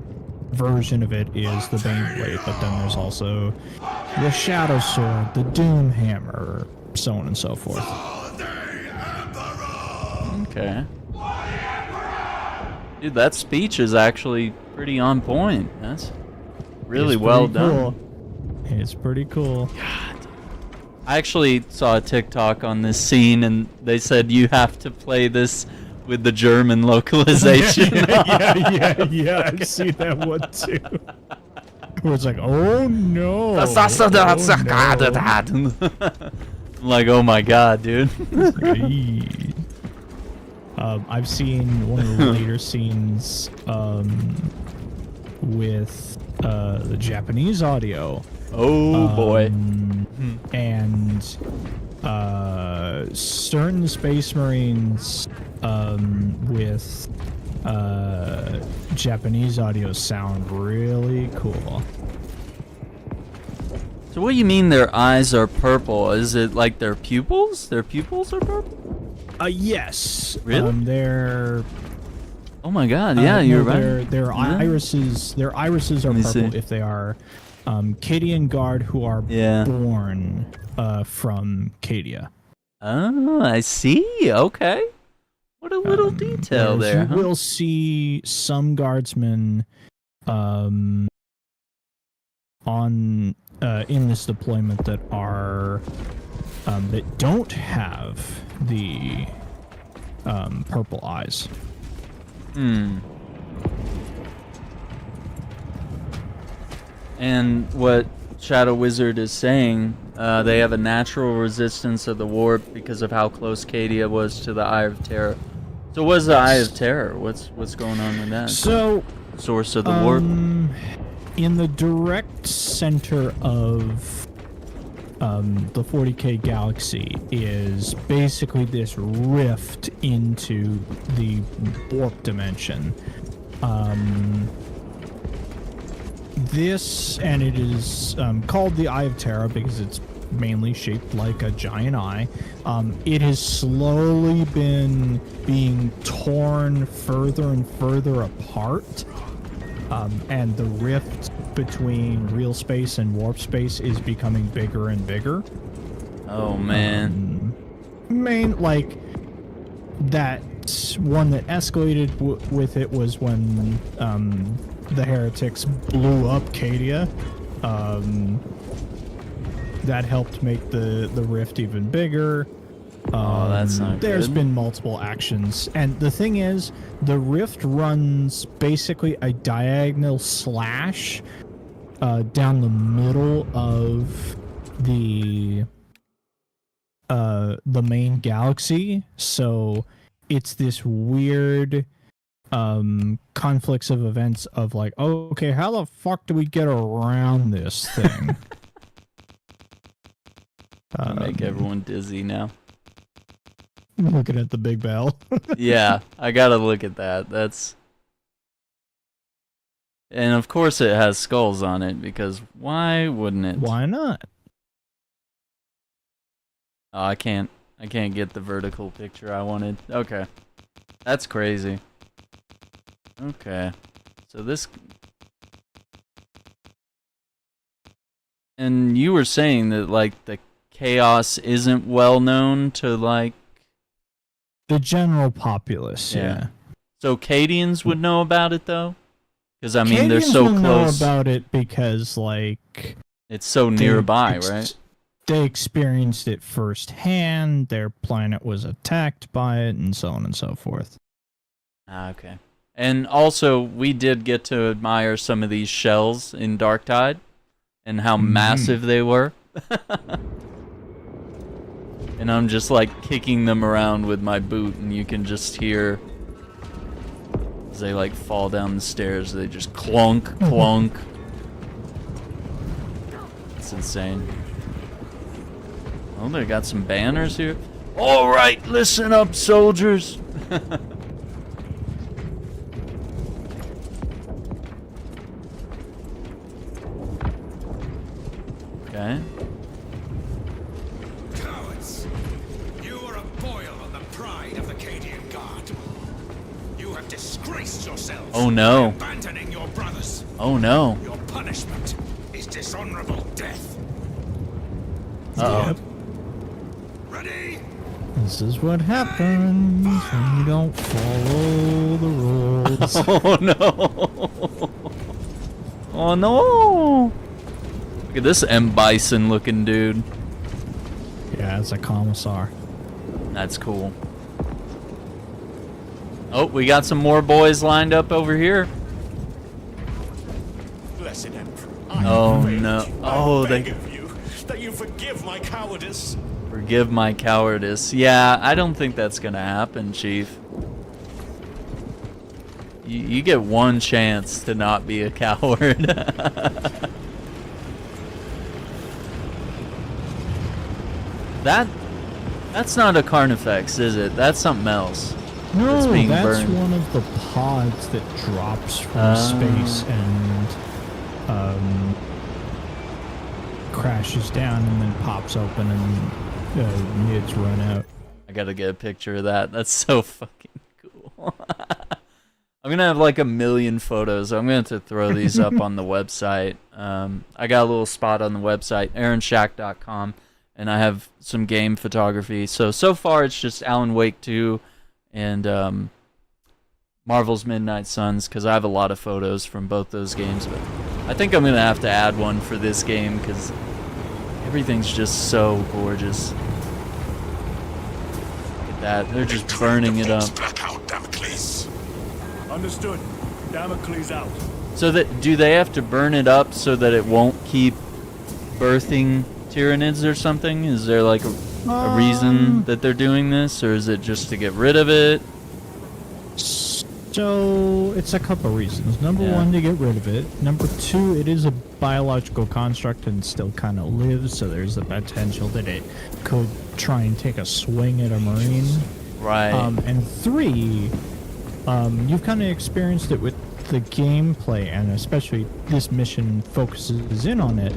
version of it is the Baneblade, but then there's also the Shadow Sword, the Doom Hammer, so on and so forth. Okay. Dude, that speech is actually pretty on point. That's really well done. Cool. It's pretty cool. God. I actually saw a TikTok on this scene, and they said you have to play this with the German localization. yeah, I've seen that one too. Where it's like, oh no. I'm like, oh my god, dude. I've seen one of the later scenes with the Japanese audio. Oh boy. And certain Space Marines with Japanese audio sound really cool. So what do you mean their eyes are purple? Is it like their pupils? Their pupils are purple? Yes. Really? They're. Oh my god! Yeah, you're right. Their irises. Their irises are purple if they are Cadian Guard who are born from Cadia. Oh, I see. Okay. What a little detail there, You will see some guardsmen on in this deployment that are that don't have the purple eyes. And what Shadow Wizard is saying, they have a natural resistance of the warp because of how close Cadia was to the Eye of Terror. So what's the Eye of Terror? What's going on with that? So, source of the warp? In the direct center of the 40K galaxy is basically this rift into the warp dimension. This, and it is called the Eye of Terror because it's mainly shaped like a giant eye. It has slowly been being torn further and further apart, and the rift between real space and warp space is becoming bigger and bigger. Oh man. Like that one that escalated with it was when the heretics blew up Cadia. That helped make the rift even bigger. Oh, that's not There's good. been multiple actions, and the thing is, the rift runs basically a diagonal slash down the middle of the main galaxy. So it's this weird conflicts of events of like, oh, okay, how the fuck do we get around this thing? Make everyone dizzy now. Looking at the big bell. Yeah, I gotta look at that. That's... And of course it has skulls on it, because why wouldn't it? Why not? Oh, I can't get the vertical picture I wanted. Okay. That's crazy. Okay. So this... And you were saying that, like, the chaos isn't well known to, like... The general populace, yeah. So Cadians would know about it, though? Because, I mean, they're so will close. Know about it because, like... It's so nearby, right? They experienced it firsthand, their planet was attacked by it, and so on and so forth. Ah, okay. And also, we did get to admire some of these shells in Darktide, and how massive they were. And I'm just like kicking them around with my boot, and you can just hear as they like fall down the stairs, they just clunk, clunk. It's insane. Oh, they got some banners here. All right, listen up, soldiers. Okay. Cowards! You are a boil on the pride of the Cadian Guard. You have disgraced yourselves. Oh no. By abandoning your brothers. Oh no. Your punishment is dishonorable death. Uh-oh. Yep. Ready? This is what happens when you don't follow the rules. Oh no. Oh no. Look at this M. Bison looking dude. Yeah, it's a commissar. That's cool. Oh, we got some more boys lined up over here. Blessed Emperor, Oh no. Oh, beg they of you that you forgive my cowardice. forgive my cowardice. Yeah, I don't think that's gonna happen, Chief. You get one chance to not be a coward. That's not a Carnifex, is it? That's something else. No, It's being that's burned. one of the pods that drops from space and crashes down and then pops open and mids run out. I gotta get a picture of that. That's so fucking cool. I'm gonna have like 1 million photos. I'm gonna have to throw these up on the website. I got a little spot on the website, aaronshack.com, and I have some game photography. So far it's just Alan Wake 2 and Marvel's Midnight Suns, because I have a lot of photos from both those games. But I think I'm gonna have to add one for this game because everything's just so gorgeous. Look at that, they're just burning it up. Understood. Damocles out. So that do they have to burn it up so that it won't keep birthing Tyranids or something? Is there like a reason that they're doing this, or is it just to get rid of it? So it's a couple reasons. Number one, to get rid of it. Number two, it is a biological construct and still kind of lives, so there's the potential that it could try and take a swing at a Marine. Right. And three, you've kind of experienced it with the gameplay, and especially this mission focuses in on it.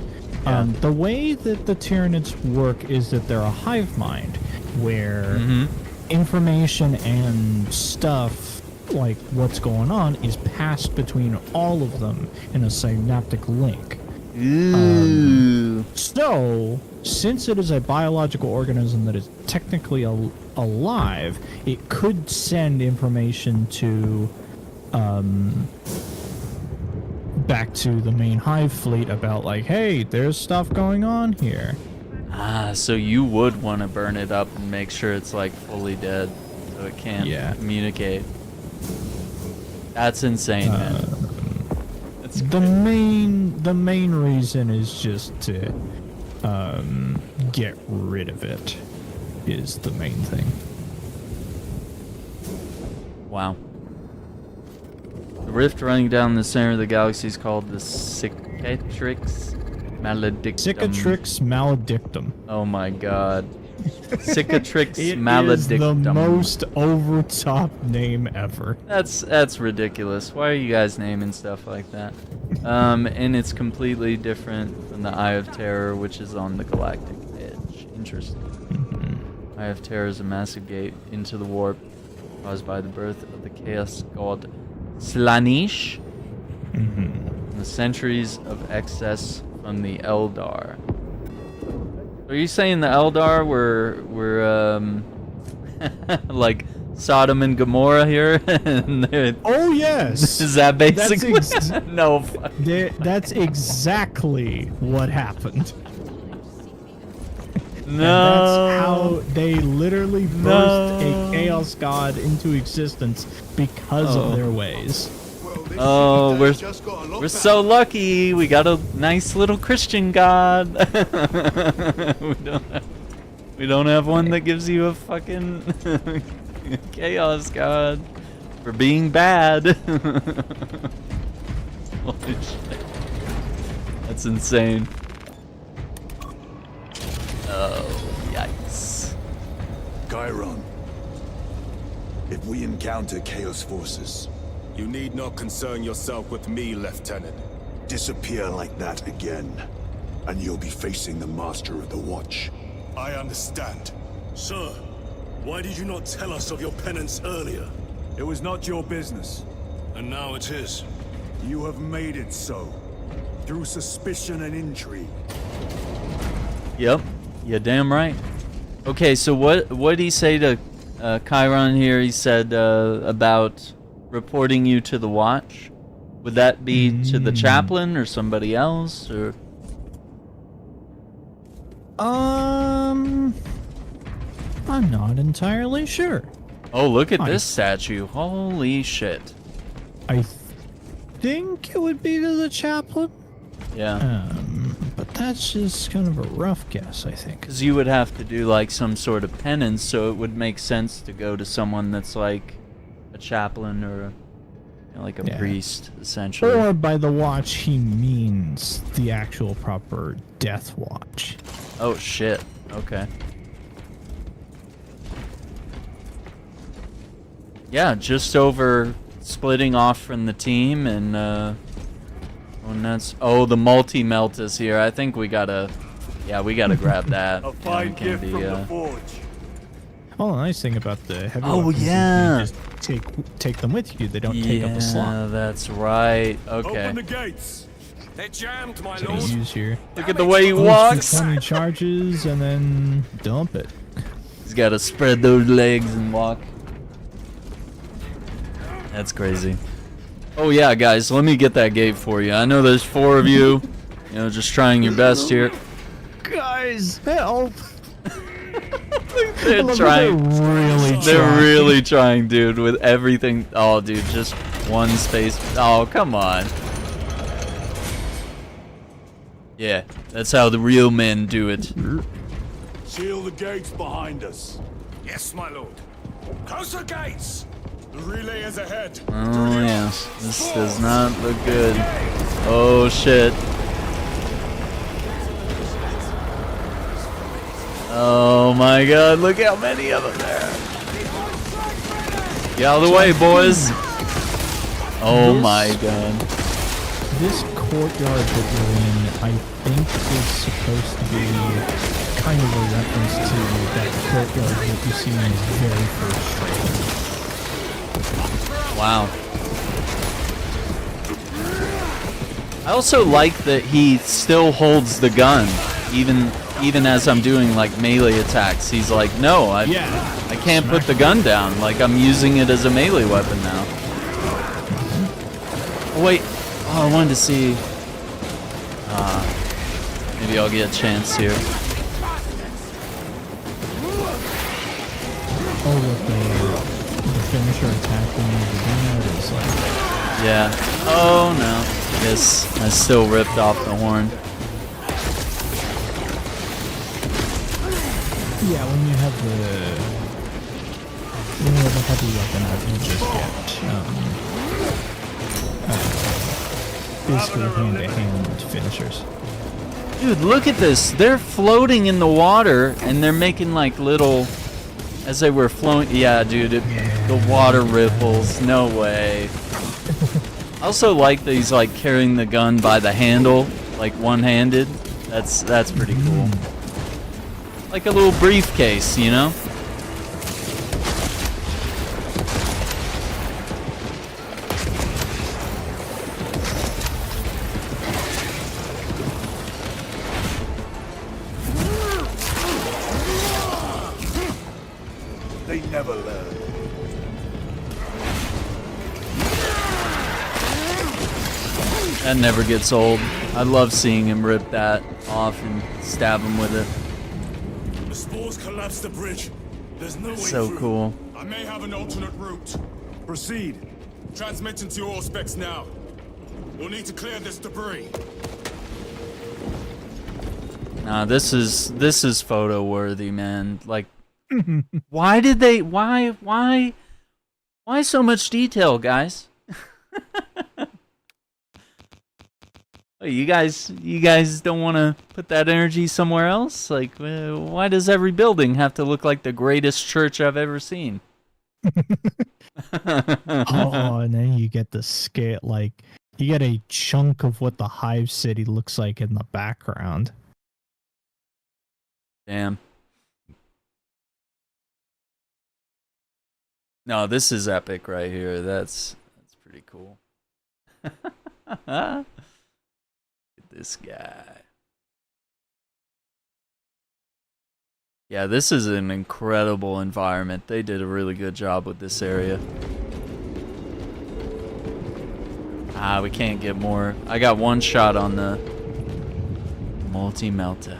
The way that the Tyranids work is that they're a hive mind, where information and stuff, like what's going on, is passed between all of them in a synaptic link. So, since it is a biological organism that is technically alive, it could send information to back to the main hive fleet about like, hey, there's stuff going on here. So you would want to burn it up and make sure it's like fully dead so it can't communicate. That's insane, man. That's the main reason is just to get rid of it is the main thing. Wow. The rift running down the center of the galaxy is called the Cicatrix Maledictum. Cicatrix Maledictum. Oh my god. Cicatrix It Maledictum. is the most over-top name ever. That's ridiculous. Why are you guys naming stuff like that? And it's completely different from the Eye of Terror, which is on the galactic edge. Interesting. Eye of Terror is a massive gate into the warp caused by the birth of the chaos god Slaanesh. And the centuries of excess from the Eldar. Are you saying the Eldar were like Sodom and Gomorrah here? Oh yes. Is that basically? No. That's exactly what happened. No. And that's how they literally birthed a chaos god into existence because of their ways. Oh, we're so lucky. We got a nice little Christian god. we don't have one that gives you a fucking chaos god for being bad. Holy shit. That's insane. Oh, yikes. Chiron, if we encounter Chaos forces, you need not concern yourself with me, Lieutenant. Disappear like that again, and you'll be facing the Master of the Watch. I understand. Sir, why did you not tell us of your penance earlier? It was not your business. And now it is. You have made it so. Through suspicion and intrigue. Yep, you're damn right. Okay, so what did he say to Chiron here? He said about reporting you to the Watch. Would that be to the chaplain or somebody else, or? I'm not entirely sure. Oh, look at this statue! Holy shit! I think it would be to the chaplain. Yeah. But that's just kind of a rough guess, I think. Because you would have to do like some sort of penance, so it would make sense to go to someone that's like a chaplain or like a priest, essentially. Or by the Watch, he means the actual proper Death Watch. Oh shit! Okay. Yeah, just over splitting off from the team, and the multi-melt is here. I think we gotta grab that. A fine gift from the Forge. Oh, the nice thing about the heavy Oh, weapons yeah. is you just take them with you. They don't take up a slot. Yeah, that's right. Okay. Open the gates. They jammed, my So lord. you use your Look at the way he close walks. to 20 charges and then dump it. He's got to spread those legs and walk. That's crazy. Oh yeah, guys, let me get that gate for you. I know there's 4 of you, you know, just trying your best here. Guys, help! They're trying. They're really trying, dude, with everything. Oh, dude, just one space. Oh, come on. Yeah, that's how the real men do it. Seal the gates behind us. Yes, my lord. Close the gates! The relay is ahead. Oh, yeah. This does not look good. Oh, shit. Oh, my God. Look how many of them there. Get out of the way, boys. Oh, my God. This courtyard that we're in, I think, is supposed to be kind of a reference to that courtyard that you see in the very first trailer. Wow. I also like that he still holds the gun, even as I'm doing like melee attacks. He's like, no, I can't put the gun down. Like I'm using it as a melee weapon now. Oh, wait. Oh, I wanted to see. Maybe I'll get a chance here. Oh, with the finisher attack when you begin it is like... Yeah. Oh, no. I guess I still ripped off the horn. Yeah, when you have a heavy weapon out, you just get basically hand-to-hand finishers. Dude, look at this. They're floating in the water, and they're making like little... As they were flowing... Yeah, dude, the water ripples. No way. I also like that he's like carrying the gun by the handle, like one-handed. That's pretty cool. Like a little briefcase, you know? They never learn. That never gets old. I love seeing him rip that off and stab him with it. The spores collapsed the bridge. There's no way So through. cool. I may have an alternate route. Proceed. Transmitting to your specs now. We'll need to clear this debris. Nah, this is photo worthy, man. Like, why did they? Why so much detail, guys? You guys don't want to put that energy somewhere else? Like, why does every building have to look like the greatest church I've ever seen? Oh, and then you get the scale, like, you get a chunk of what the Hive City looks like in the background. Damn. No, this is epic right here. That's pretty cool. This guy. Yeah, this is an incredible environment. They did a really good job with this area. Ah, we can't get more. I got one shot on the multi-melta.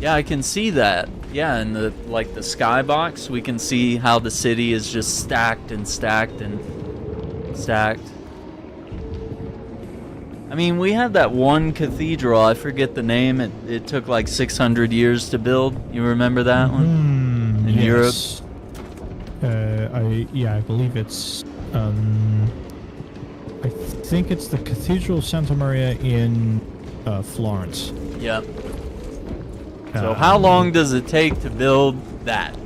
Yeah, I can see that. Yeah, in the like the skybox, we can see how the city is just stacked and stacked and stacked. I mean, we had that one cathedral, I forget the name, it took like 600 years to build. You remember that one? In Europe? I believe it's, I think it's the Cathedral of Santa Maria in Florence. Yep. So how long does it take to build that?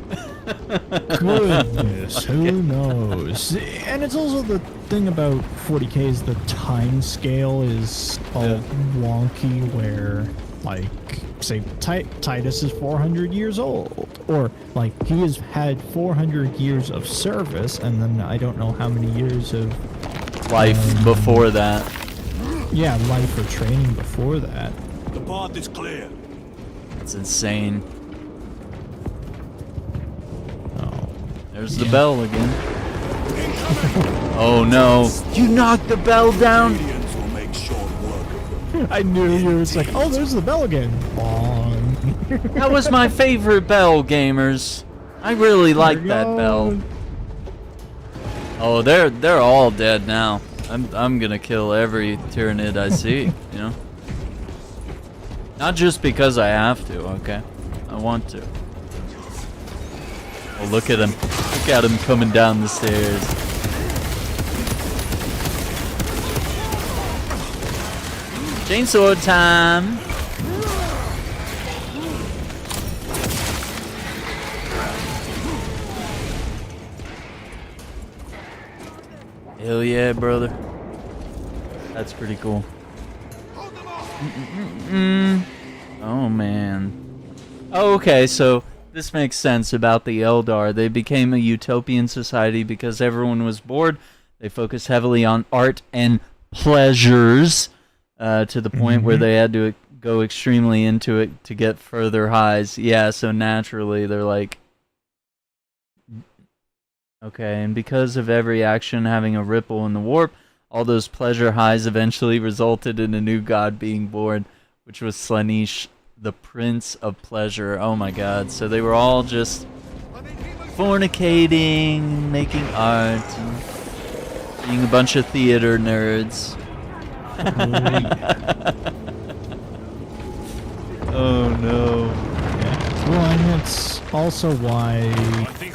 Goodness, who knows? And it's also the thing about 40K is the time scale is all wonky where, like, say, Titus is 400 years old. Or, like, he has had 400 years of service, and then I don't know how many years of... life before that. Yeah, life or training before that. The path is clear. It's insane. There's the bell again. Oh no! You knocked the bell down. Will make short work. I knew you were like, oh, there's the bell again. Bong. That was my favorite bell, gamers. I really like that bell. Oh, they're all dead now. I'm gonna kill every Tyranid I see, you know? Not just because I have to, okay? I want to. Oh, look at him. Look at him coming down the stairs. Chainsaw time! Hell yeah, brother. That's pretty cool. Oh, man. Oh, okay, so this makes sense about the Eldar. They became a utopian society because everyone was bored. They focused heavily on art and pleasures to the point where they had to go extremely into it to get further highs. Yeah, so naturally they're like... Okay, and because of every action having a ripple in the warp, all those pleasure highs eventually resulted in a new god being born, which was Slaanesh, the Prince of Pleasure. Oh my god, so they were all just fornicating, making art, and being a bunch of theater nerds. Oh no. Well, and that's also why,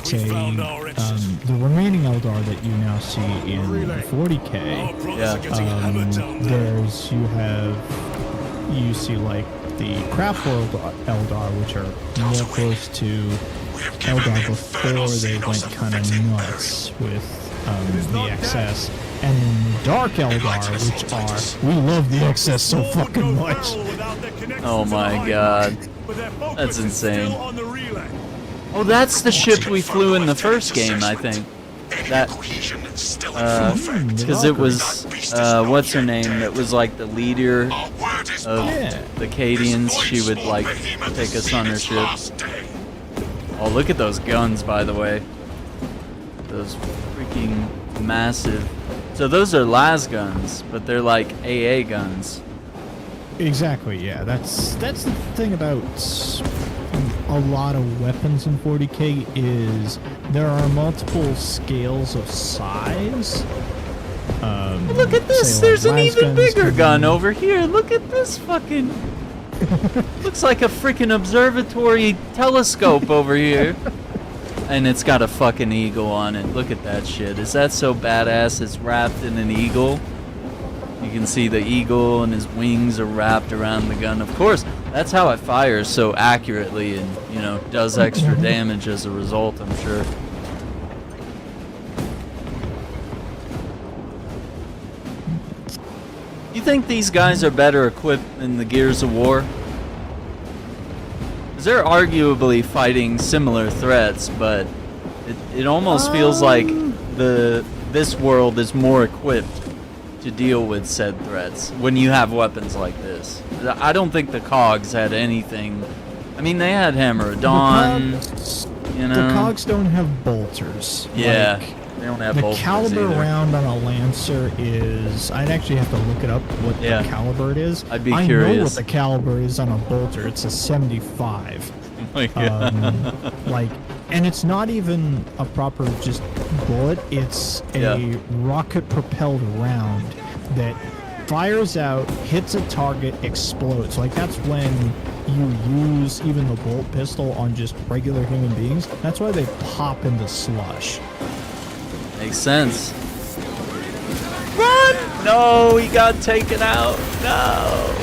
say, the remaining Eldar that you now see in 40k, you see like the Craft World Eldar, which are more close to Eldar before they went kind of nuts with the XS, and then the Dark Eldar, which are, we love the XS so fucking much. Oh my god. That's insane. Oh, that's the ship we flew in the first game, I think. That, because it was, what's her name, that was like the leader of the Cadians. She would like take us on her ship. Oh, look at those guns, by the way. Those freaking massive. So those are las guns, but they're like AA guns. Exactly, yeah. That's the thing about a lot of weapons in 40k is there are multiple scales of size. Look at this! There's an even bigger gun over here. Look at this fucking... Looks like a freaking observatory telescope over here. And it's got a fucking eagle on it. Look at that shit. Is that so badass? It's wrapped in an eagle. You can see the eagle and his wings are wrapped around the gun. Of course, that's how it fires so accurately and, you know, does extra damage as a result, I'm sure. You think these guys are better equipped than the Gears of War? Because they're arguably fighting similar threats, but it almost feels like this world is more equipped to deal with said threats when you have weapons like this. I don't think the Cogs had anything. I mean, they had Hammer of Dawn, you know. The Cogs don't have bolters. Yeah, like, they don't have the bolters caliber either. round on a Lancer is... I'd actually have to look it up what the caliber it is. I'd be I curious. know what the caliber is on a bolter. It's a 75. Oh my God. Like, and it's not even a proper just bullet. It's a rocket-propelled round that fires out, hits a target, explodes. Like, that's when you use even the bolt pistol on just regular human beings. That's why they pop into slush. Makes sense. Run! No, he got taken out. No.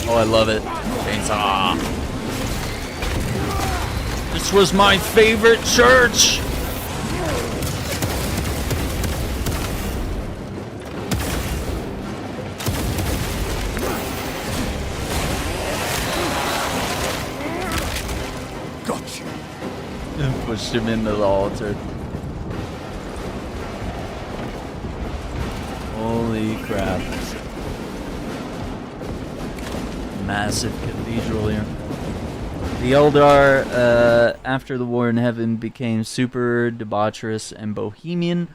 Oh, I love it. Chainsaw. This was my favorite church. Gotcha. And pushed him into the altar. Holy crap. Massive cathedral here. The Eldar, after the War in Heaven, became super debaucherous and bohemian.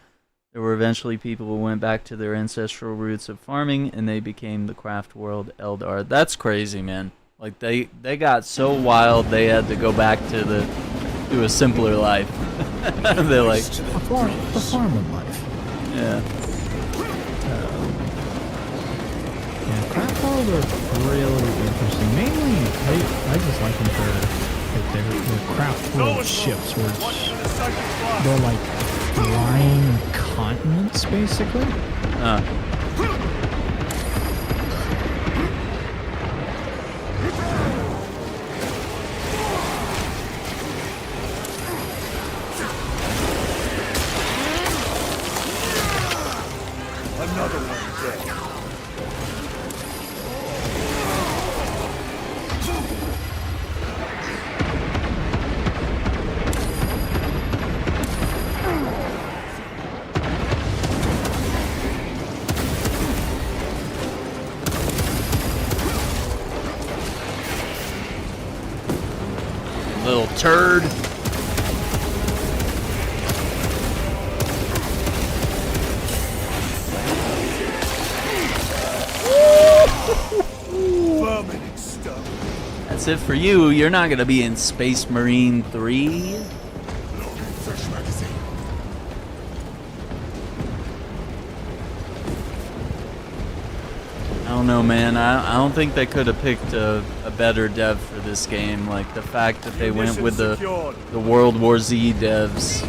There were eventually people who went back to their ancestral roots of farming, and they became the craft world Eldar. That's crazy, man. Like, they got so wild, they had to go back to a simpler life. They're like... The farming life. Yeah. Yeah, craft world are really interesting. Mainly, I just like them for their craft world ships, where they're like flying continents, basically. Another one dead. Little turd. That's it for you. You're not gonna be in Space Marine 3. I don't know, man. I don't think they could have picked a better dev for this game. Like, the fact that they went with the World War Z devs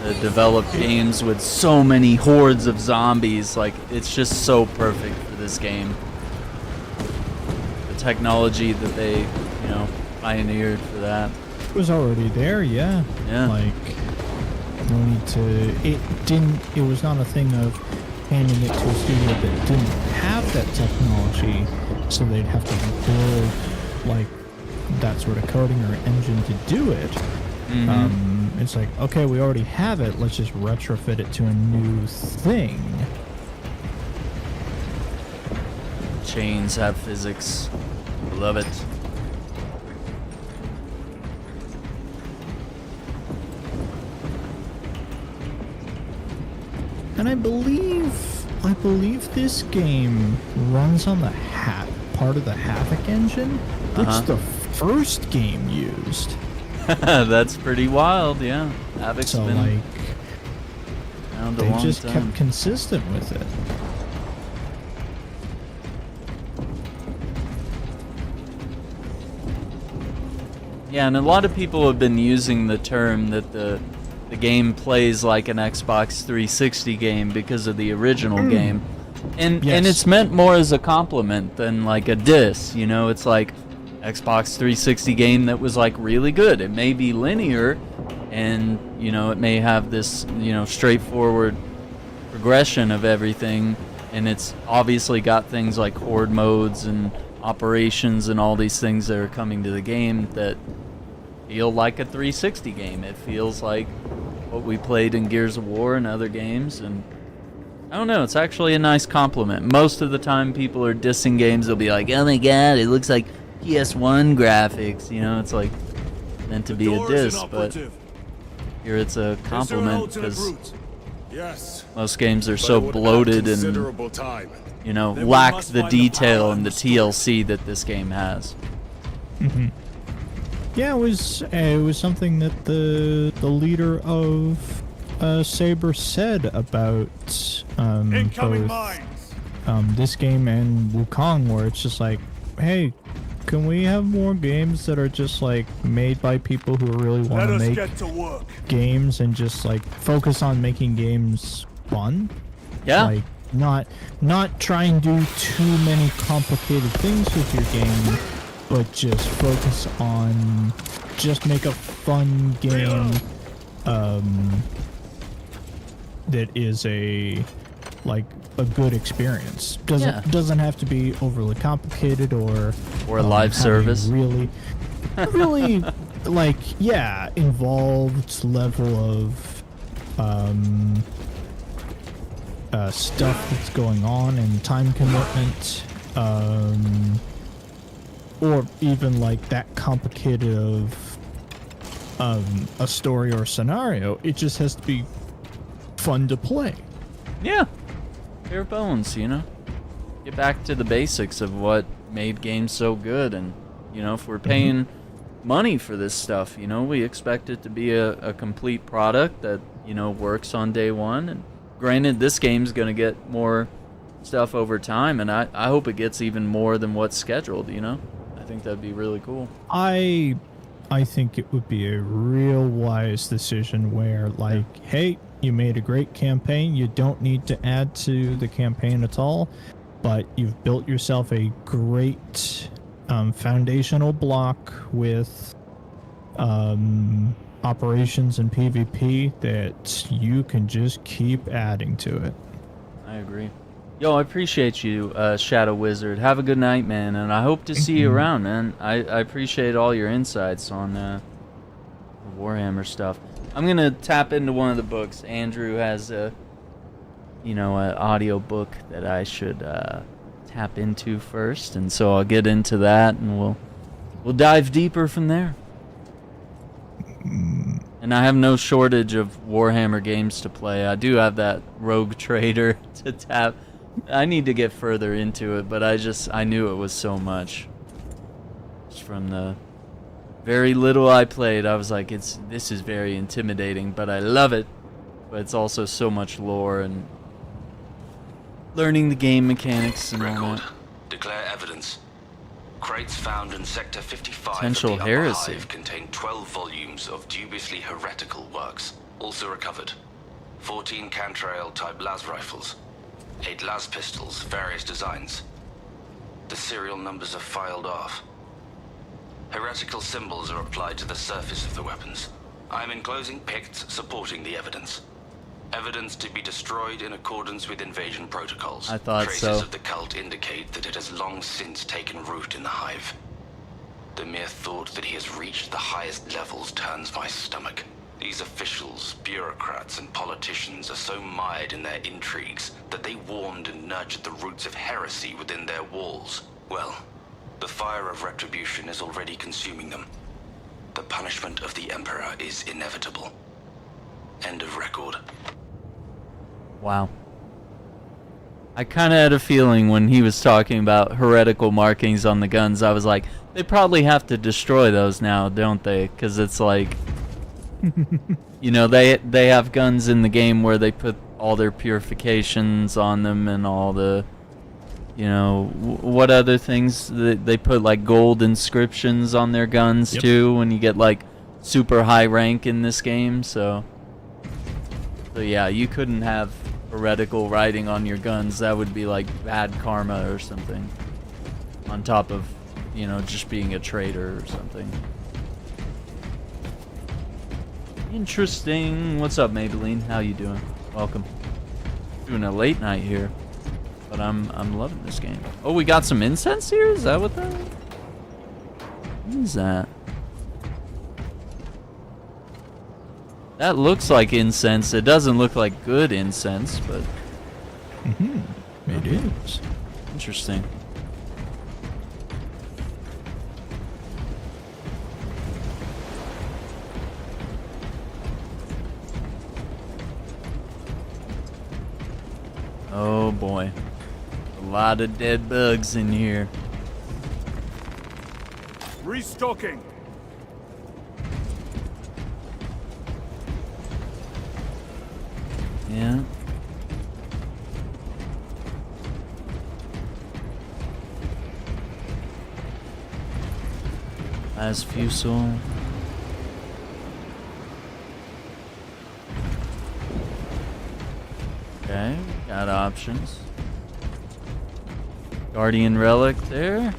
that developed games with so many hordes of zombies. Like, it's just so perfect for this game. The technology that they, you know, pioneered for that. It was already there, yeah. Yeah. Like, no need to... It was not a thing of handing it to a studio that didn't have that technology, so they'd have to build like that sort of coding or engine to do it. Mm-hmm. It's like, okay, we already have it, let's just retrofit it to a new thing. Chains have physics. Love it. And I believe this game runs on the part of the Havoc engine, which the first game used. That's pretty wild, yeah. Havoc's so been like, around a they long just time. kept consistent with it. Yeah, and a lot of people have been using the term that the game plays like an Xbox 360 game because of the original game. And it's meant more as a compliment than like a diss, you know? It's like Xbox 360 game that was like really good. It may be linear and, you know, it may have this, you know, straightforward progression of everything, and it's obviously got things like horde modes and operations and all these things that are coming to the game that feel like a 360 game. It feels like what we played in Gears of War and other games, and I don't know, it's actually a nice compliment. Most of the time people are dissing games, they'll be like, oh my god, it looks like PS1 graphics, you know, it's like meant to be a diss, but here it's a compliment because most games are so bloated and, you know, lack the detail and the TLC that this game has. Mm-hmm. Yeah, it was something that the leader of Saber said about both this game and Wukong, where it's just like, hey, can we have more games that are just like made by people who really want to make games and just like focus on making games fun? Yeah. Like not try and do too many complicated things with your game, but just focus on just make a fun game that is a good experience. Doesn't have to be overly complicated or a live service. Really like involved level of stuff that's going on and time commitment. or even like that complicated of a story or scenario. It just has to be fun to play. Yeah, bare bones, you know. Get back to the basics of what made games so good, and you know, if we're paying money for this stuff, you know, we expect it to be a complete product that, you know, works on day one. And granted, this game's gonna get more stuff over time, and I hope it gets even more than what's scheduled, you know. I think that'd be really cool. I think it would be a real wise decision where, like, hey, you made a great campaign, you don't need to add to the campaign at all, but you've built yourself a great foundational block with operations and PvP that you can just keep adding to it. I agree. Yo, I appreciate you, Shadow Wizard. Have a good night, man, and I hope to see you around, man. I appreciate all your insights on the Warhammer stuff. I'm gonna tap into one of the books. Andrew has a, you know, an audio book that I should tap into first, and so I'll get into that, and we'll dive deeper from there. And I have no shortage of Warhammer games to play. I do have that Rogue Trader to tap. I need to get further into it, but I knew it was so much. Just from the very little I played, I was like, this is very intimidating, but I love it. But it's also so much lore and learning the game mechanics and all that. Declare evidence. Crates found in Sector 55 Potential of the Upper heresy. Hive contain 12 volumes of dubiously heretical works. Also recovered. 14 Cantrail-type las rifles. 8 las pistols, various designs. The serial numbers are filed off. Heretical symbols are applied to the surface of the weapons. I am enclosing picts supporting the evidence. Evidence to be destroyed in accordance with invasion protocols. I thought Traces so. of the cult indicate that it has long since taken root in the Hive. The mere thought that he has reached the highest levels turns my stomach. These officials, bureaucrats, and politicians are so mired in their intrigues that they warmed and nurtured the roots of heresy within their walls. Well, the fire of retribution is already consuming them. The punishment of the Emperor is inevitable. End of record. Wow. I kind of had a feeling when he was talking about heretical markings on the guns, I was like, they probably have to destroy those now, don't they? Because it's like, you know, they have guns in the game where they put all their purifications on them and all the, you know, what other things? They put like gold inscriptions on their guns too when you get like super high rank in this game, so yeah, you couldn't have heretical writing on your guns. That would be like bad karma or something. On top of, you know, just being a traitor or something. Interesting. What's up, Maybelline? How you doing? Welcome. Doing a late night here, but I'm loving this game. Oh, we got some incense here? Is that what that is? What is that? That looks like incense. It doesn't look like good incense, but... It is. Interesting. Oh boy. A lot of dead bugs in here. Restocking. Yeah. As fusel. Okay, got options. Guardian relic there.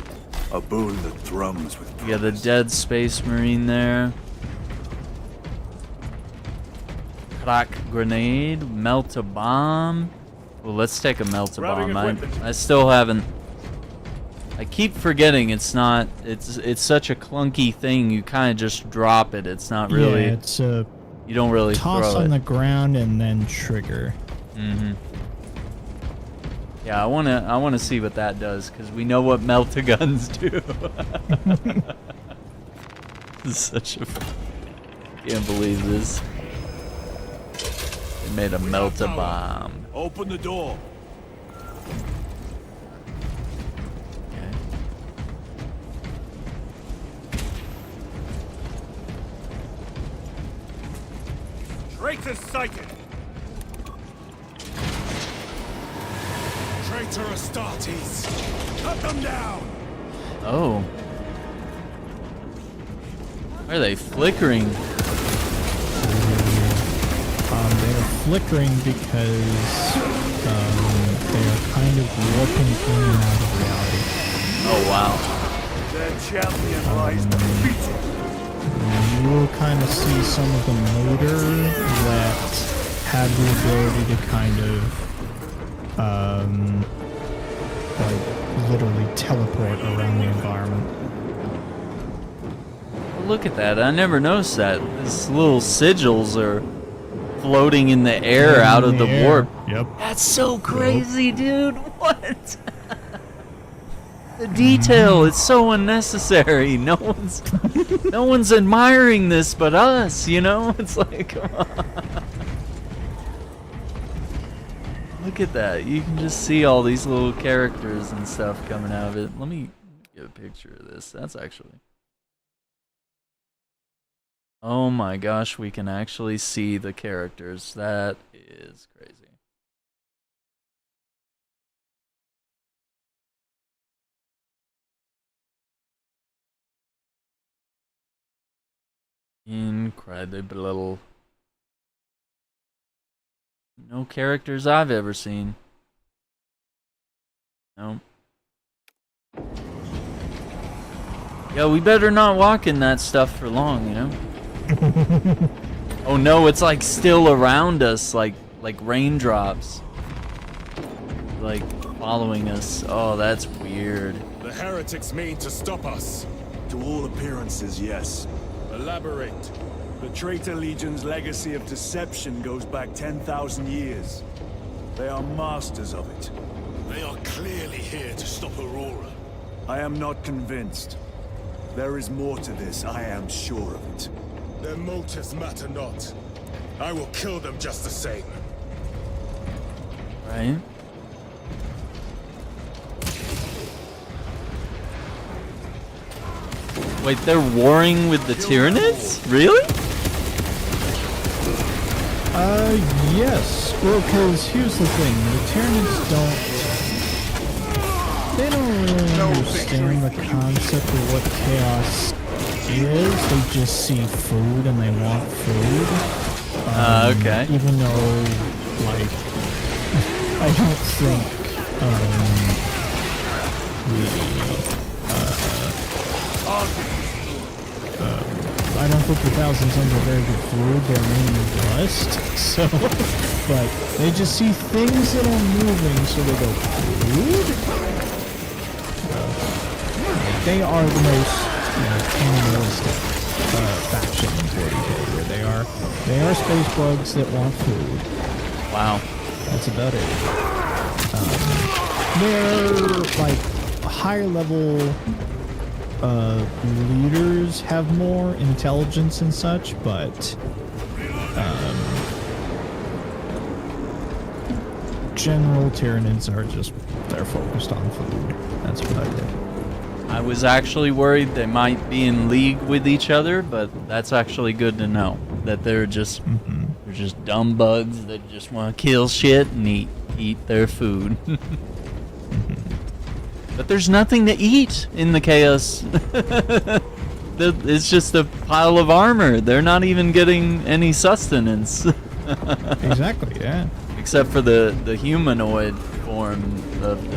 A bull that thrums with We got a dead Space Marine there. Crack grenade, melt a bomb. Well, let's take a melt a bomb. I still haven't. I keep forgetting it's not. It's such a clunky thing. You kind of just drop it. It's not really. Yeah, it's a you don't really toss throw on it. the ground and then trigger. Yeah, I wanna see what that does, because we know what melt-a-guns do. This is such a... Can't believe this. They made a melt-a-bomb. Open the door. Okay. Traitor sighted. Traitor Astartes! Cut them down! Oh. Why are they flickering? They're flickering because they are kind of warping in and out of reality. Oh wow. Their champion lies defeated. You will kind of see some of them later that have the ability to kind of like literally teleport around the environment. Look at that. I never noticed that. These little sigils are floating in the air out of the warp. Yep. That's so crazy, dude. What? The detail is so unnecessary. No one's admiring this but us, you know? It's like, come on. Look at that. You can just see all these little characters and stuff coming out of it. Let me get a picture of this. That's actually... Oh my gosh, we can actually see the characters. That is crazy. Incredible. No characters I've ever seen. No. Yeah, we better not walk in that stuff for long, you know? Oh no, it's like still around us, like raindrops. Like following us. Oh, that's weird. The heretics mean to stop us. To all appearances, yes. Elaborate. The Traitor Legion's legacy of deception goes back 10,000 years. They are masters of it. They are clearly here to stop Aurora. I am not convinced. There is more to this, I am sure of it. Their motives matter not. I will kill them just the same. Right? Wait, they're warring with the Tyranids? Really? Yes. Well, because here's the thing. The Tyranids they don't really understand the concept of what chaos is. They just see food and they want food. Okay. Even though, like, I don't think, I don't think the Thousand Sons are very good food. They're mainly dust. So, but they just see things that are moving, so they go, food? They are the most animalistic faction in 40K, where they are space bugs that want food. Wow. That's about it. They're like higher level leaders have more intelligence and such, but general Tyranids are just, they're focused on food. That's about it. I was actually worried they might be in league with each other, but that's actually good to know that they're just dumb bugs that just want to kill shit and eat their food. But there's nothing to eat in the chaos. It's just a pile of armor. They're not even getting any sustenance. Exactly, yeah. Except for the humanoid form of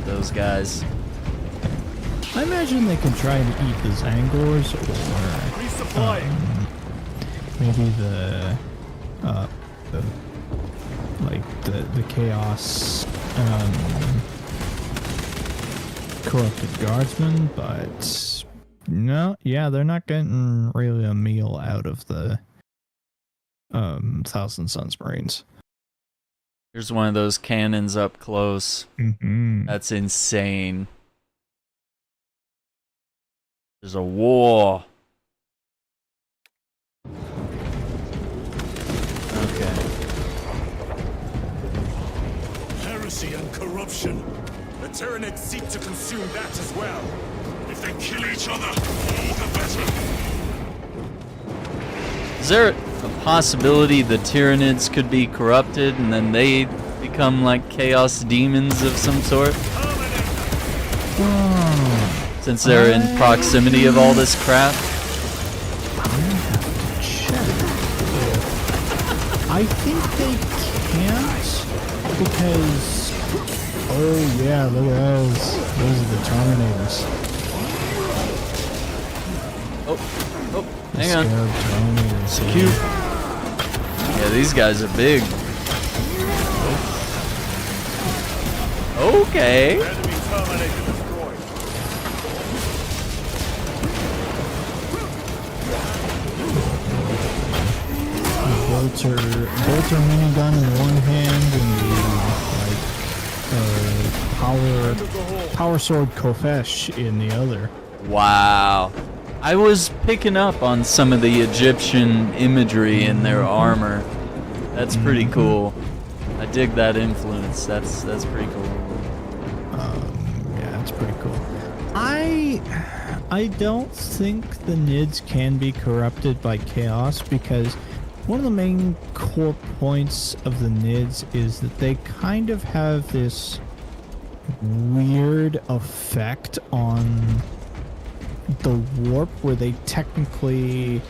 those guys. I imagine they can try and eat the Zangors or maybe the Chaos corrupted guardsmen, but no, yeah, they're not getting really a meal out of the Thousand Sons Marines. Here's one of those cannons up close. Mm-hmm. That's insane. There's a war. Okay. Heresy and corruption. The Tyranid seek to consume that as well. If they kill each other, all the better. Is there a possibility the Tyranids could be corrupted and then they become like chaos demons of some sort? Since they're in proximity of all this crap? I think they can't because... Oh yeah, look at those. Those are the Terminators. Oh, hang on. Terminators. Cute. Yeah, these guys are big. Okay. Enemy Terminator destroyed. Bolter minigun in one hand and the power sword Kofesh in the other. Wow. I was picking up on some of the Egyptian imagery in their armor. That's pretty cool. I dig that influence. That's pretty cool. Yeah, that's pretty cool. I don't think the Nids can be corrupted by chaos because one of the main core points of the Nids is that they kind of have this weird effect on the warp where they technically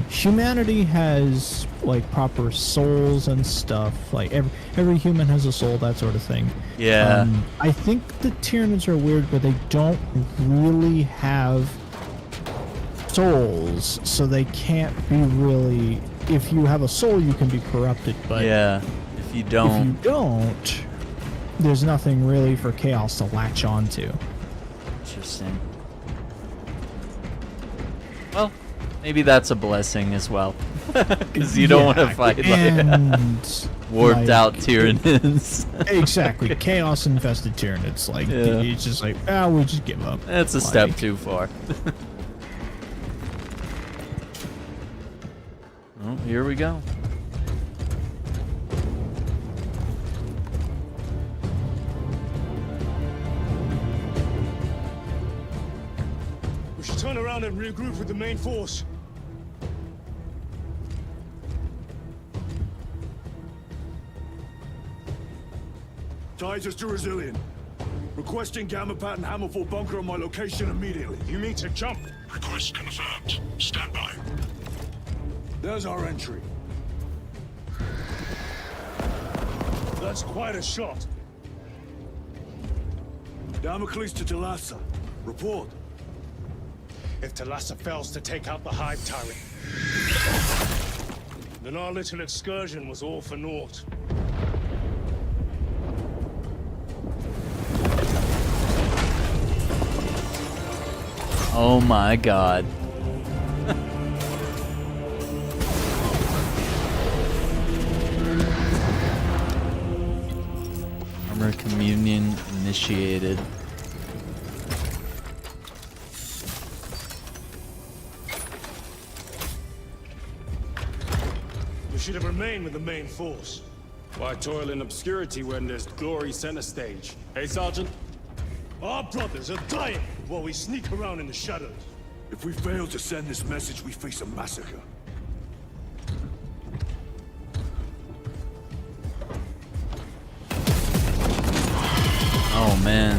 humanity has like proper souls and stuff, like every human has a soul, that sort of thing. Yeah. I think the Tyranids are weird but they don't really have souls, so they can't be really, if you have a soul you can be corrupted, but yeah, if you don't, there's nothing really for chaos to latch onto. Interesting. Well, maybe that's a blessing as well. Because you don't want to fight like warped out Tyranids. Exactly. Chaos infested Tyranids. Like, it's just like, we just give up. That's a step too far. Oh, here we go. We should turn around and regroup with the main force. Titus to Resilient. Requesting Gamma Pat and Hammerfall bunker on my location immediately. You mean to jump? Request confirmed. Stand by. There's our entry. That's quite a shot. Damocles to Talassa. Report. If Talassa fails to take out the Hive Tyrant, then our little excursion was all for naught. Oh my god. Armor communion initiated. We should have remained with the main force. Why toil in obscurity when there's glory center stage? Hey, Sergeant? Our brothers are dying while we sneak around in the shadows. If we fail to send this message, we face a massacre. Oh man.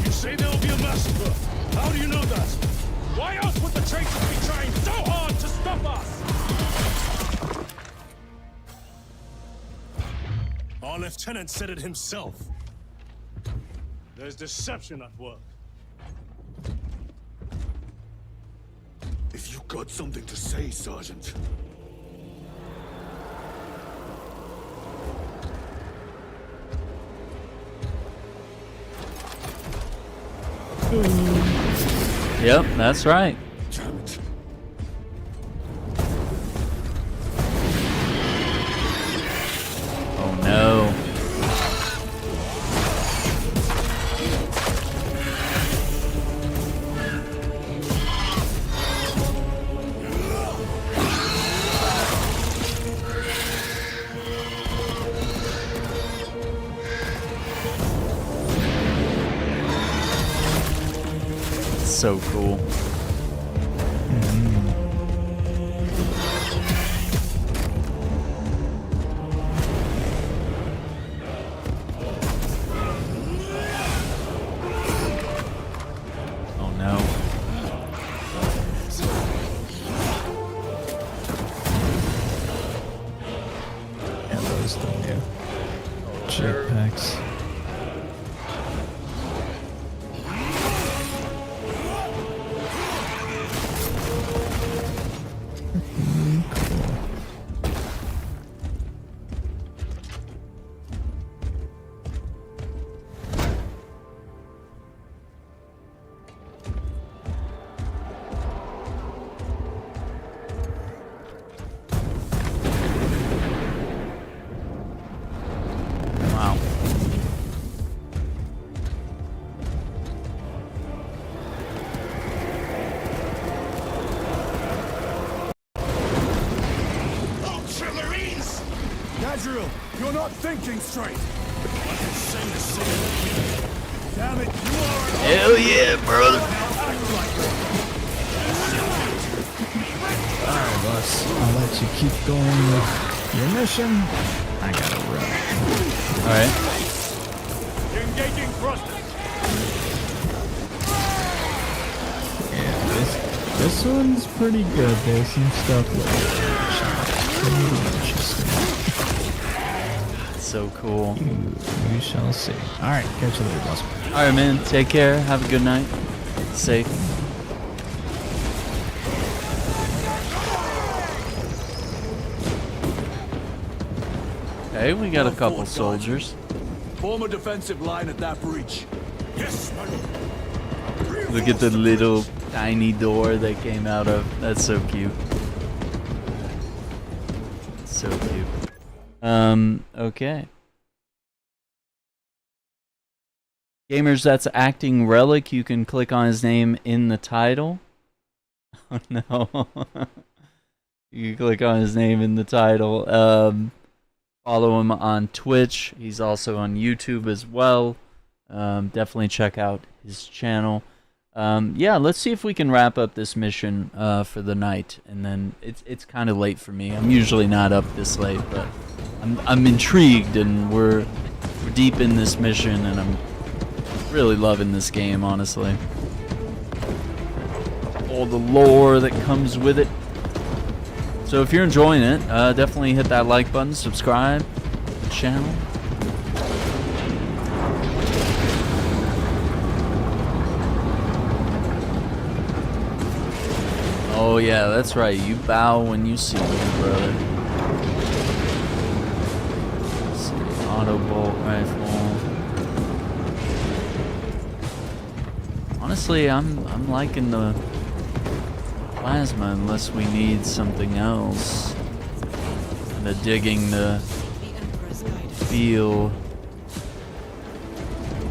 You say there will be a massacre. How do you know that? Why else would the traitors be trying so hard to stop us? Our lieutenant said it himself. There's deception at work. If you got something to say, Sergeant. Yep, that's right. Damn it. Oh no. So cool. Oh no. Yeah, those the new jetpacks. Wow. Ultramarines! Gadriel, you're not thinking straight. Damn it, you are an Hell yeah, brother. Alright, boss. I'll let you keep going with your mission. I gotta run. Alright. engaging thrusters. Yeah, this one's pretty good. There's some stuff pretty interesting. So cool. You shall see. Alright, catch you later, boss. Alright, man. Take care. Have a good night. Safe. Okay, we got a couple soldiers. Form a defensive line at that breach. Yes, my lord. Look at the little tiny door they came out of. That's so cute. So cute. Okay. Gamers, that's Acting Relic. You can click on his name in the title. Oh no. You can click on his name in the title. Follow him on Twitch. He's also on YouTube as well. Definitely check out his channel. Yeah, let's see if we can wrap up this mission for the night. And then it's kind of late for me. I'm usually not up this late, but I'm intrigued, and we're deep in this mission, and I'm really loving this game, honestly. All the lore that comes with it. So if you're enjoying it, definitely hit that like button, subscribe to the channel. Oh yeah, that's right. You bow when you see me, brother. Let's see, auto bolt rifle. Honestly, I'm liking the plasma unless we need something else. Kinda digging the feel.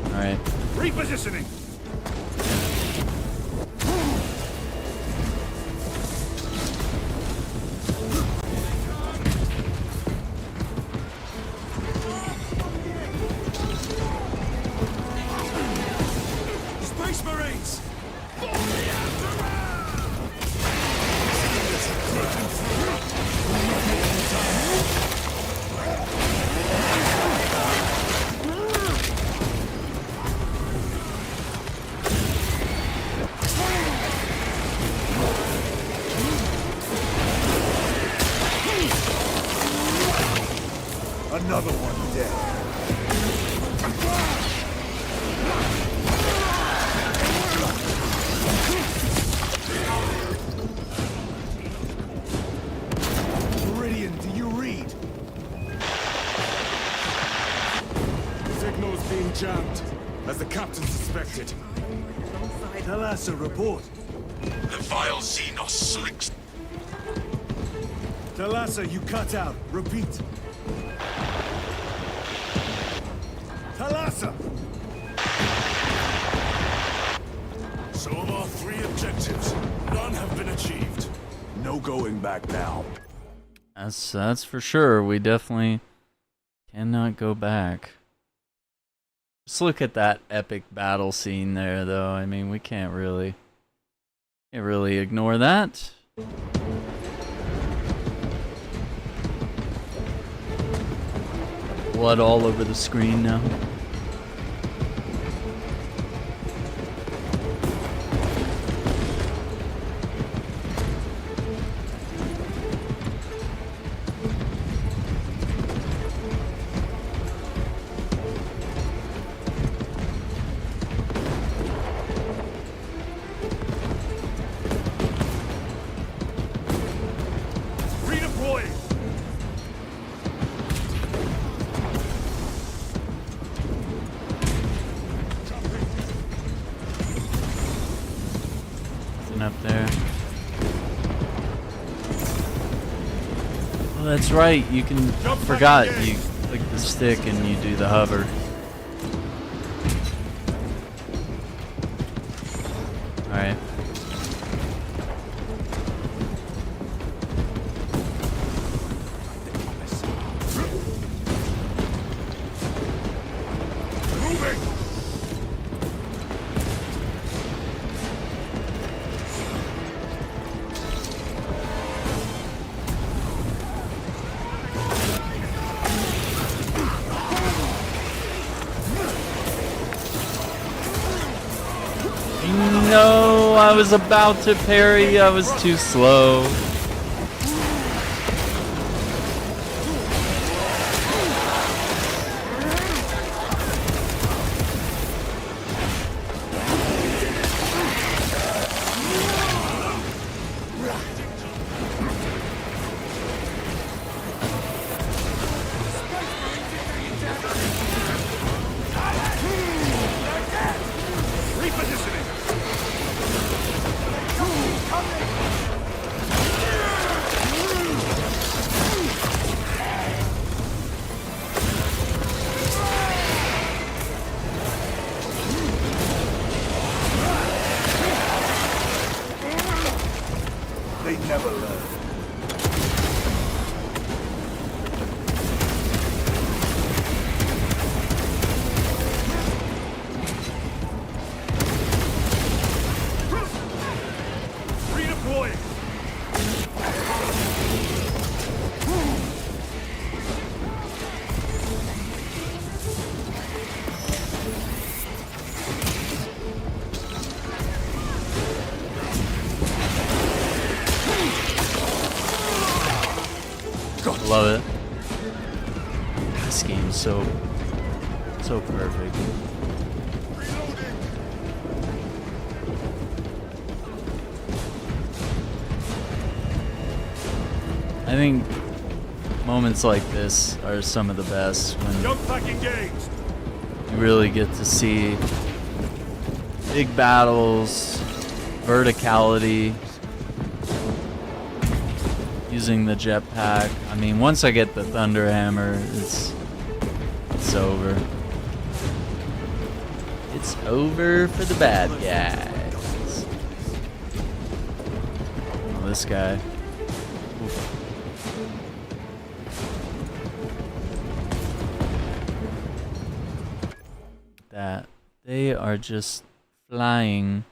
Alright. Repositioning. Space Marines! Another one dead. Meridian, do you read? Signal's being jammed, as the captain suspected. Talassa, report. The vile Xenos slicks. Talassa, you cut out. Repeat. Talassa! So of our 3 objectives, none have been achieved. No going back now. That's for sure. We definitely cannot go back. Just look at that epic battle scene there, though. I mean, we can't really ignore that. Blood all over the screen now. Up there. Oh, that's right. You can. Forgot. You click the stick and you do the hover. All right. No, I was about to parry. I was too slow. They never learn. Redeploying. Love it. This game's so perfect. I think moments like this are some of the best when you really get to see big battles, verticality, using the jetpack. I mean, once I get the thunder hammer, it's over. It's over for the bad guys. Oh, this guy. Oof. That they are just flying.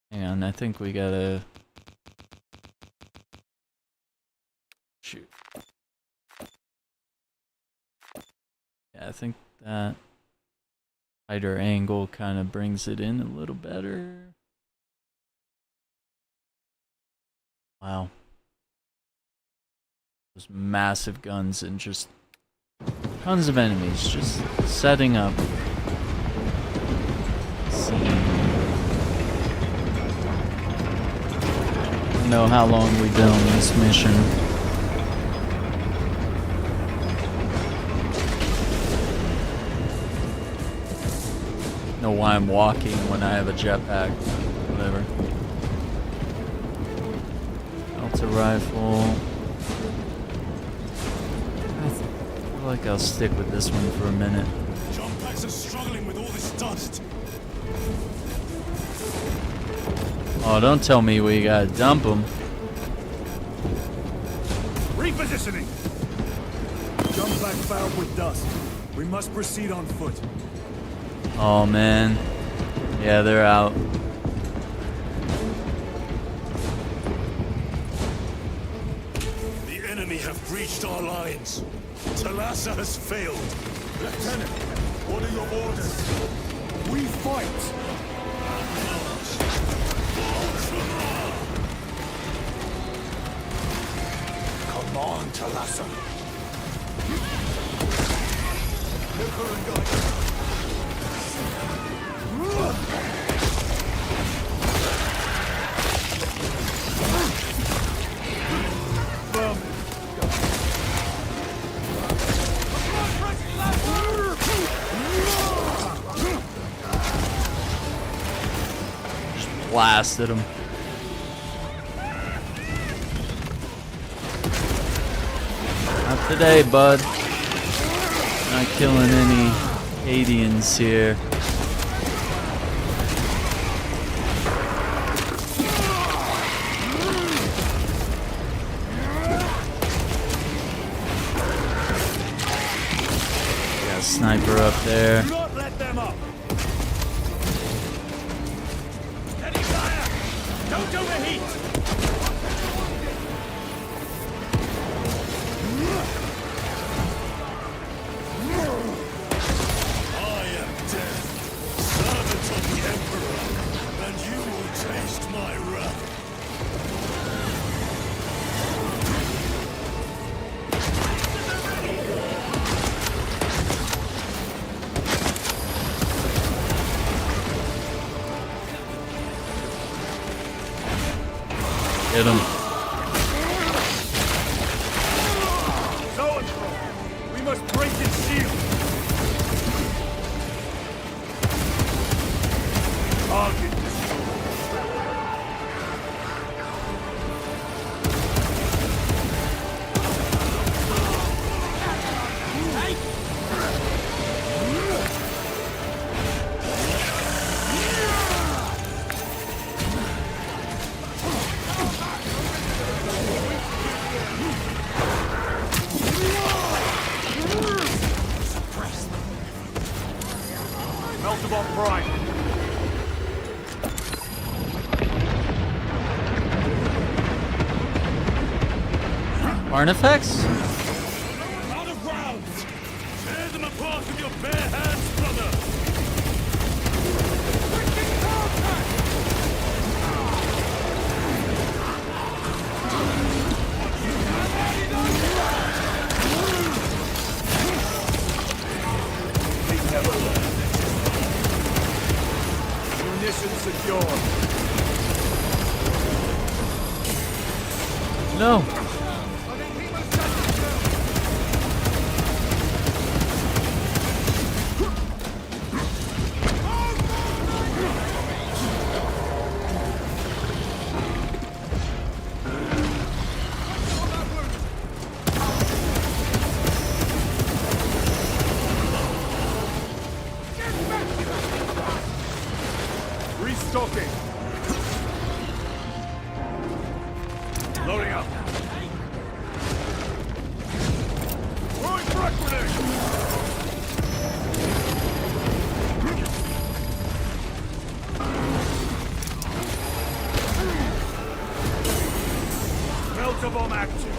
Hang on, I think we gotta shoot. Yeah, I think that tighter angle kind of brings it in a little better. Wow. Those massive guns and just tons of enemies just setting up. I don't know how long we've been on this mission. know why I'm walking when I have a jetpack. Whatever. Melter rifle. I feel like I'll stick with this one for a minute. Jump packs are struggling with all this dust. Oh, don't tell me we gotta dump them. Repositioning. Jump pack fouled with dust. We must proceed on foot. Oh man. Yeah, they're out. The enemy have breached our lines. Talassa has failed. Lieutenant, what are your orders? We fight. Come on, Talassa. Blasted him. Not today, bud. Not killing any Adians here. Got a sniper up there. Do not let them up. Steady fire! Don't overheat! I am death, servant of the Emperor, and you will taste my wrath. Get him. So we must break its shield. Target destroyed. Meltabot Prime. Artifacts? Out of rounds! Tear them apart with your bare hands, brother! Munition secure. No. Restocking. Loading up. Throwing frag grenade. Melter bomb active.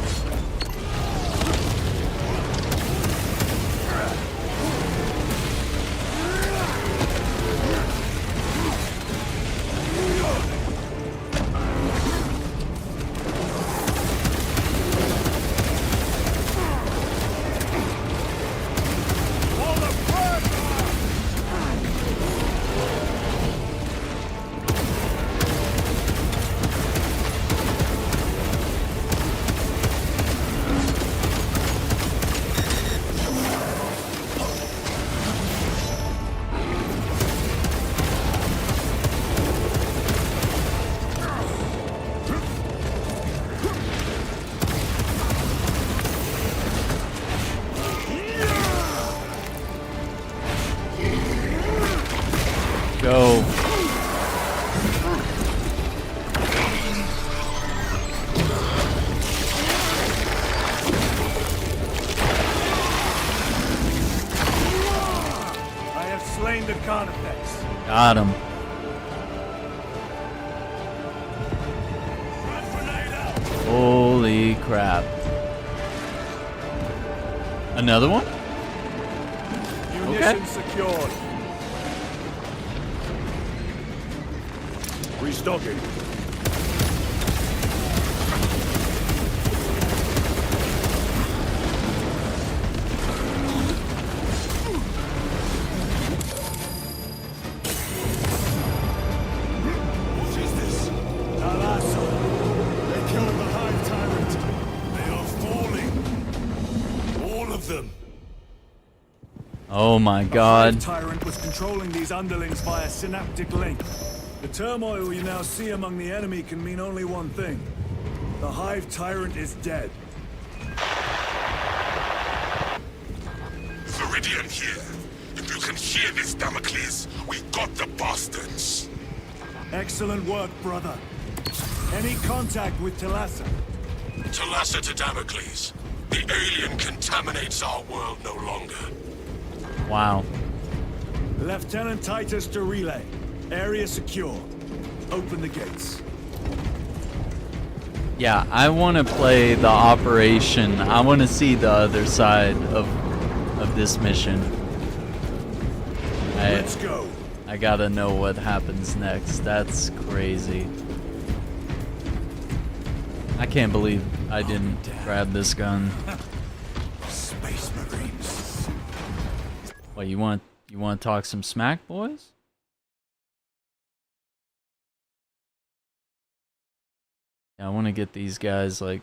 Carnifex. Got him. Holy crap. Another one? Munitions secured. Restocking. What is this? Alasso. They killed the Hive Tyrant. They are falling. All of them. Oh my The god. Hive Tyrant was controlling these underlings via synaptic link. The turmoil you now see among the enemy can mean only one thing. The Hive Tyrant is dead. Viridian here. If you can hear this, Damocles, we got the bastards. Excellent work, brother. Any contact with Talassa? Talassa to Damocles. The alien contaminates our world no longer. Wow. Lieutenant Titus to relay. Area secure. Open the gates. Yeah, I want to play the operation. I want to see the other side of this mission. Let's go. I gotta know what happens next. That's crazy. I can't believe I didn't grab this gun. Space Marines. What, you want to talk some smack, boys? Yeah, I want to get these guys like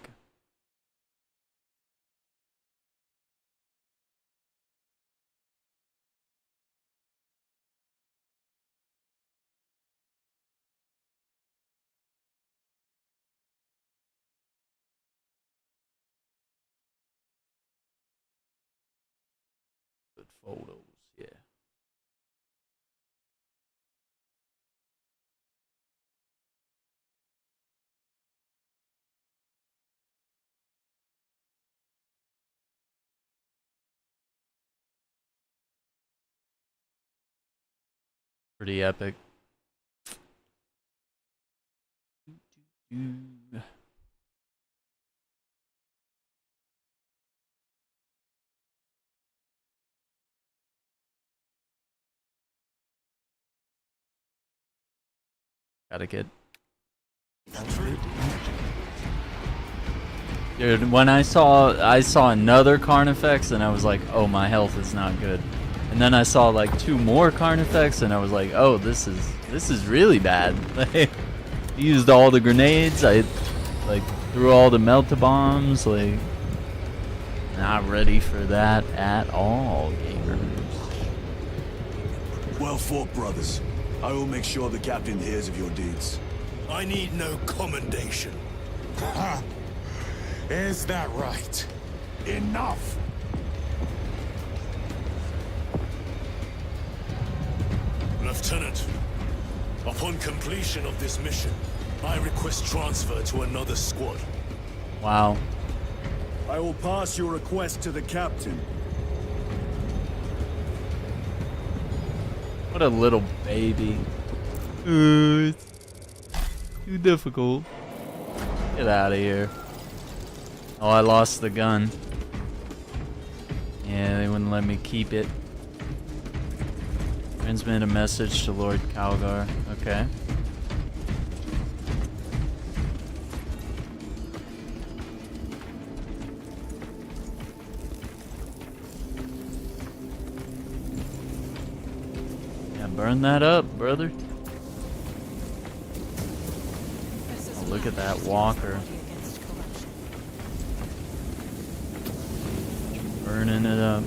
good photos, yeah. Pretty epic. Gotta get. Dude, when I saw another Carnifex and I was like, oh, my health is not good. And then I saw like 2 more Carnifex and I was like, oh, this is really bad. Like, used all the grenades, I like threw all the melt-a-bombs, like not ready for that at all, gamers. Well fought, brothers. I will make sure the captain hears of your deeds. I need no commendation. Is that right? Enough! Lieutenant, upon completion of this mission, I request transfer to another squad. Wow. I will pass your request to the captain. What a little baby. It's too difficult. Get out of here. Oh, I lost the gun. Yeah, they wouldn't let me keep it. Transmit a message to Lord Calgar. Okay. Yeah, burn that up, brother. Oh, look at that walker. Burning it up.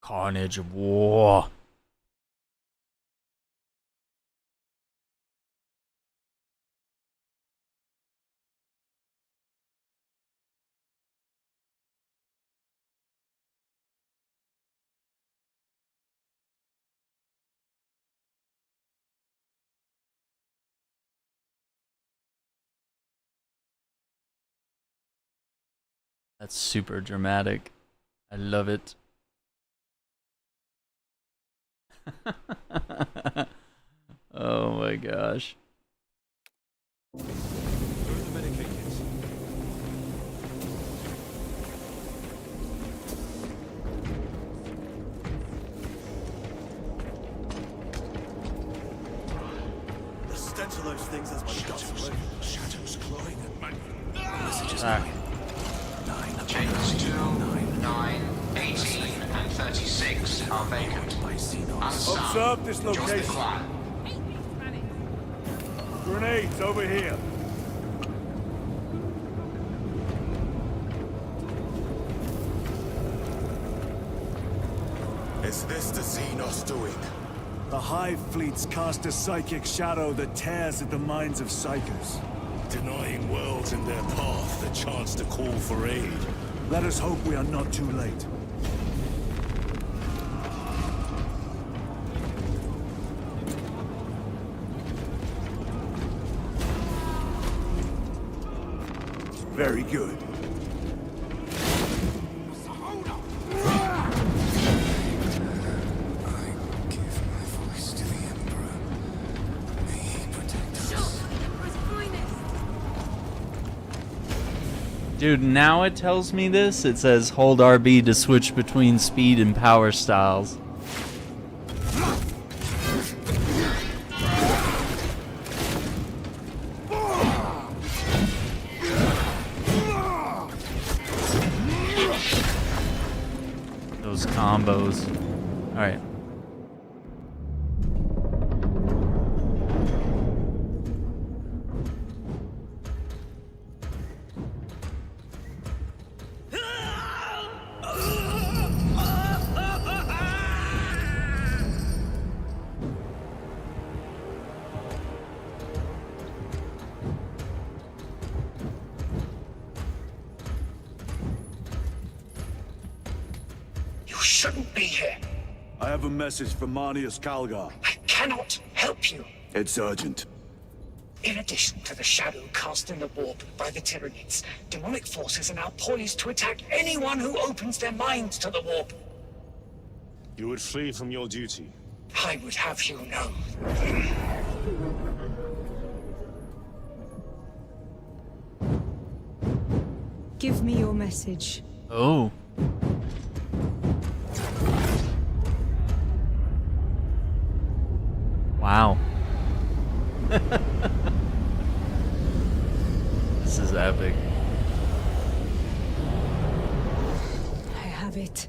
Carnage of war. That's super dramatic. I love it. Oh my gosh. The stench of those things has my guts. Shadows clawing at my messages. Chambers 2, 9, 18, and 36 are vacant. Observe this location. Grenades over here. Is this the Xenos doing? The Hive fleets cast a psychic shadow that tears at the minds of psychers. Denying worlds in their path the chance to call for aid. Let us hope we are not too late. Very good. Dude, now it tells me this. It says hold RB to switch between speed and power styles. Those combos. Alright. Shouldn't be here. I have a message from Marnius Calgar. I cannot help you. It's urgent. In addition to the shadow cast in the warp by the Tyranids, demonic forces are now poised to attack anyone who opens their minds to the warp. You would flee from your duty. I would have you know. Give me your message. Oh. Wow. This is epic. I have it.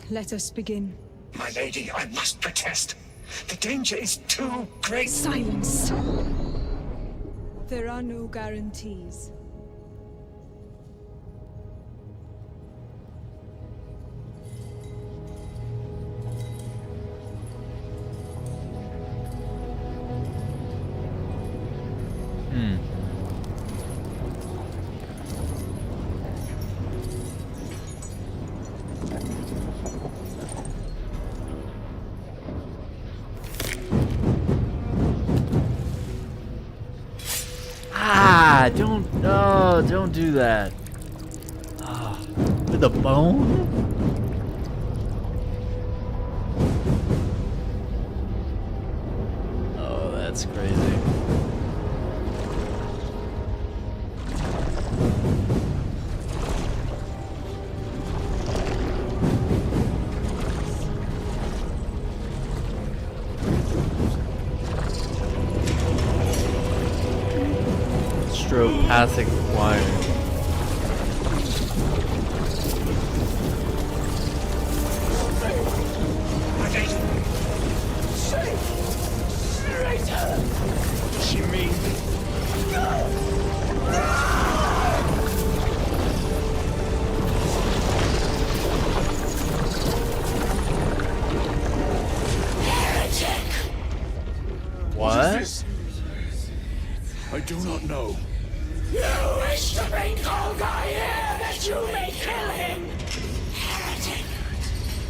Let us begin. My lady, I must protest. The danger is too great. Silence. There are no guarantees. Don't do that. Oh, with a bone? Oh, that's crazy. Stropathic required. What does she mean? Heretic! What? I do not know. You wish to bring Golgai here that you may kill him! Heretic!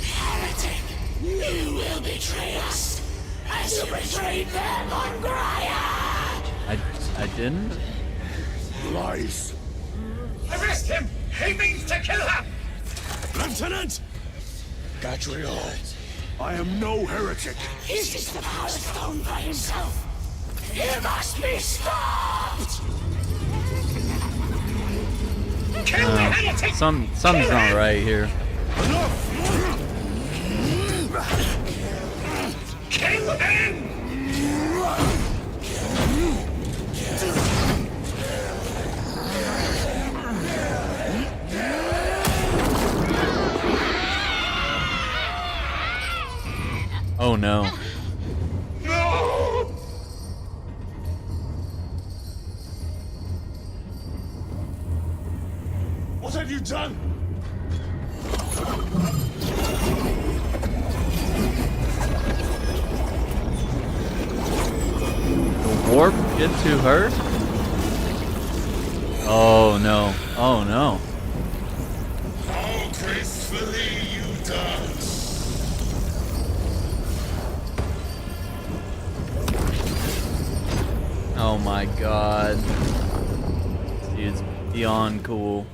Heretic! You will betray us as you betrayed them on Graya! I didn't? Lies. Arrest him! He means to kill her! Lieutenant! Gadriel. I am no heretic. He seeks the power stone by himself. He must be stopped! Kill the heretic! Something's not right here. Kill him! Oh no. No! What have you done? The warp get to her? Oh no. Oh no. How gracefully you dance. Oh my god. Dude's beyond cool.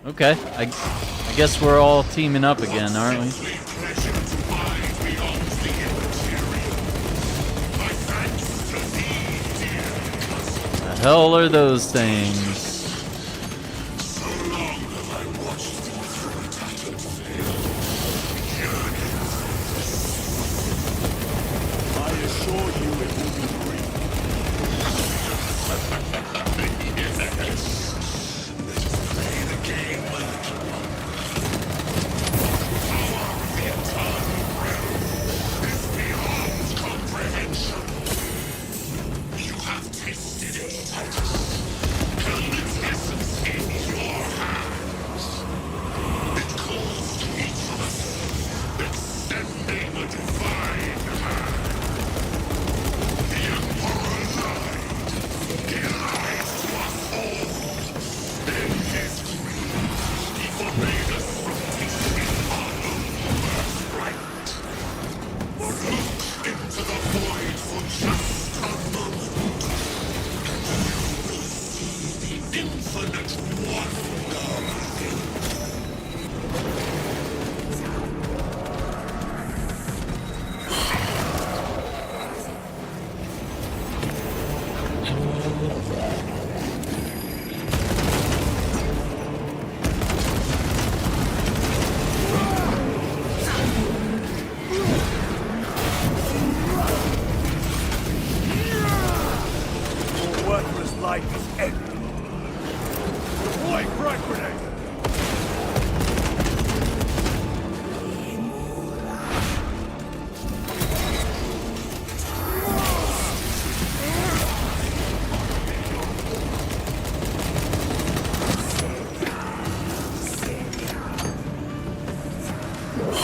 Okay, I guess we're all teaming up again, aren't we? The hell are those things?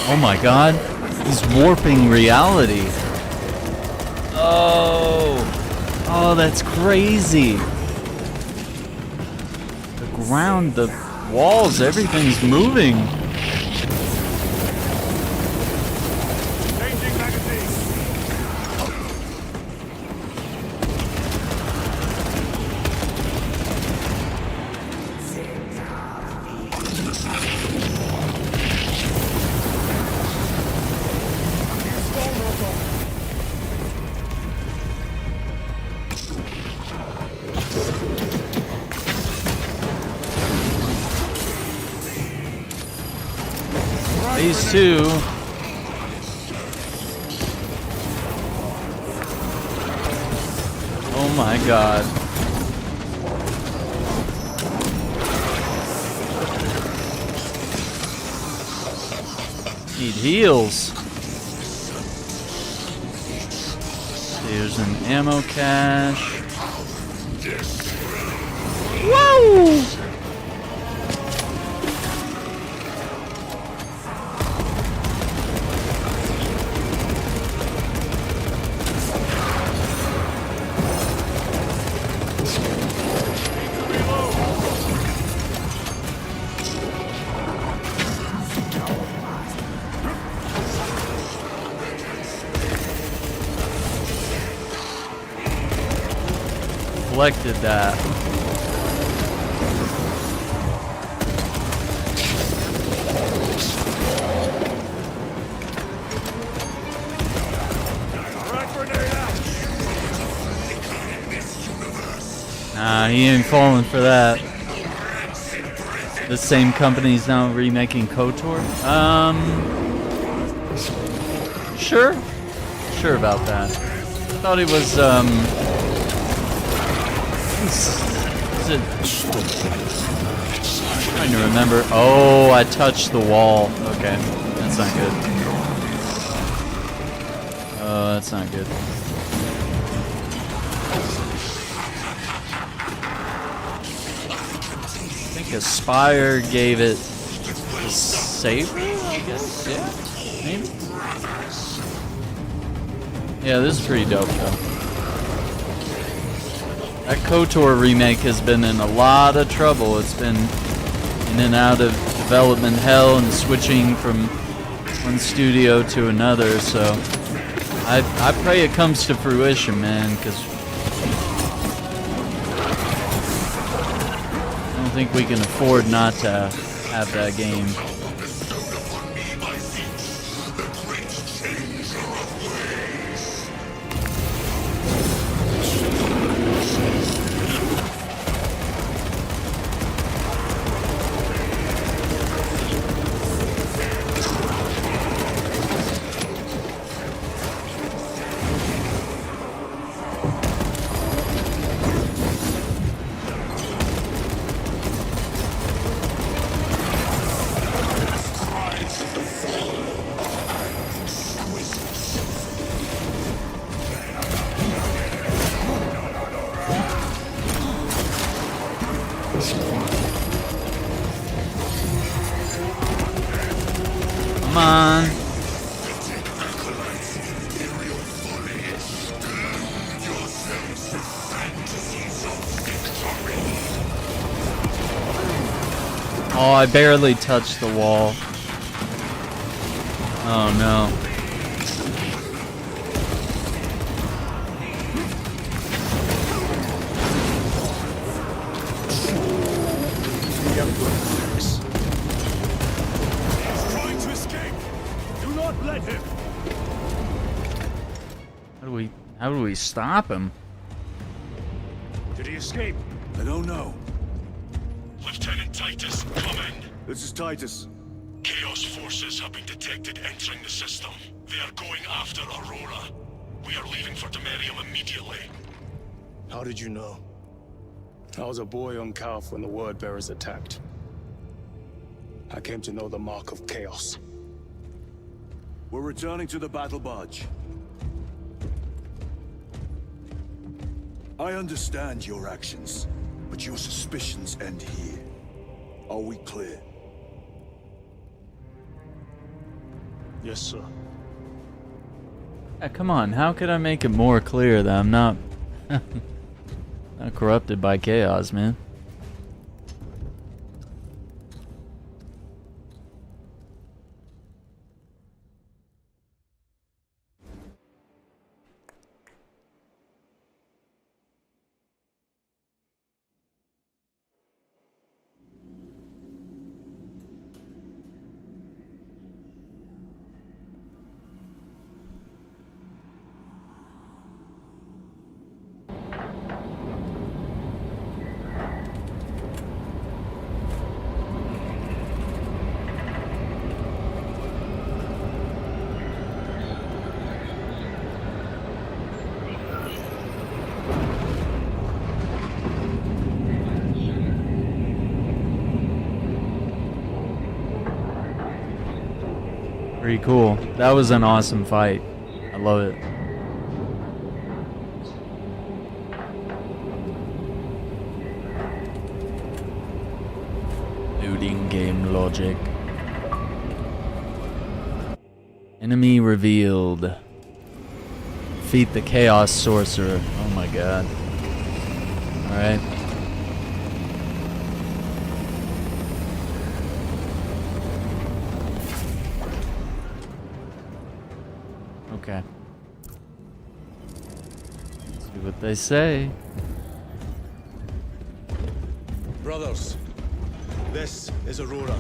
Oh my god, he's warping reality. Oh, that's crazy. The ground, the walls, everything's moving. Changing magazine. These two. Oh my god. Need heals. There's an ammo cache. Whoa! Collected that. Nah, he ain't falling for that. The same company's now remaking KOTOR? Sure. Sure about that. I thought he was, is it... I'm trying to remember. Oh, I touched the wall. Okay, that's not good. Oh, that's not good. I think Aspire gave it a saber, I guess? Yeah, maybe? Yeah, this is pretty dope, though. That KOTOR remake has been in a lot of trouble. It's been in and out of development hell and switching from one studio to another, so I pray it comes to fruition, man, because I don't think we can afford not to have that game. Come on. Oh, I barely touched the wall. Oh no. How do we stop him? Did he escape? I don't know. Lieutenant Titus, come in. This is Titus. Chaos forces have been detected entering the system. They are going after Aurora. We are leaving for Imperium immediately. How did you know? I was a boy on Calf when the word bearers attacked. I came to know the mark of chaos. We're returning to the battle barge. I understand your actions, but your suspicions end here. Are we clear? Yes, sir. Yeah, come on, how could I make it more clear that I'm not not corrupted by chaos, man? Pretty cool. That was an awesome fight. I love it. Looting game logic. Enemy revealed. Defeat the Chaos Sorcerer. Oh my god. Alright. Okay. See what they say. Brothers, this is Aurora.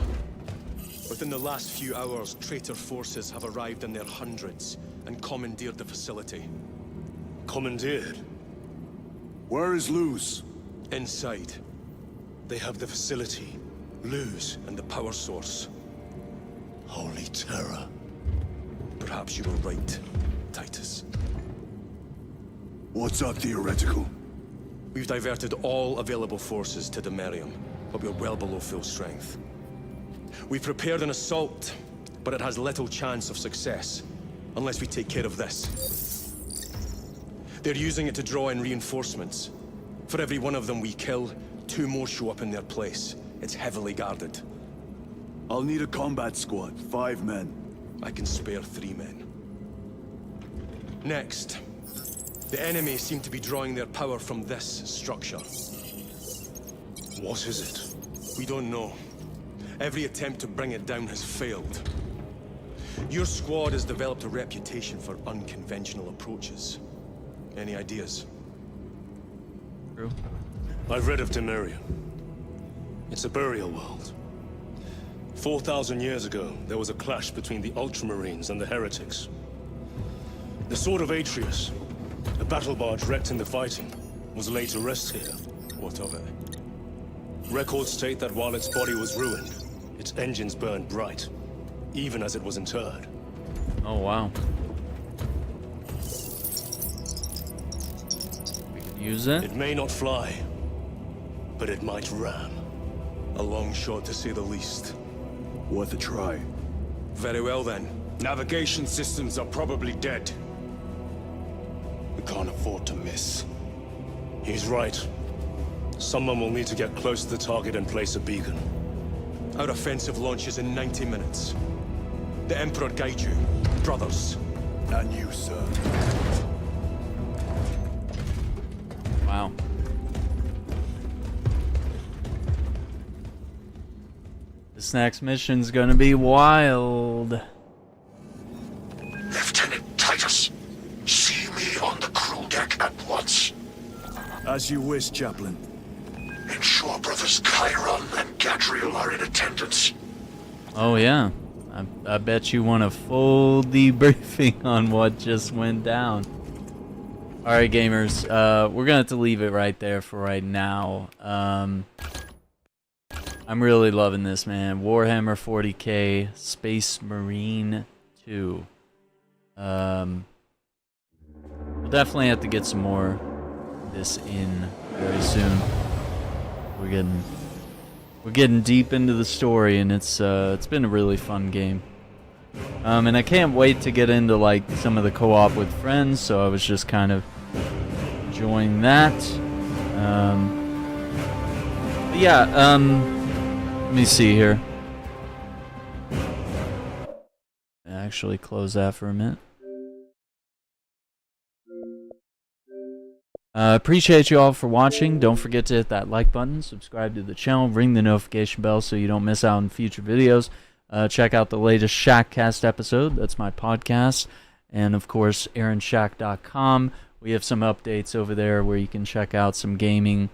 But Within the last few hours, traitor forces have arrived in their hundreds and commandeered the facility. Commandeered? Where is Luz? Inside. They have the facility, Luz, and the power source. Holy terror. Perhaps you were right, Titus. What's our theoretical? We've diverted all available forces to Imperium, but we're well below full strength. We've prepared an assault, but it has little chance of success, unless we take care of this. They're using it to draw in reinforcements. For every one of them we kill, 2 more show up in their place. It's heavily guarded. I'll need a combat squad, 5 men. I can spare 3 men. Next, the enemy seem to be drawing their power from this structure. What is it? We don't know. Every attempt to bring it down has failed. Your squad has developed a reputation for unconventional approaches. Any ideas? True. I've read of Imperium. It's a burial world. 4,000 years ago, there was a clash between the Ultramarines and the Heretics. The Sword of Atreus, a battle barge wrecked in the fighting, was laid to rest here. What of it? Records state that while its body was ruined, its engines burned bright, even as it was interred. Oh, wow. We could use it. It may not fly, but it might ram. A long shot, to say the least. Worth a try. Very well, then. Navigation systems are probably dead. We can't afford to miss. He's right. Someone will need to get close to the target and place a beacon. Our offensive launches in 90 minutes. The Emperor guide you, brothers. And you, sir. Wow. This next mission's gonna be wild. Lieutenant Titus, see me on the crew deck at once. As you wish, Chaplain. Ensure brothers Chiron and Gadriel are in attendance. Oh yeah. I bet you want a full debriefing on what just went down. Alright gamers, we're gonna have to leave it right there for right now. I'm really loving this, man. Warhammer 40k, Space Marine 2. We'll definitely have to get some more of this in very soon. We're getting deep into the story, and it's been a really fun game. And I can't wait to get into like some of the co-op with friends, so I was just kind of enjoying that. But yeah, let me see here. Actually close that for a minute. Appreciate you all for watching. Don't forget to hit that like button, subscribe to the channel, ring the notification bell so you don't miss out on future videos. Check out the latest Shackcast episode. That's my podcast. And of course, AaronShack.com. We have some updates over there where you can check out some gaming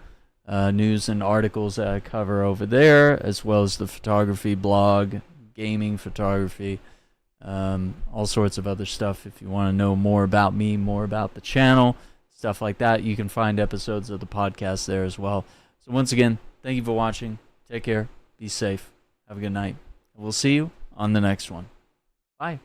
news and articles that I cover over there, as well as the photography blog, gaming photography, all sorts of other stuff. If you want to know more about me, more about the channel, stuff like that, you can find episodes of the podcast there as well. So once again, thank you for watching. Take care. Be safe. Have a good night. We'll see you on the next one. Bye.